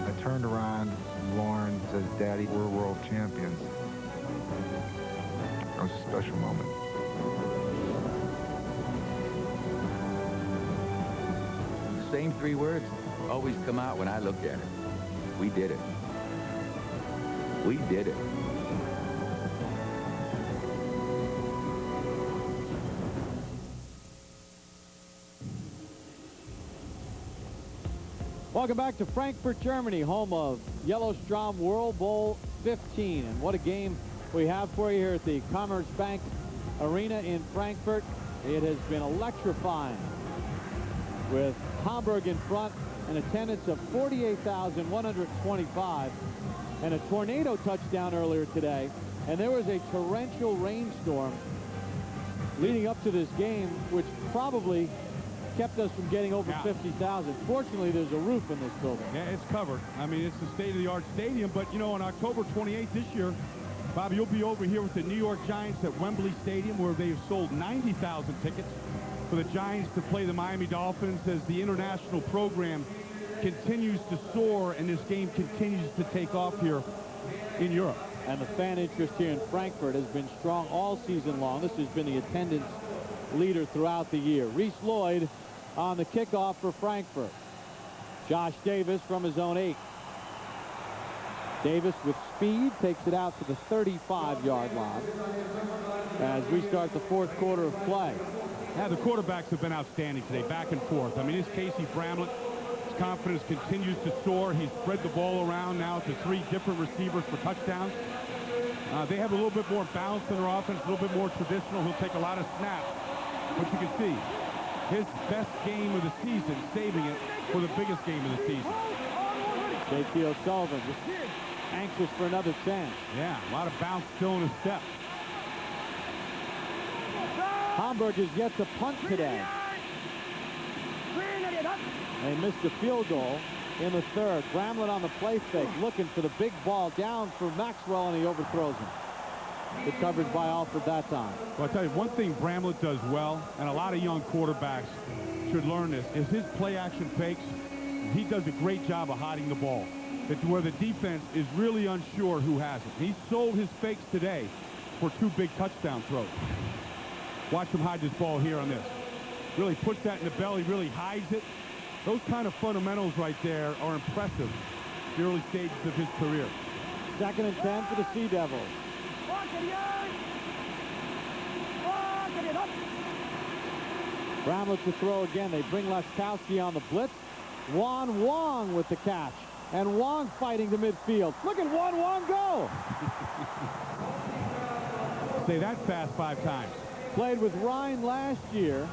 I turned around, Lauren says, "Daddy, we're world champions." It was a special moment. The same 3 words always come out when I look at it. We did it. We did it. Welcome back to Frankfurt, Germany, home of Yellowstrom World Bowl 15. And what a game we have for you here at the Commerzbank Arena in Frankfurt. It has been electrifying, with Hamburg in front, an attendance of 48,125, and a tornado touchdown earlier today. And there was a torrential rainstorm leading up to this game, which probably kept us from getting over 50,000. Fortunately, there's a roof in this building. Yeah, it's covered. I mean, it's the state-of-the-art stadium. But, you know, on October 28th this year, Bob, you'll be over here with the New York Giants at Wembley Stadium, where they've sold 90,000 tickets for the Giants to play the Miami Dolphins as the international program continues to soar and this game continues to take off here in Europe. And the fan interest here in Frankfurt has been strong all season long. This has been the attendance leader throughout the year. Reese Lloyd on the kickoff for Frankfurt. Josh Davis from his own 8. Davis with speed takes it out to the 35-yard line as we start the 4th quarter of play. Yeah, the quarterbacks have been outstanding today, back and forth. I mean, it's Casey Bramlett. His confidence continues to soar. He's spread the ball around now to 3 different receivers for touchdowns. They have a little bit more balance in their offense, a little bit more traditional. He'll take a lot of snaps. But you can see his best game of the season, saving it for the biggest game of the season. J.T. O'Sullivan just anxious for another chance. Yeah, a lot of bounce still in his step. Hamburg is yet to punt today. They missed a field goal in the 3rd. Bramlett on the play fake, looking for the big ball down for Maxwell, and he overthrows him. Good coverage by Alford that time. Well, I'll tell you, one thing Bramlett does well, and a lot of young quarterbacks should learn this, is his play-action fakes. He does a great job of hiding the ball. It's where the defense is really unsure who has it. He sold his fakes today for 2 big touchdown throws. Watch him hide this ball here on this. Really puts that in the belly, really hides it. Those kind of fundamentals right there are impressive in the early stages of his career. 2nd and 10 for the Sea Devils. Bramlett to throw again. They bring Laskowski on the blitz. Juan Wong with the catch. And Wong fighting the midfield. Look at Juan Wong go. Say that fast 5 times. Played with Ryan last year.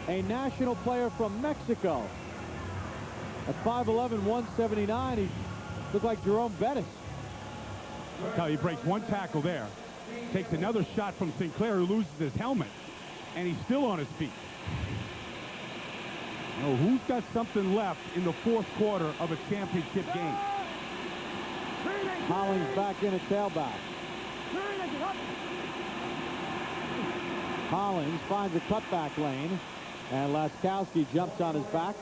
A national player from Mexico. At 5'11", 179, he looked like Jerome Bettis. He breaks 1 tackle there. Takes another shot from Sinclair, who loses his helmet. And he's still on his feet. Oh, who's got something left in the 4th quarter of a championship game? Hollings back in at tailback. Hollings finds a cutback lane, and Laskowski jumps on his back.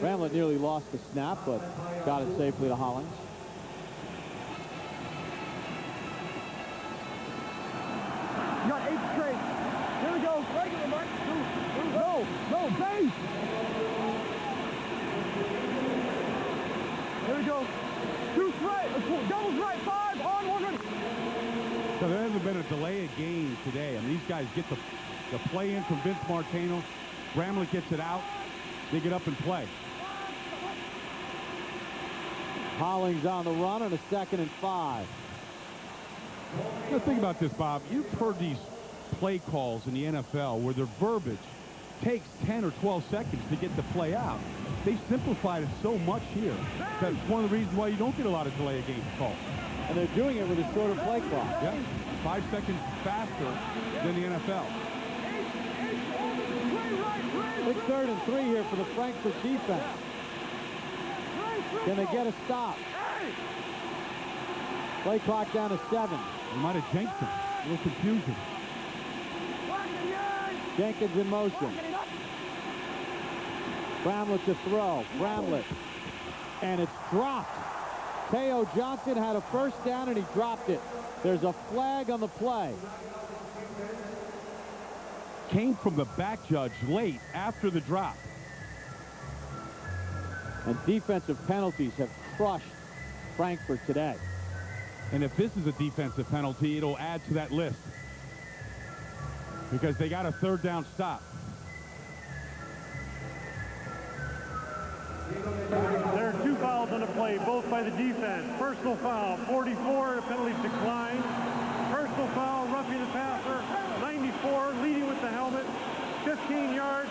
Bramlett nearly lost the snap, but got it safely to Hollings. You got 8 straight. Here we go. Regular, Mark. No, base. Here we go. 2 straight. Doubles right. 5 on 100. So there hasn't been a delay of game today. I mean, these guys get the play in from Vince Martino. Bramlett gets it out. They get up and play. Hollings on the run on a 2nd and 5. Now think about this, Bob. You've heard these play calls in the NFL where their verbiage takes 10 or 12 seconds to get the play out. They've simplified it so much here. That's one of the reasons why you don't get a lot of delay of game calls. And they're doing it with a shorter play clock. Yeah, 5 seconds faster than the NFL. It's 3rd and 3 here for the Frankfurt defense. Can they get a stop? Play clock down to 7. You might have jinked him. A little confusion. Jenkins in motion. Bramlett to throw. Bramlett. And it's dropped. Teo Johnson had a first down and he dropped it. There's a flag on the play. Came from the back judge late after the drop. And defensive penalties have crushed Frankfurt today. And if this is a defensive penalty, it'll add to that list. Because they got a 3rd down stop. There are 2 fouls on the play, both by the defense. Personal foul, 44, the penalties declined. Personal foul, roughing the passer, 94, leading with the helmet, 15 yards,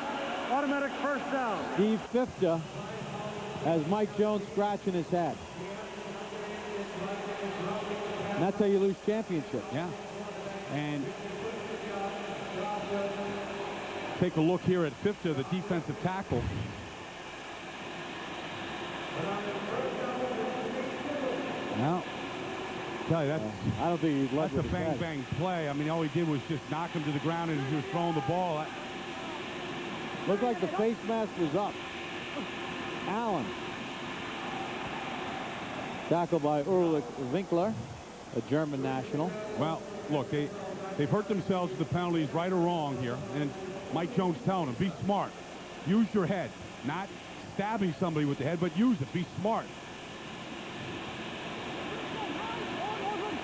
automatic first down. Steve Fifta has Mike Jones scratching his head. And that's how you lose championships. Yeah. And take a look here at Fifta, the defensive tackle. Now, tell you, that's, I don't think he's left that's a bang-bang play. I mean, all he did was just knock him to the ground as he was throwing the ball. Looked like the face mask was up. Allen. Tackled by Ulrich Winkler. a German national. Well, look, they've hurt themselves with the penalties, right or wrong here. And Mike Jones telling them, be smart. Use your head. Not stabbing somebody with the head, but use it. Be smart.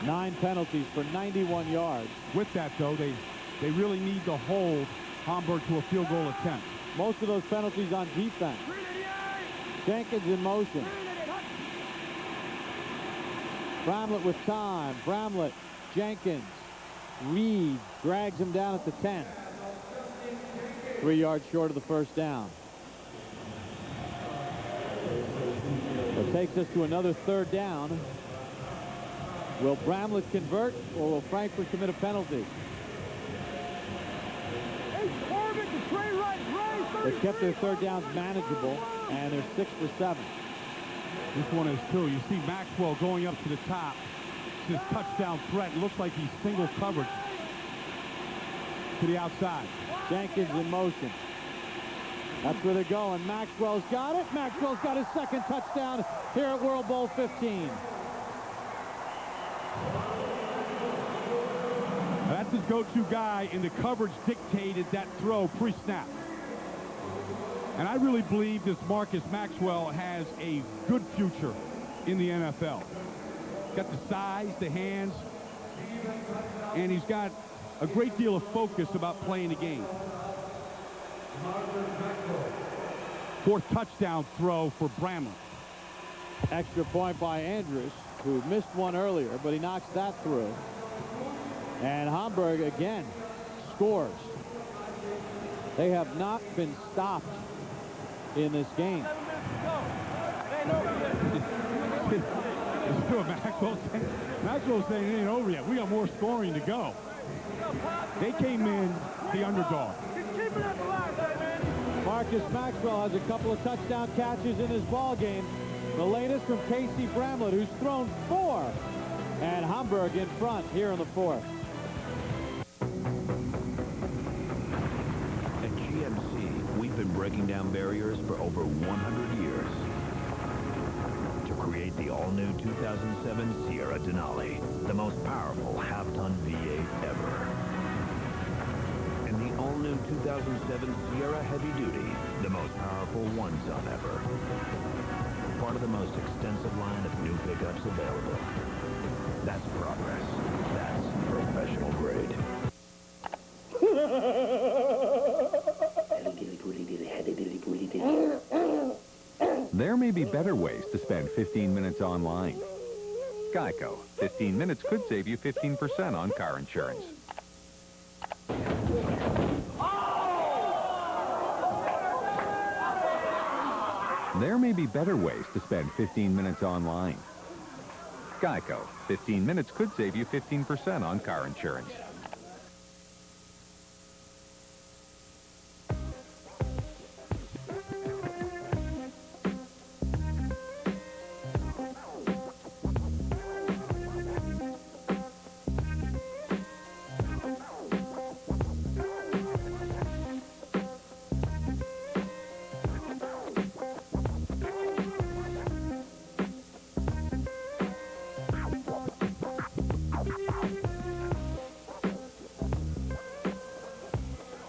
9 penalties for 91 yards. With that, though, they really need to hold Hamburg to a field goal attempt. Most of those penalties on defense. Jenkins in motion. Bramlett with time. Bramlett, Jenkins, Reed drags him down at the 10. 3 yards short of the first down. It takes us to another 3rd down. Will Bramlett convert, or will Frankfurt commit a penalty? They've kept their 3rd downs manageable, and they're 6 for 7. This one is too. You see Maxwell going up to the top. It's his touchdown threat. It looks like he's single coverage to the outside. Jenkins in motion. That's where they're going. Maxwell's got it. Maxwell's got his 2nd touchdown here at World Bowl 15. That's his go-to guy, and the coverage dictated that throw pre-snap. And I really believe this Marcus Maxwell has a good future in the NFL. Got the size, the hands, and he's got a great deal of focus about playing the game. 4th touchdown throw for Bramlett. Extra point by Andrews, who missed one earlier, but he knocks that through. And Hamburg again scores. They have not been stopped in this game. Maxwell's saying it ain't over yet. We got more scoring to go. They came in the underdog. Marcus Maxwell has a couple of touchdown catches in his ball game. The latest from Casey Bramlett, who's thrown 4. And Hamburg in front here in the 4th. At GMC, we've been breaking down barriers for over 100 years to create the all-new 2007 Sierra Denali, the most powerful half-ton V8 ever. And the all-new 2007 Sierra Heavy Duty, the most powerful one-ton ever. Part of the most extensive line of new pickups available. That's progress. That's professional grade. There may be better ways to spend 15 minutes online. Geico. 15 minutes could save you 15% on car insurance. There may be better ways to spend 15 minutes online. Geico. 15 minutes could save you 15% on car insurance.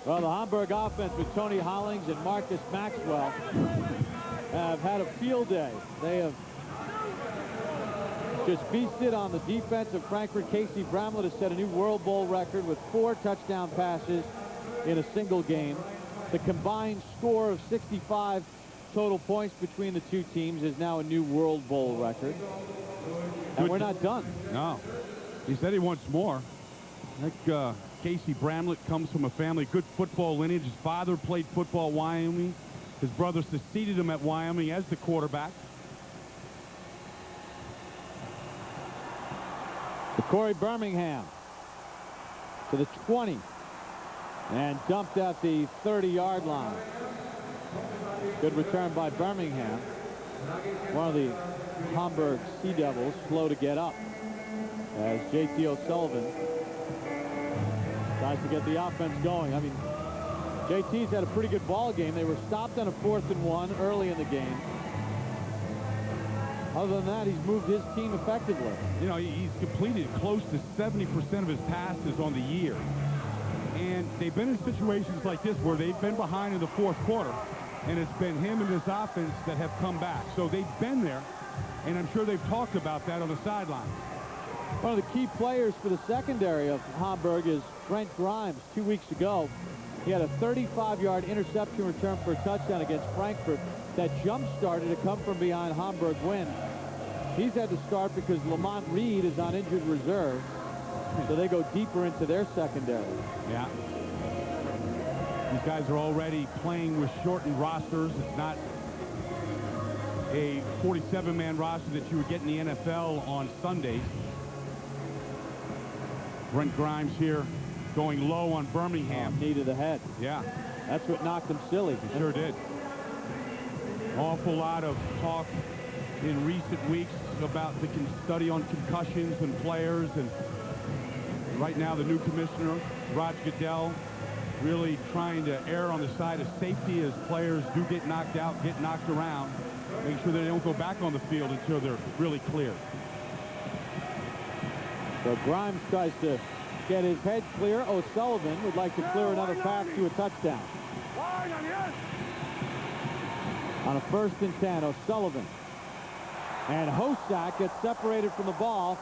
Well, the Hamburg offense with Tony Hollings and Marcus Maxwell have had a field day. They have just feasted on the defense of Frankfurt. Casey Bramlett has set a new World Bowl record with 4 touchdown passes in a single game. The combined score of 65 total points between the two teams is now a new World Bowl record. And we're not done. No. He said he wants more. I think Casey Bramlett comes from a family, good football lineage. His father played football at Wyoming. His brother succeeded him at Wyoming as the quarterback. To Corey Birmingham to the 20 and dumped at the 30-yard line. Good return by Birmingham. One of the Hamburg Sea Devils slow to get up as J.T. O'Sullivan tries to get the offense going. I mean, JT's had a pretty good ball game. They were stopped on a 4th and 1 early in the game. Other than that, he's moved his team effectively. You know, he's completed close to 70% of his passes on the year. And they've been in situations like this where they've been behind in the fourth quarter, and it's been him and his offense that have come back. So they've been there, and I'm sure they've talked about that on the sideline. One of the key players for the secondary of Hamburg is Brent Grimes. 2 weeks ago, he had a 35-yard interception return for a touchdown against Frankfurt that jump-started a come-from-behind Hamburg win. He's had to start because Lamont Reed is on injured reserve, so they go deeper into their secondary. Yeah. These guys are already playing with shortened rosters. It's not a 47-man roster that you would get in the NFL on Sundays. Brent Grimes here going low on Birmingham. Knee to the head. Yeah. That's what knocked him silly. He sure did. Awful lot of talk in recent weeks about the study on concussions and players, and right now the new commissioner, Raj Goodell, really trying to err on the side of safety as players do get knocked out, get knocked around, make sure that they don't go back on the field until they're really clear. So Grimes tries to get his head clear. O'Sullivan would like to clear another pass to a touchdown. On a 1st and 10, O'Sullivan. And Hosack gets separated from the ball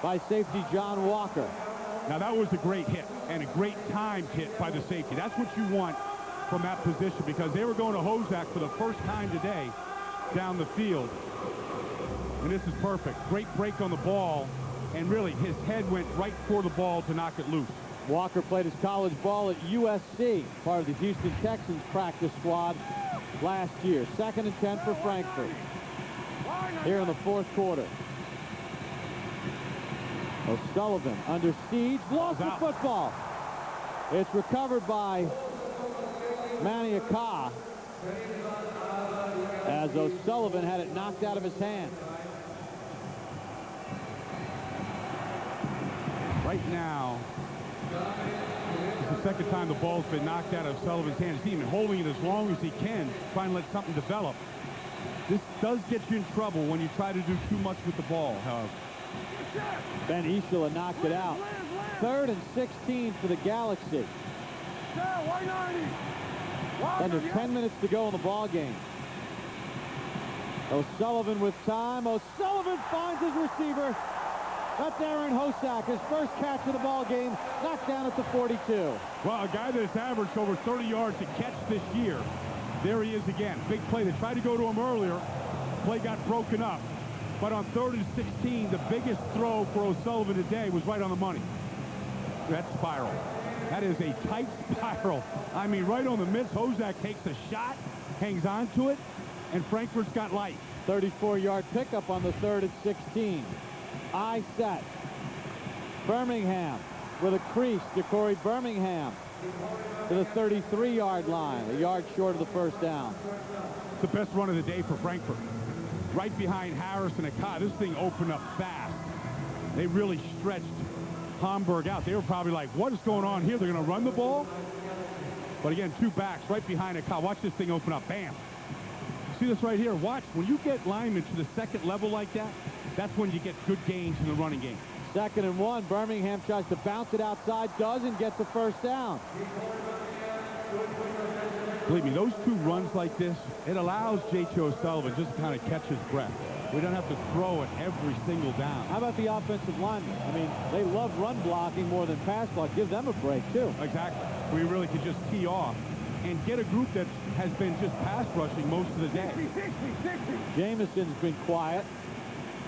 by safety John Walker. Now that was a great hit and a great timed hit by the safety. That's what you want from that position, because they were going to Hosack for the first time today down the field. And this is perfect. Great break on the ball, and really his head went right for the ball to knock it loose. Walker played his college ball at USC, part of the Houston Texans practice squad last year. 2nd and 10 for Frankfurt here in the 4th quarter. O'Sullivan under siege, lost the football. It's recovered by Manny Aka as O'Sullivan had it knocked out of his hand. Right now, it's the second time the ball's been knocked out of Sullivan's hands. He's even holding it as long as he can, trying to let something develop. This does get you in trouble when you try to do too much with the ball, however. Ben Ischala knocked it out. 3rd and 16 for the Galaxy. Under 10 minutes to go in the ball game. O'Sullivan with time. O'Sullivan finds his receiver. That's Aaron Hosack, his first catch of the ball game, knocked down at the 42. Well, a guy that's averaged over 30 yards a catch this year. There he is again. Big play. They tried to go to him earlier. Play got broken up. But on 3rd and 16, the biggest throw for O'Sullivan today was right on the money. That spiral. That is a tight spiral. I mean, right on the miss. Hosack takes a shot, hangs on to it, and Frankfurt's got light. 34-yard pickup on the 3rd and 16. I set. Birmingham with a crease to Corey Birmingham to the 33-yard line, a yard short of the first down. It's the best run of the day for Frankfurt. Right behind Harris and Aka. This thing opened up fast. They really stretched Hamburg out. They were probably like, what is going on here? They're going to run the ball? But again, 2 backs right behind Aka. Watch this thing open up. Bam. See this right here? Watch. When you get linemen to the 2nd level like that, that's when you get good gains in the running game. 2nd and 1. Birmingham tries to bounce it outside, doesn't get the first down. Believe me, those 2 runs like this, it allows J.J. O'Sullivan just to kind of catch his breath. We don't have to throw it every single down. How about the offensive linemen? I mean, they love run blocking more than pass block. Give them a break, too. Exactly. We really could just tee off and get a group that has been just pass rushing most of the day. 60. Jamison's been quiet.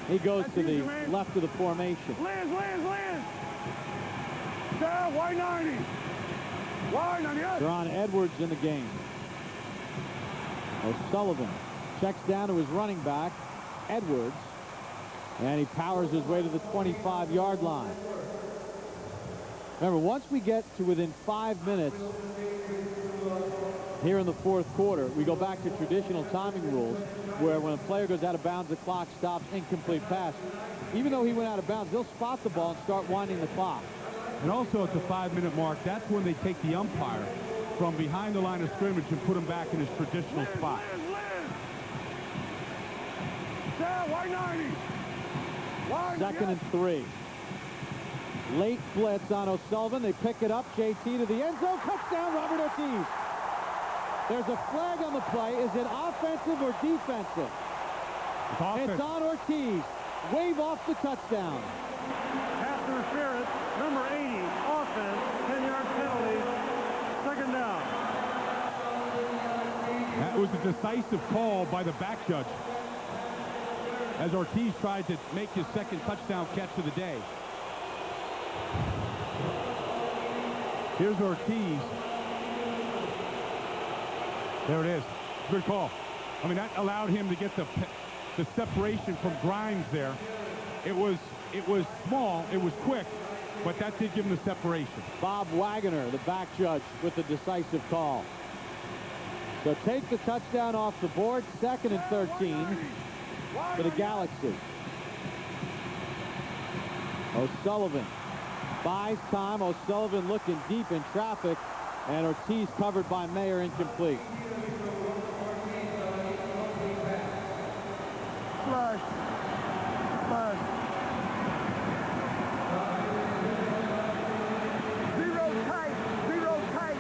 He goes to the left of the formation. Lands. Down, Y90. Y90. Deron Edwards in the game. O'Sullivan checks down to his running back, Edwards, and he powers his way to the 25-yard line. Remember, once we get to within 5 minutes here in the 4th quarter, we go back to traditional timing rules where when a player goes out of bounds, the clock stops, incomplete pass. Even though he went out of bounds, they'll spot the ball and start winding the clock. And also at the 5-minute mark, that's when they take the umpire from behind the line of scrimmage and put him back in his traditional spot. Wide 90. Wide, Second and 3. Late blitz on O'Sullivan. They pick it up. JT to the end zone. Touchdown, Robert Ortiz. There's a flag on the play. Is it offensive or defensive? It's on Ortiz. Wave off the touchdown. Pass interference, number 80, offense, 10-yard penalty, second down. That was a decisive call by the back judge as Ortiz tried to make his second touchdown catch of the day. Here's Ortiz. There it is. Good call. I mean, that allowed him to get the separation from Grimes there. It was small, it was quick, but that did give him the separation. Bob Wagner, the back judge, with the decisive call. So take the touchdown off the board. Second and 13 for the Galaxy. O'Sullivan buys time. O'Sullivan looking deep in traffic, and Ortiz covered by Mayer, incomplete. Flush. Flush. Zero tight.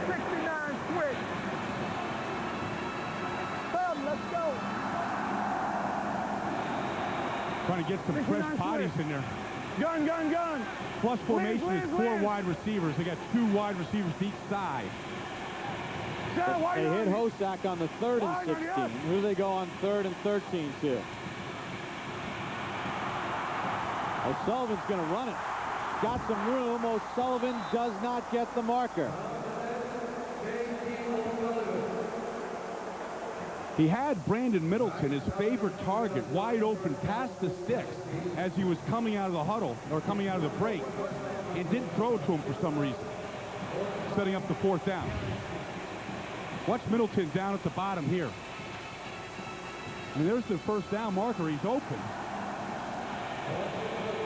69 switch. Boom, let's go. Trying to get some fresh bodies in there. Gun. Plus formation is 4 wide receivers. They got 2 wide receivers to each side. They hit Hosack on the 3rd and 16. Who do they go on 3rd and 13 to? O'Sullivan's going to run it. Got some room. O'Sullivan does not get the marker. He had Brandon Middleton, his favorite target, wide open past the sticks as he was coming out of the huddle or coming out of the break, and didn't throw it to him for some reason, setting up the 4th down. Watch Middleton down at the bottom here. And there's the 1st down marker. He's open.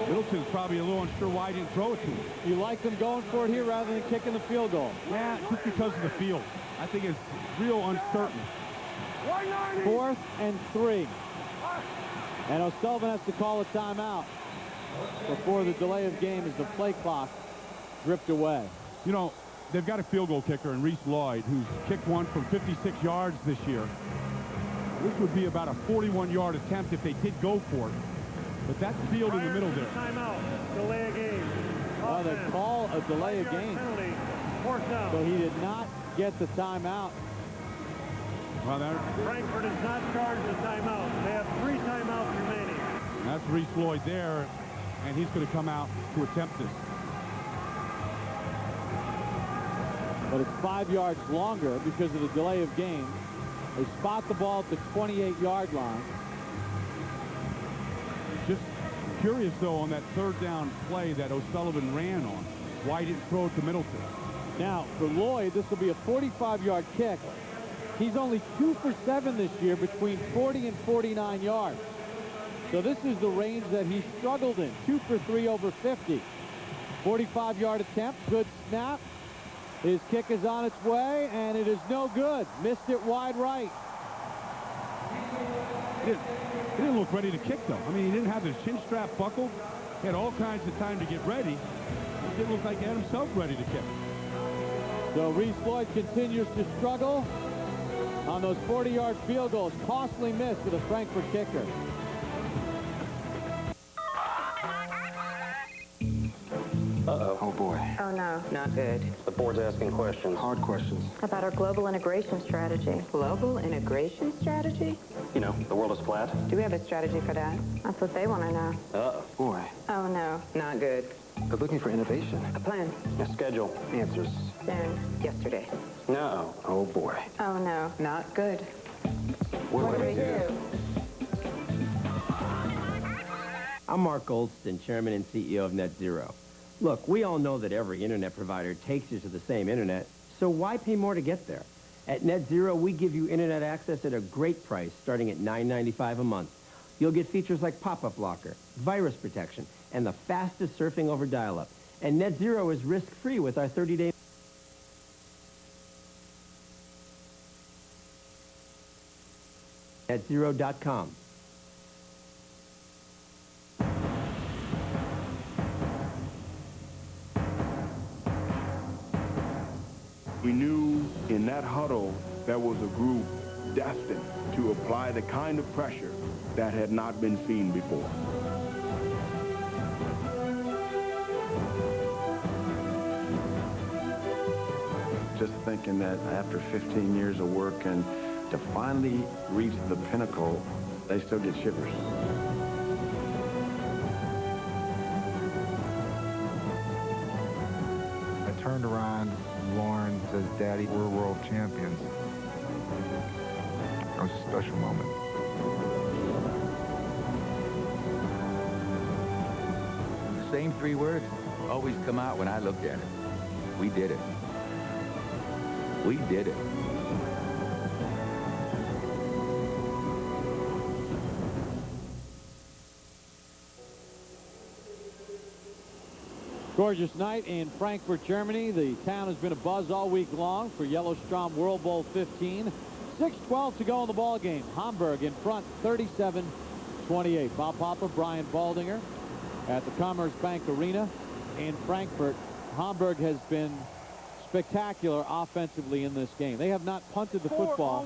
Middleton's probably a little unsure why he didn't throw it to him. You like them going for it here rather than kicking the field goal? Yeah, just because of the field. I think it's real uncertain. 4th and 3. And O'Sullivan has to call a timeout before the delay of game as the play clock dripped away. You know, they've got a field goal kicker in Reese Lloyd, who's kicked one from 56 yards this year. This would be about a 41-yard attempt if they did go for it. But that's field in the middle there. Timeout, delay a game. Well, they call a delay of game. Penalty, 4th down. So he did not get the timeout. Well, Frankfurt is not charged a timeout. They have 3 timeouts remaining. That's Reese Lloyd there, and he's going to come out to attempt this. But it's 5 yards longer because of the delay of game. They spot the ball at the 28-yard line. Just curious, though, on that 3rd down play that O'Sullivan ran on. Why didn't throw it to Middleton? Now, for Lloyd, this will be a 45-yard kick. He's only 2 for 7 this year between 40 and 49 yards. So this is the range that he struggled in. 2 for 3 over 50. 45-yard attempt. Good snap. His kick is on its way, and it is no good. Missed it wide right. He didn't look ready to kick, though. I mean, he didn't have his chin strap buckled. He had all kinds of time to get ready. It didn't look like he had himself ready to kick. So Reese Lloyd continues to struggle on those 40-yard field goals. Costly miss for the Frankfurt kicker. Uh-oh. Oh, boy. Oh, no. Not good. The board's asking questions. Hard questions. About our global integration strategy. Global integration strategy? You know, the world is flat. Do we have a strategy for that? That's what they want to know. Uh-oh. Boy. Oh, no. Not good. They're looking for innovation. A plan. A schedule. Answers. Soon. Yesterday. No. Oh, boy. Oh, no. Not good. What do we do? I'm Mark Goldston, Chairman and CEO of Net Zero. Look, we all know that every internet provider takes you to the same internet, so why pay more to get there? At Net Zero, we give you internet access at a great price, starting at $9.95 a month. You'll get features like pop-up blocker, virus protection, and the fastest surfing over dial-up. And Net Zero is risk-free with our 30-day... netzero.com. We knew in that huddle there was a group destined to apply the kind of pressure that had not been seen before. Just thinking that after 15 years of work and to finally reach the pinnacle, they still get shivers. I turned around, Lauren says, "Daddy, we're world champions." It was a special moment. The same three words always come out when I look at it. We did it. We did it. Gorgeous night in Frankfurt, Germany. The town has been abuzz all week long for Yellowstrom World Bowl 15. 6:12 to go in the ball game. Hamburg in front, 37-28. Bob Papa, Brian Baldinger at the Commerzbank Arena in Frankfurt. Hamburg has been spectacular offensively in this game. They have not punted the football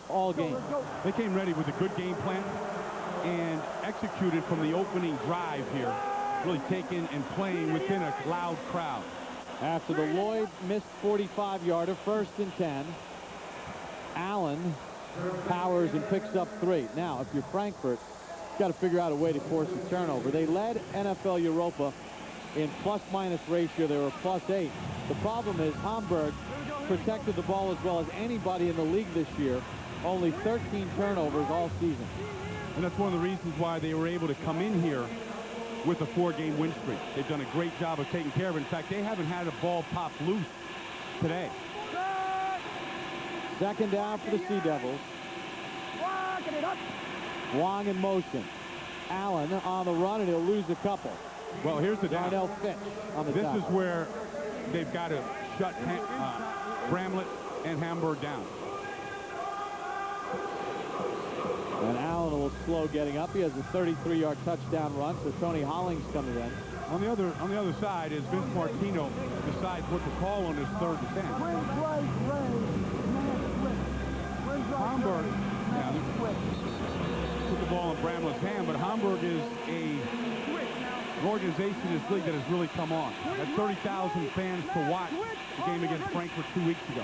all game. They came ready with a good game plan and executed from the opening drive here. Really taking and playing within a loud crowd. After the Lloyd missed 45-yarder, 1st and 10, Allen powers and picks up 3. Now, if you're Frankfurt, you've got to figure out a way to force a turnover. They led NFL Europa in plus-minus ratio. They were +8. The problem is Hamburg protected the ball as well as anybody in the league this year. Only 13 turnovers all season. And that's one of the reasons why they were able to come in here with a 4-game win streak. They've done a great job of taking care of it. In fact, they haven't had a ball pop loose today. 2nd down for the Sea Devils. Wong in motion. Allen on the run, and he'll lose a couple. Well, here's the down. Darnell Fitch on the This top. is where they've got to shut Bramlett and Hamburg down. And Allen will slow getting up. He has a 33-yard touchdown run, so Tony Hollings coming in. On the other side is Vince Martino decides what to call on his 3rd and 10. Hamburg put the ball in Bramlett's hand, but Hamburg is an organization in this league that has really come on. Had 30,000 fans to watch the game against Frankfurt 2 weeks ago.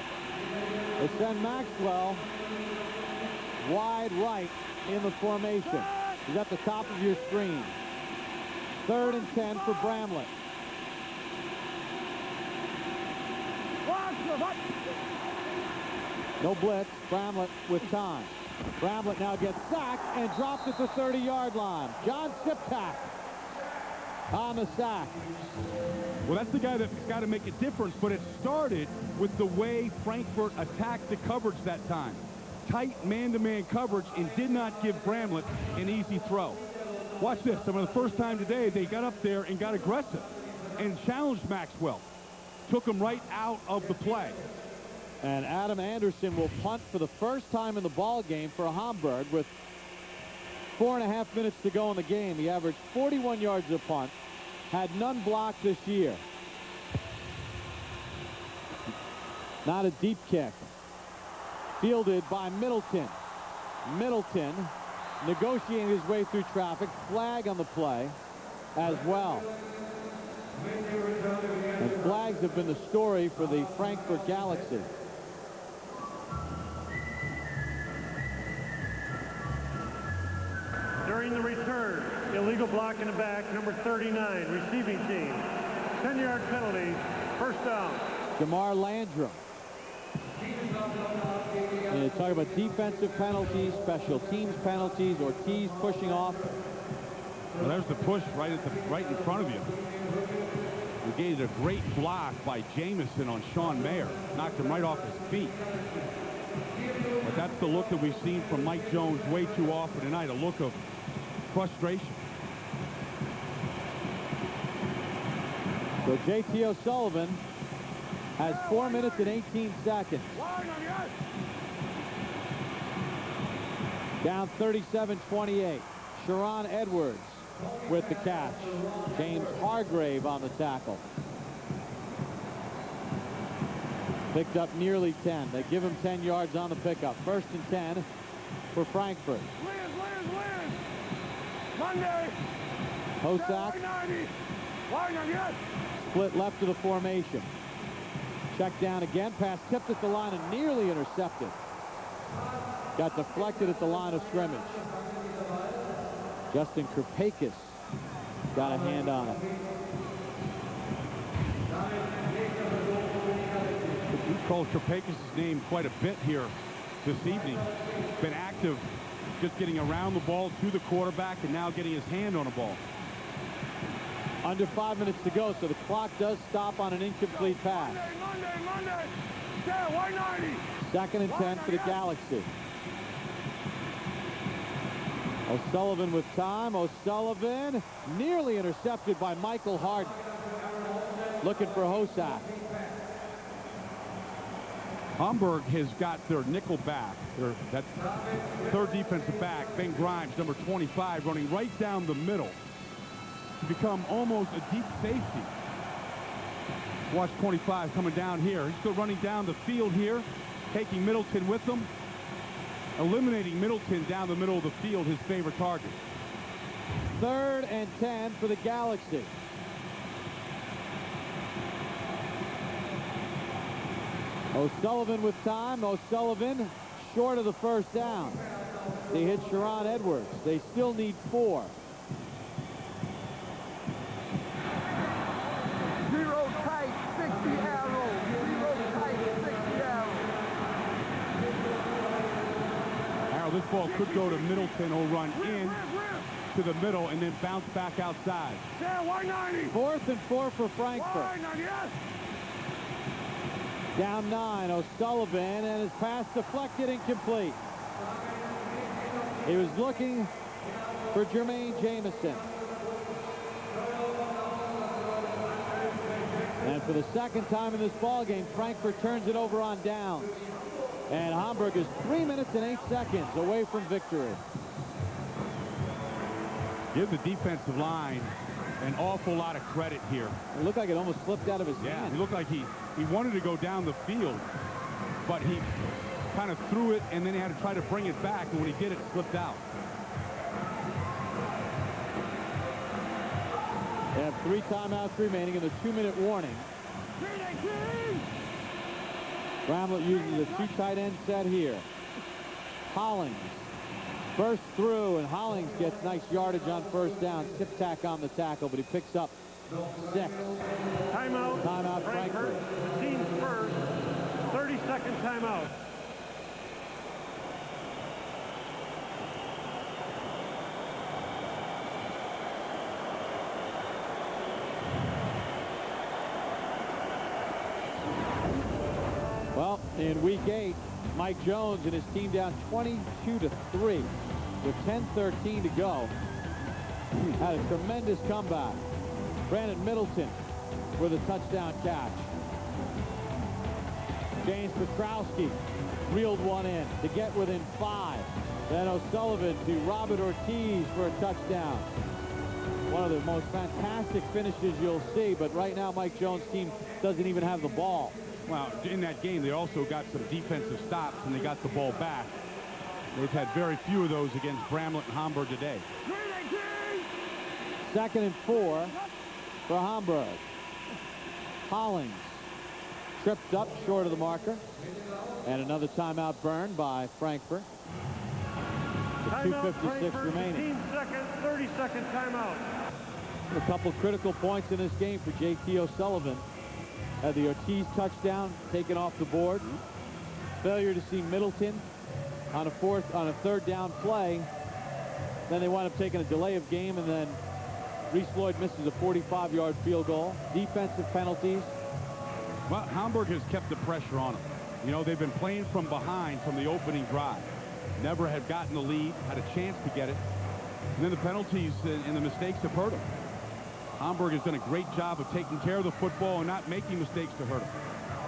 They send Maxwell wide right in the formation. He's at the top of your screen. 3rd and 10 for Bramlett. No blitz. Bramlett with time. Bramlett now gets sacked and dropped at the 30-yard line. John Siptak on the sack. Well, that's the guy that's got to make a difference, but it started with the way Frankfurt attacked the coverage that time. Tight man-to-man coverage and did not give Bramlett an easy throw. Watch this. For the first time today, they got up there and got aggressive and challenged Maxwell. Took him right out of the play. And Adam Anderson will punt for the first time in the ball game for Hamburg with 4.5 minutes to go in the game. He averaged 41 yards a punt, had none blocked this year. Not a deep kick. Fielded by Middleton. Middleton negotiating his way through traffic. Flag on the play as well. And flags have been the story for the Frankfurt Galaxy. During the return, illegal block in the back, number 39, receiving team. 10-yard penalty, 1st down. Jamar Landrum. And you talk about defensive penalties, special teams penalties, Ortiz pushing off. Well, there's the push right in front of you. We gave it a great block by Jamison on Sean Mayer. Knocked him right off his feet. But that's the look that we've seen from Mike Jones way too often tonight, a look of frustration. So J.T. O'Sullivan has 4 minutes and 18 seconds. Down 37-28. Sharon Edwards with the catch. James Hargrave on the tackle. Picked up nearly 10. They give him 10 yards on the pickup. 1st and 10 for Frankfurt. Liz. Monday. Hosack split left of the formation. Check down again. Pass tipped at the line and nearly intercepted. Got deflected at the line of scrimmage. Justin Krupakis got a hand on it. We've called Krupakis' name quite a bit here this evening. Been active, just getting around the ball to the quarterback and now getting his hand on the ball. Under 5 minutes to go, so the clock does stop on an incomplete pass. Monday. Yeah, 190. 2nd and 10 for the Galaxy. O'Sullivan with time. O'Sullivan nearly intercepted by Michael Harden. Looking for Hosack. Hamburg has got their nickel back, that third defensive back, Ben Grimes, number 25, running right down the middle to become almost a deep safety. Watch 25 coming down here. He's still running down the field here, taking Middleton with him, eliminating Middleton down the middle of the field, his favorite target. 3rd and 10 for the Galaxy. O'Sullivan with time. O'Sullivan short of the 1st down. They hit Sharon Edwards. They still need 4. Zero tight, 60 arrow. Zero tight, 60 arrow. This ball could go to Middleton. He'll run in to the middle and then bounce back outside. 4th and 4 for Frankfurt. Down 9, O'Sullivan, and his pass deflected, incomplete. He was looking for Jermaine Jamison. And for the 2nd time in this ballgame, Frankfurt turns it over on downs. And Hamburg is 3 minutes and 8 seconds away from victory. Give the defensive line an awful lot of credit here. It looked like it almost slipped out of his hand. It looked like he wanted to go down the field, but he kind of threw it, and then he had to try to bring it back, and when he did, it slipped out. They have 3 timeouts remaining in the 2-minute warning. Bramlett uses a 2 tight end set here. Hollings bursts through, and Hollings gets nice yardage on 1st down. Tip tack on the tackle, but he picks up 6. Timeout Frankfurt. The team's first 30-second timeout. Well, in week 8, Mike Jones and his team down 22-3 with 10:13 to go. Had a tremendous comeback. Brandon Middleton with a touchdown catch. James Petrowski reeled one in to get within 5. Then O'Sullivan to Robert Ortiz for a touchdown. One of the most fantastic finishes you'll see, but right now Mike Jones' team doesn't even have the ball. Well, in that game, they also got some defensive stops, and they got the ball back. They've had very few of those against Bramlett and Hamburg today. 2nd and 4 for Hamburg. Hollings tripped up short of the marker. And another timeout burned by Frankfurt. With 2:56 remaining. 15-second, 30-second timeout. A couple critical points in this game for J.T. O'Sullivan. Had the Ortiz touchdown taken off the board. Failure to see Middleton on a 3rd down play. Then they wind up taking a delay of game, and then Reese Floyd misses a 45-yard field goal. Defensive penalties. Well, Hamburg has kept the pressure on them. You know, they've been playing from behind from the opening drive. Never have gotten the lead, had a chance to get it. And then the penalties and the mistakes have hurt them. Hamburg has done a great job of taking care of the football and not making mistakes to hurt them.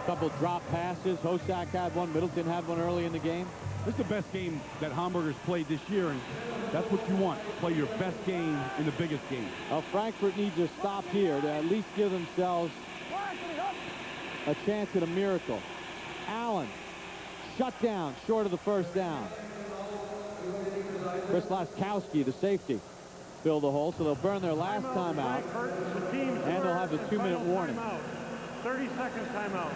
A couple drop passes. Hosack had one. Middleton had one early in the game. This is the best game that Hamburg has played this year, and that's what you want. Play your best game in the biggest game. Well, Frankfurt needs a stop here to at least give themselves a chance at a miracle. Allen. Shut down, short of the first down. Chris Laskowski, the safety, filled the hole, so they'll burn their last timeout, and they'll have the 2-minute warning. 30-second timeout.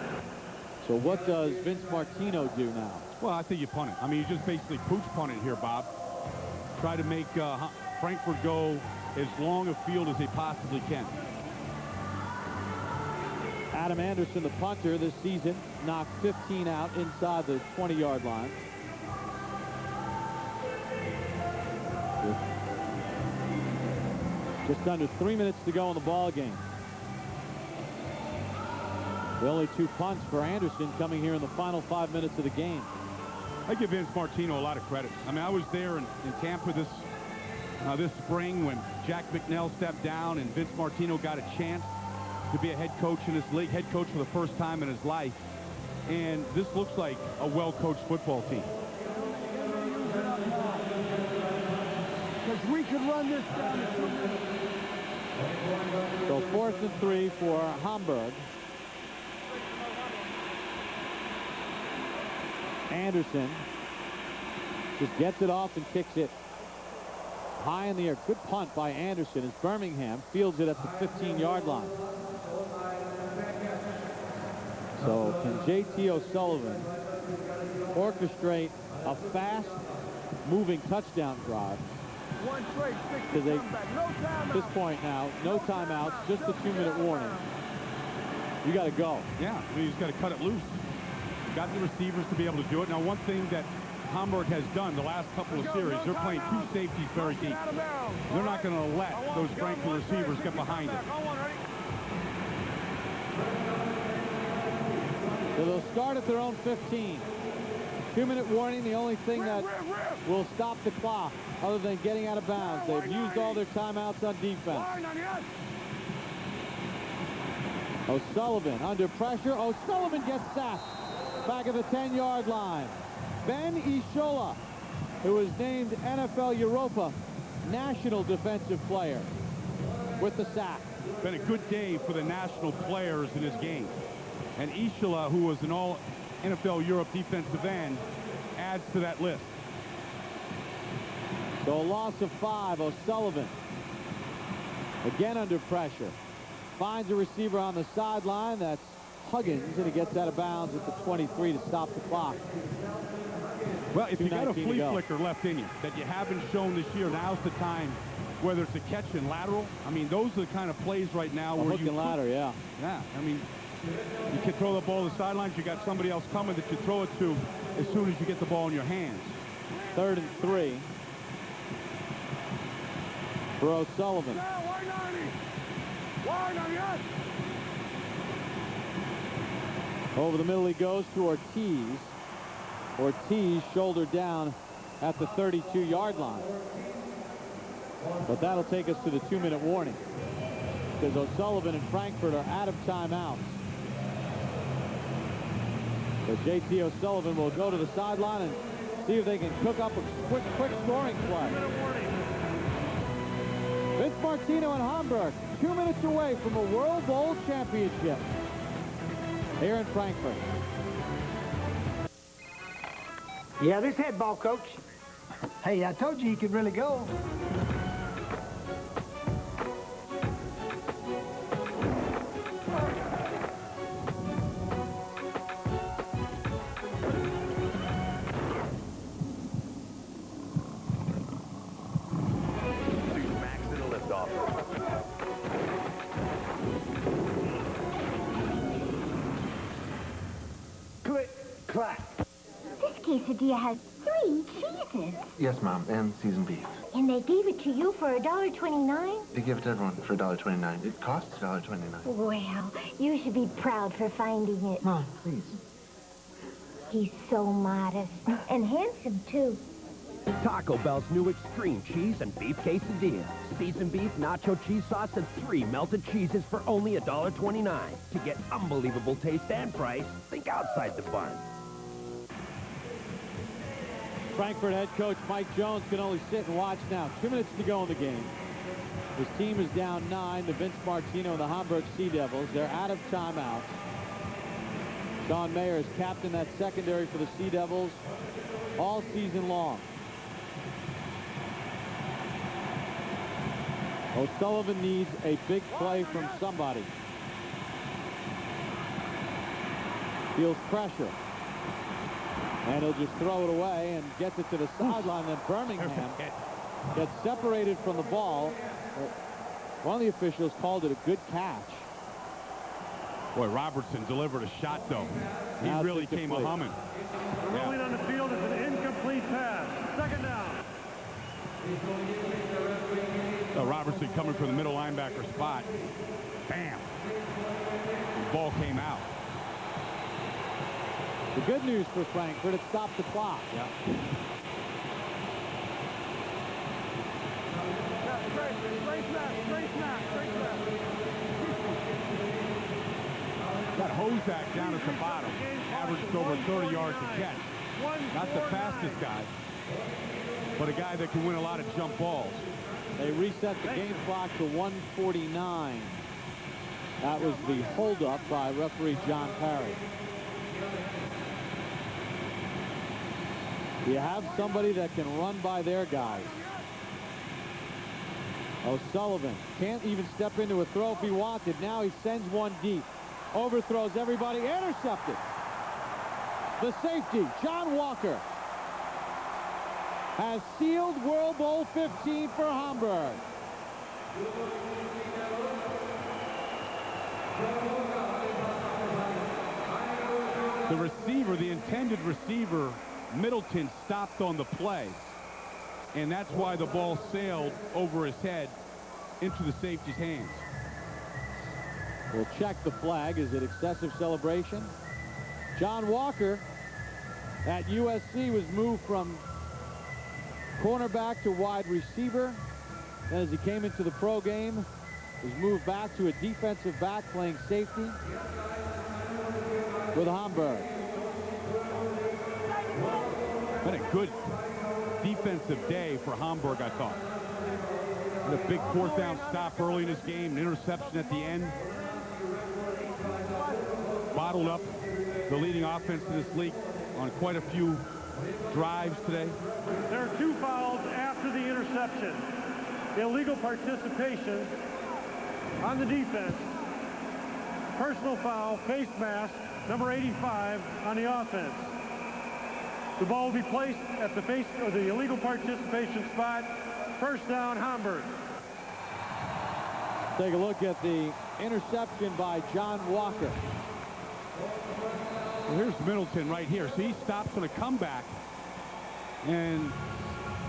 So what does Vince Martino do now? Well, I think you punt it. I mean, you just basically pooch punt it here, Bob. Try to make Frankfurt go as long a field as they possibly can. Adam Anderson, the punter this season, knocked 15 out inside the 20-yard line. Just under 3 minutes to go in the ball game. The only 2 punts for Anderson coming here in the final 5 minutes of the game. I give Vince Martino a lot of credit. I mean, I was there in Tampa this spring when Jack McNeil stepped down and Vince Martino got a chance to be a head coach in this league, head coach for the first time in his life. And this looks like a well-coached football team. Because we could run this down to 2 minutes. So 4th and 3 for Hamburg. Anderson just gets it off and kicks it high in the air. Good punt by Anderson as Birmingham fields it at the 15-yard line. So can J.T. O'Sullivan orchestrate a fast-moving touchdown drive? Because at this point now, no timeouts, just the 2-minute warning. You got to go. Yeah, I mean, he's got to cut it loose. Got the receivers to be able to do it. Now, one thing that Hamburg has done the last couple of series, they're playing 2 safeties very deep. They're not going to let those Frankfurt receivers get behind it. So they'll start at their own 15. 2-minute warning, the only thing that will stop the clock other than getting out of bounds. They've used all their timeouts on defense. O'Sullivan under pressure. O'Sullivan gets sacked back at the 10-yard line. Ben Ishola, who was named NFL Europa National Defensive Player, with the sack. Been a good day for the national players in this game. And Ishola, who was an all-NFL Europe defensive end, adds to that list. So a loss of 5. O'Sullivan again under pressure. Finds a receiver on the sideline. That's Huggins, and he gets out of bounds at the 23 to stop the clock. Well, if you got a flea flicker left in you that you haven't shown this year, now's the time, whether it's a catch and lateral. I mean, those are the kind of plays right now where you ladder, yeah. Yeah, I mean, you can throw the ball to the sidelines. You got somebody else coming that you throw it to as soon as you get the ball in your hands. 3rd and 3 for O'Sullivan. Over the middle he goes to Ortiz. Ortiz shouldered down at the 32-yard line. But that'll take us to the 2-minute warning, because O'Sullivan and Frankfurt are out of timeouts. So J.T. O'Sullivan will go to the sideline and see if they can cook up a quick scoring play. Vince Martino and Hamburg, 2 minutes away from a World Bowl championship here in Frankfurt. Yeah, this head ball coach. Hey, I told you he could really go. This quesadilla has 3 cheeses. Yes, Mom, and seasoned beef. And they gave it to you for $1.29? They give it to everyone for $1.29. It costs $1.29. Well, you should be proud for finding it. Mom, please. He's so modest. And handsome, too. Taco Bell's new extreme cheese and beef quesadilla. Seasoned beef, nacho cheese sauce, and 3 melted cheeses for only $1.29. To get unbelievable taste and price, think outside the bun. Frankfurt head coach Mike Jones can only sit and watch now. 2 minutes to go in the game. His team is down 9 to Vince Martino and the Hamburg Sea Devils. They're out of timeouts. Sean Mayer has captained that secondary for the Sea Devils all season long. O'Sullivan needs a big play from somebody. Feels pressure. And he'll just throw it away and gets it to the sideline. Then Birmingham gets separated from the ball. One of the officials called it a good catch. Boy, Robertson delivered a shot, though. He really came a humming. Rolling on the field is an incomplete pass. Second down. Robertson coming from the middle linebacker spot. Bam. The ball came out. The good news for Frankfurt, it stopped the clock. Yeah. Got Hozak down at the bottom. Averaged over 30 yards a catch. Not the fastest guy, but a guy that can win a lot of jump balls. They reset the game clock to 1:49. That was the holdup by referee John Parry. You have somebody that can run by their guys. O'Sullivan can't even step into a throw if he wanted. Now he sends one deep. Overthrows everybody. Intercepted. The safety, John Walker, has sealed World Bowl 15 for Hamburg. The receiver, the intended receiver, Middleton, stopped on the play. And that's why the ball sailed over his head into the safety's hands. We'll check the flag. Is it excessive celebration? John Walker at USC was moved from cornerback to wide receiver. Then as he came into the pro game, was moved back to a defensive back playing safety with Hamburg. Been a good defensive day for Hamburg, I thought. And a big fourth down stop early in this game, an interception at the end. Bottled up the leading offense in this league on quite a few drives today. There are 2 fouls after the interception. Illegal participation on the defense. Personal foul, face mask, number 85 on the offense. The ball will be placed at the face or the illegal participation spot. First down, Hamburg. Take a look at the interception by John Walker. Well, here's Middleton right here. So he stops on a comeback, and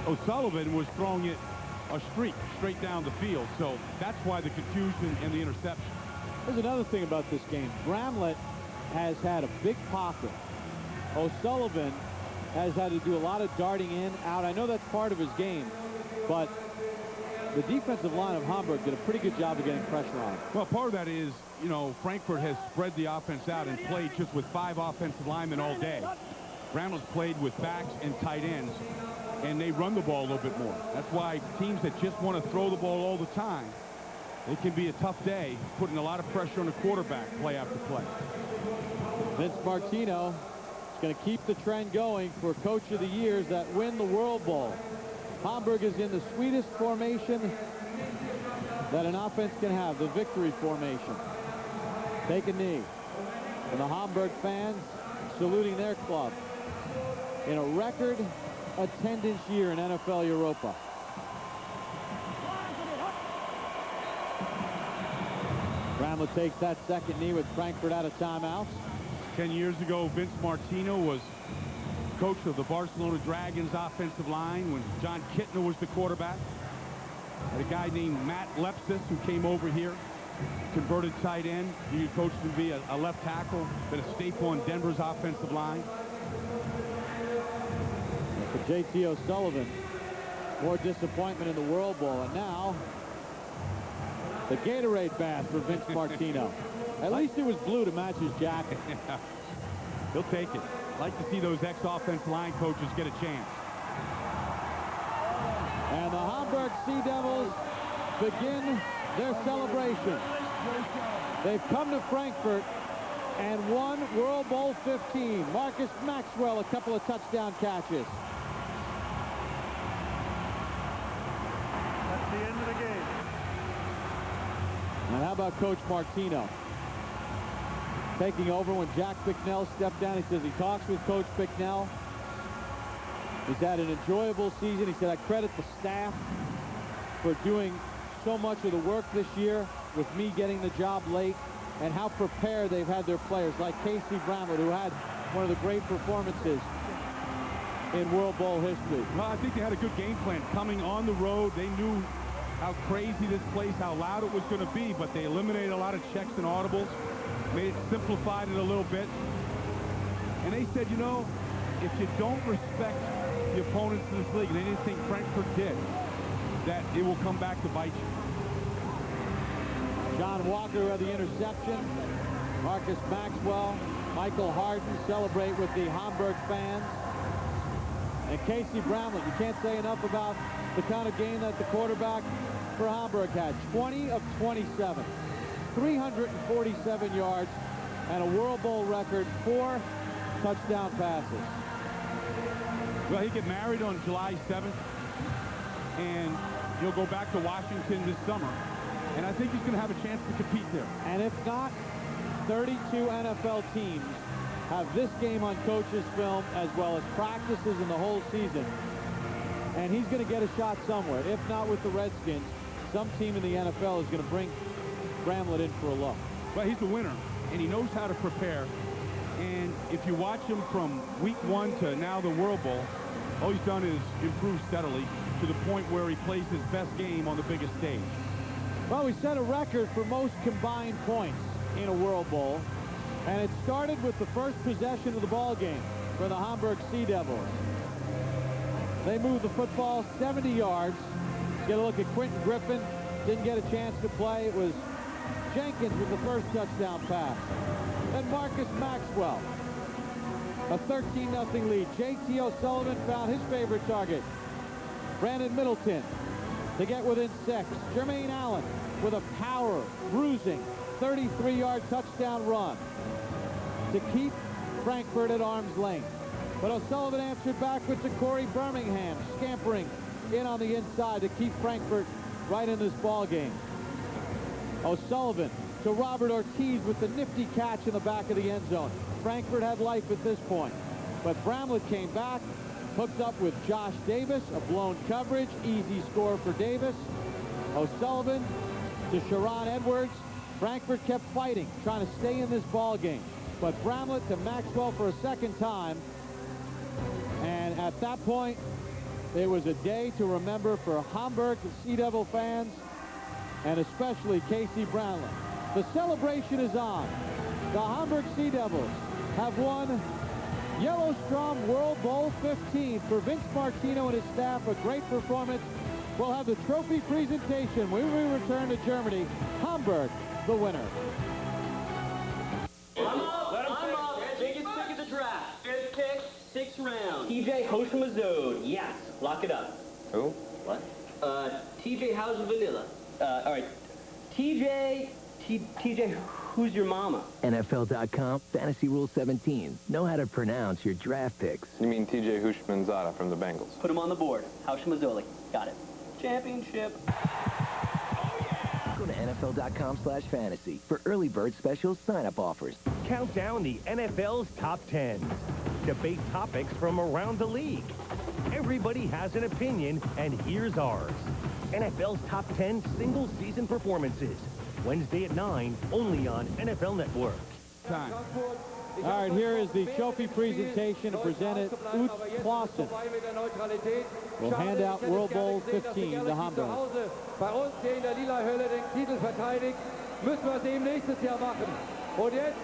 O'Sullivan was throwing it a streak straight down the field. So that's why the confusion and the interception. There's another thing about this game. Bramlett has had a big pocket. O'Sullivan has had to do a lot of darting in, out. I know that's part of his game, but the defensive line of Hamburg did a pretty good job of getting pressure on him. Well, part of that is, you know, Frankfurt has spread the offense out and played just with 5 offensive linemen all day. Bramlett's played with backs and tight ends, and they run the ball a little bit more. That's why teams that just want to throw the ball all the time, it can be a tough day, putting a lot of pressure on the quarterback play after play. Vince Martino is going to keep the trend going for Coach of the Years that win the World Bowl. Hamburg is in the sweetest formation that an offense can have, the victory formation. Take a knee. And the Hamburg fans saluting their club in a record attendance year in NFL Europa. Bramlett takes that second knee with Frankfurt out of timeouts. 10 years ago, Vince Martino was coach of the Barcelona Dragons offensive line when John Kittner was the quarterback. Had a guy named Matt Lepsis who came over here, converted tight end. He coached him to be a left tackle, been a staple on Denver's offensive line. For J.T. O'Sullivan, more disappointment in the World Bowl. And now, the Gatorade bath for Vince Martino. At least it was blue to match his jacket. He'll take it. Like to see those ex-offensive line coaches get a chance. And the Hamburg Sea Devils begin their celebration. They've come to Frankfurt and won World Bowl 15. Marcus Maxwell, a couple of touchdown catches. That's the end of the game. And how about Coach Martino? Taking over when Jack Bicknell stepped down. He says he talks with Coach Bicknell. He's had an enjoyable season. He said, I credit the staff for doing so much of the work this year with me getting the job late, and how prepared they've had their players, like Casey Bramlett, who had one of the great performances in World Bowl history. Well, I think they had a good game plan. Coming on the road, they knew how crazy this place, how loud it was going to be, but they eliminated a lot of checks and audibles, simplified it a little bit. And they said, you know, if you don't respect the opponents in this league, and they didn't think Frankfurt did, that it will come back to bite you. John Walker had the interception. Marcus Maxwell, Michael Harden celebrate with the Hamburg fans. And Casey Bramlett, you can't say enough about the kind of game that the quarterback for Hamburg had. 20 of 27, 347 yards, and a World Bowl record 4 touchdown passes. Well, he get married on July 7th, and he'll go back to Washington this summer. And I think he's going to have a chance to compete there. And if not, 32 NFL teams have this game on coach's film, as well as practices in the whole season. And he's going to get a shot somewhere. If not with the Redskins, some team in the NFL is going to bring Bramlett in for a look. Well, he's a winner, and he knows how to prepare. And if you watch him from week 1 to now the World Bowl, all he's done is improve steadily to the point where he plays his best game on the biggest stage. Well, we set a record for most combined points in a World Bowl, and it started with the first possession of the ball game for the Hamburg Sea Devils. They moved the football 70 yards. Get a look at Quentin Griffin. Didn't get a chance to play. It was Jenkins with the first touchdown pass. Then Marcus Maxwell, a 13-0 lead. J.T. O'Sullivan found his favorite target, Brandon Middleton, to get within 6. Jermaine Allen with a power, bruising, 33-yard touchdown run to keep Frankfurt at arm's length. But O'Sullivan answered back with Corey Birmingham, scampering in on the inside to keep Frankfurt right in this ball game. O'Sullivan to Robert Ortiz with the nifty catch in the back of the end zone. Frankfurt had life at this point, but Bramlett came back, hooked up with Josh Davis, a blown coverage, easy score for Davis. O'Sullivan to Sharon Edwards. Frankfurt kept fighting, trying to stay in this ball game, but Bramlett to Maxwell for a second time, and at that point it was a day to remember for Hamburg Sea Devil fans, and especially Casey Bramlett. The celebration is on. The Hamburg Sea Devils have won Yellowstrom World Bowl 15. For Vince Martino and his staff, a great performance. We'll have the trophy presentation when we return to Germany. Hamburg, the winner. I'm up. Biggest pick of the draft. 5th pick, 6th round. TJ Hoshmazode. Yes. Lock it up. Who? What? TJ, how's the vanilla? All right. TJ, who's your mama? NFL.com, Fantasy Rule 17. Know how to pronounce your draft picks. You mean TJ Hushmanzada from the Bengals? Put him on the board. Hoshmazoli. Got it. Championship. Go to NFL.com/fantasy for early bird specials sign-up offers. Count down the NFL's top 10s. Debate topics from around the league. Everybody has an opinion, and here's ours. NFL's top 10 single-season performances. Wednesday at 9, only on NFL Network. Time. All right, here is the trophy presentation presented Utz Clausen. We'll hand out World Bowl 15 to Hamburg. Bei uns hier in der lila Hölle den Titel verteidigt, müssen wir es eben nächstes Jahr machen. Und jetzt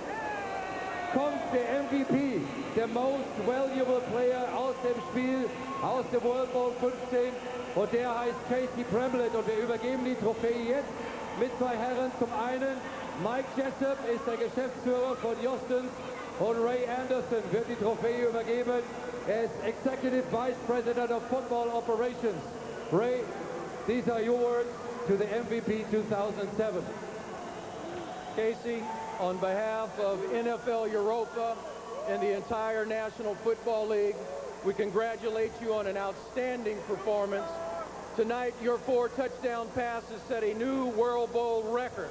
kommt der MVP, der Most Valuable Player aus dem Spiel, aus dem World Bowl 15. Und der heißt Casey Bramlett. Und wir übergeben die Trophäe jetzt mit 2 Herren. Zum einen Mike Jessup ist der Geschäftsführer von Jostens und Ray Anderson wird die Trophäe übergeben. Er ist Executive Vice President of Football Operations. Ray, these are your words to the MVP 2007. Casey, on behalf of NFL Europa and the entire National Football League, we congratulate you on an outstanding performance. Tonight, your 4 touchdown passes set a new World Bowl record.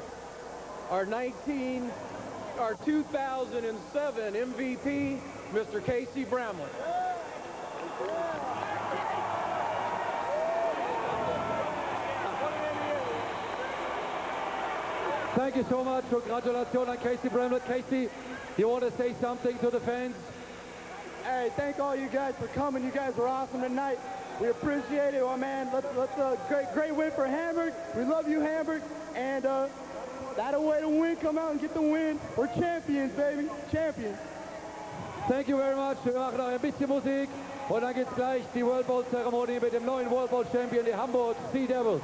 Our 2007 MVP, Mr. Casey Bramlett. Thank you so much. Congratulations on Casey Bramlett. Casey, you want to say something to the fans? Hey, thank all you guys for coming. You guys were awesome tonight. We appreciate it, my man. Let's great win for Hamburg. We love you, Hamburg. And that'll way to win. Come out and get the win. We're champions, baby. Champions. Thank you very much. Wir machen noch ein bisschen Musik und dann geht's gleich die World Bowl Zeremonie mit dem neuen World Bowl Champion, die Hamburg Sea Devils.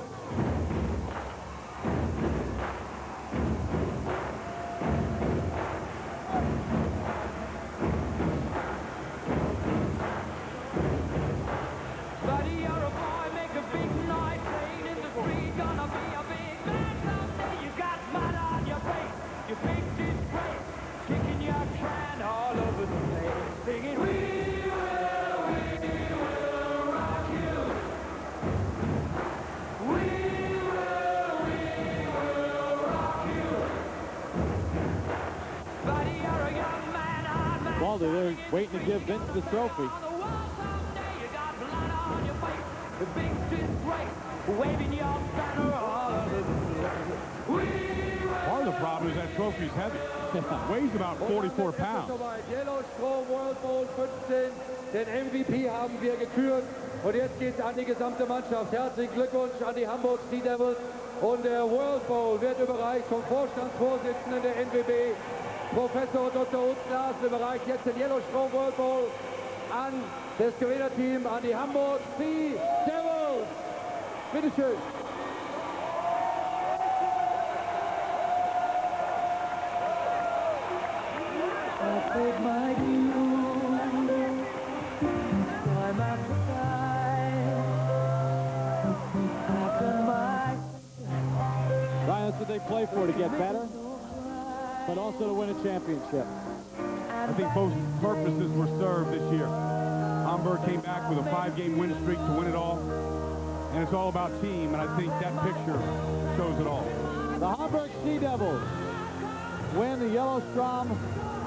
Baldy, they're waiting to give Vince the trophy. Part of the problem is that trophy's heavy. Weighs about 44 pounds. Yellowstone World Bowl 15, den MVP haben wir gekürt. Und jetzt geht's an die gesamte Mannschaft. Herzlichen Glückwunsch an die Hamburg Sea Devils. Und der World Bowl wird überreicht vom Vorstandsvorsitzenden der NWB, Professor Dr. Utzlas, überreicht jetzt den Yellowstone World Bowl an das Gewinnerteam, an die Hamburg Sea Devils. Bitteschön. Ryan, that's what they play for, to get better, but also to win a championship. I think both purposes were served this year. Hamburg came back with a 5-game win streak to win it all, and it's all about team, and I think that picture shows it all. The Hamburg Sea Devils win the Yellowstone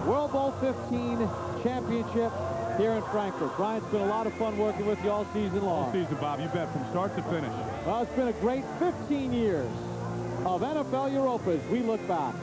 World Bowl 15 championship here in Frankfurt. Brian, it's been a lot of fun working with you all season long. All season, Bob, you bet, from start to finish. Well, it's been a great 15 years of NFL Europa as we look back.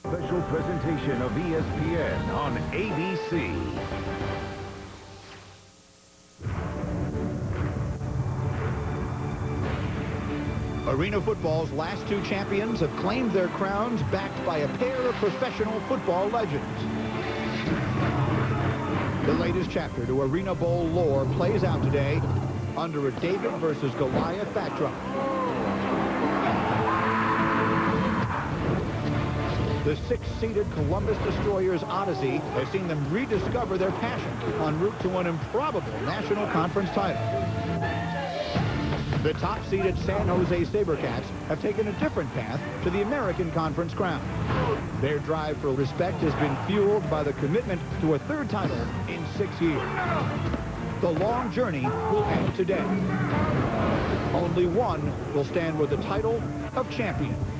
Special presentation of ESPN on ABC. Arena football's last 2 champions have claimed their crowns, backed by a pair of professional football legends. The latest chapter to Arena Bowl lore plays out today under a David versus Goliath backdrop. The 6-seated Columbus Destroyers Odyssey has seen them rediscover their passion en route to an improbable National Conference title. The top-seeded San Jose SaberCats have taken a different path to the American Conference crown. Their drive for respect has been fueled by the commitment to a 3rd title in 6 years. The long journey will end today. Only one will stand with the title of champion.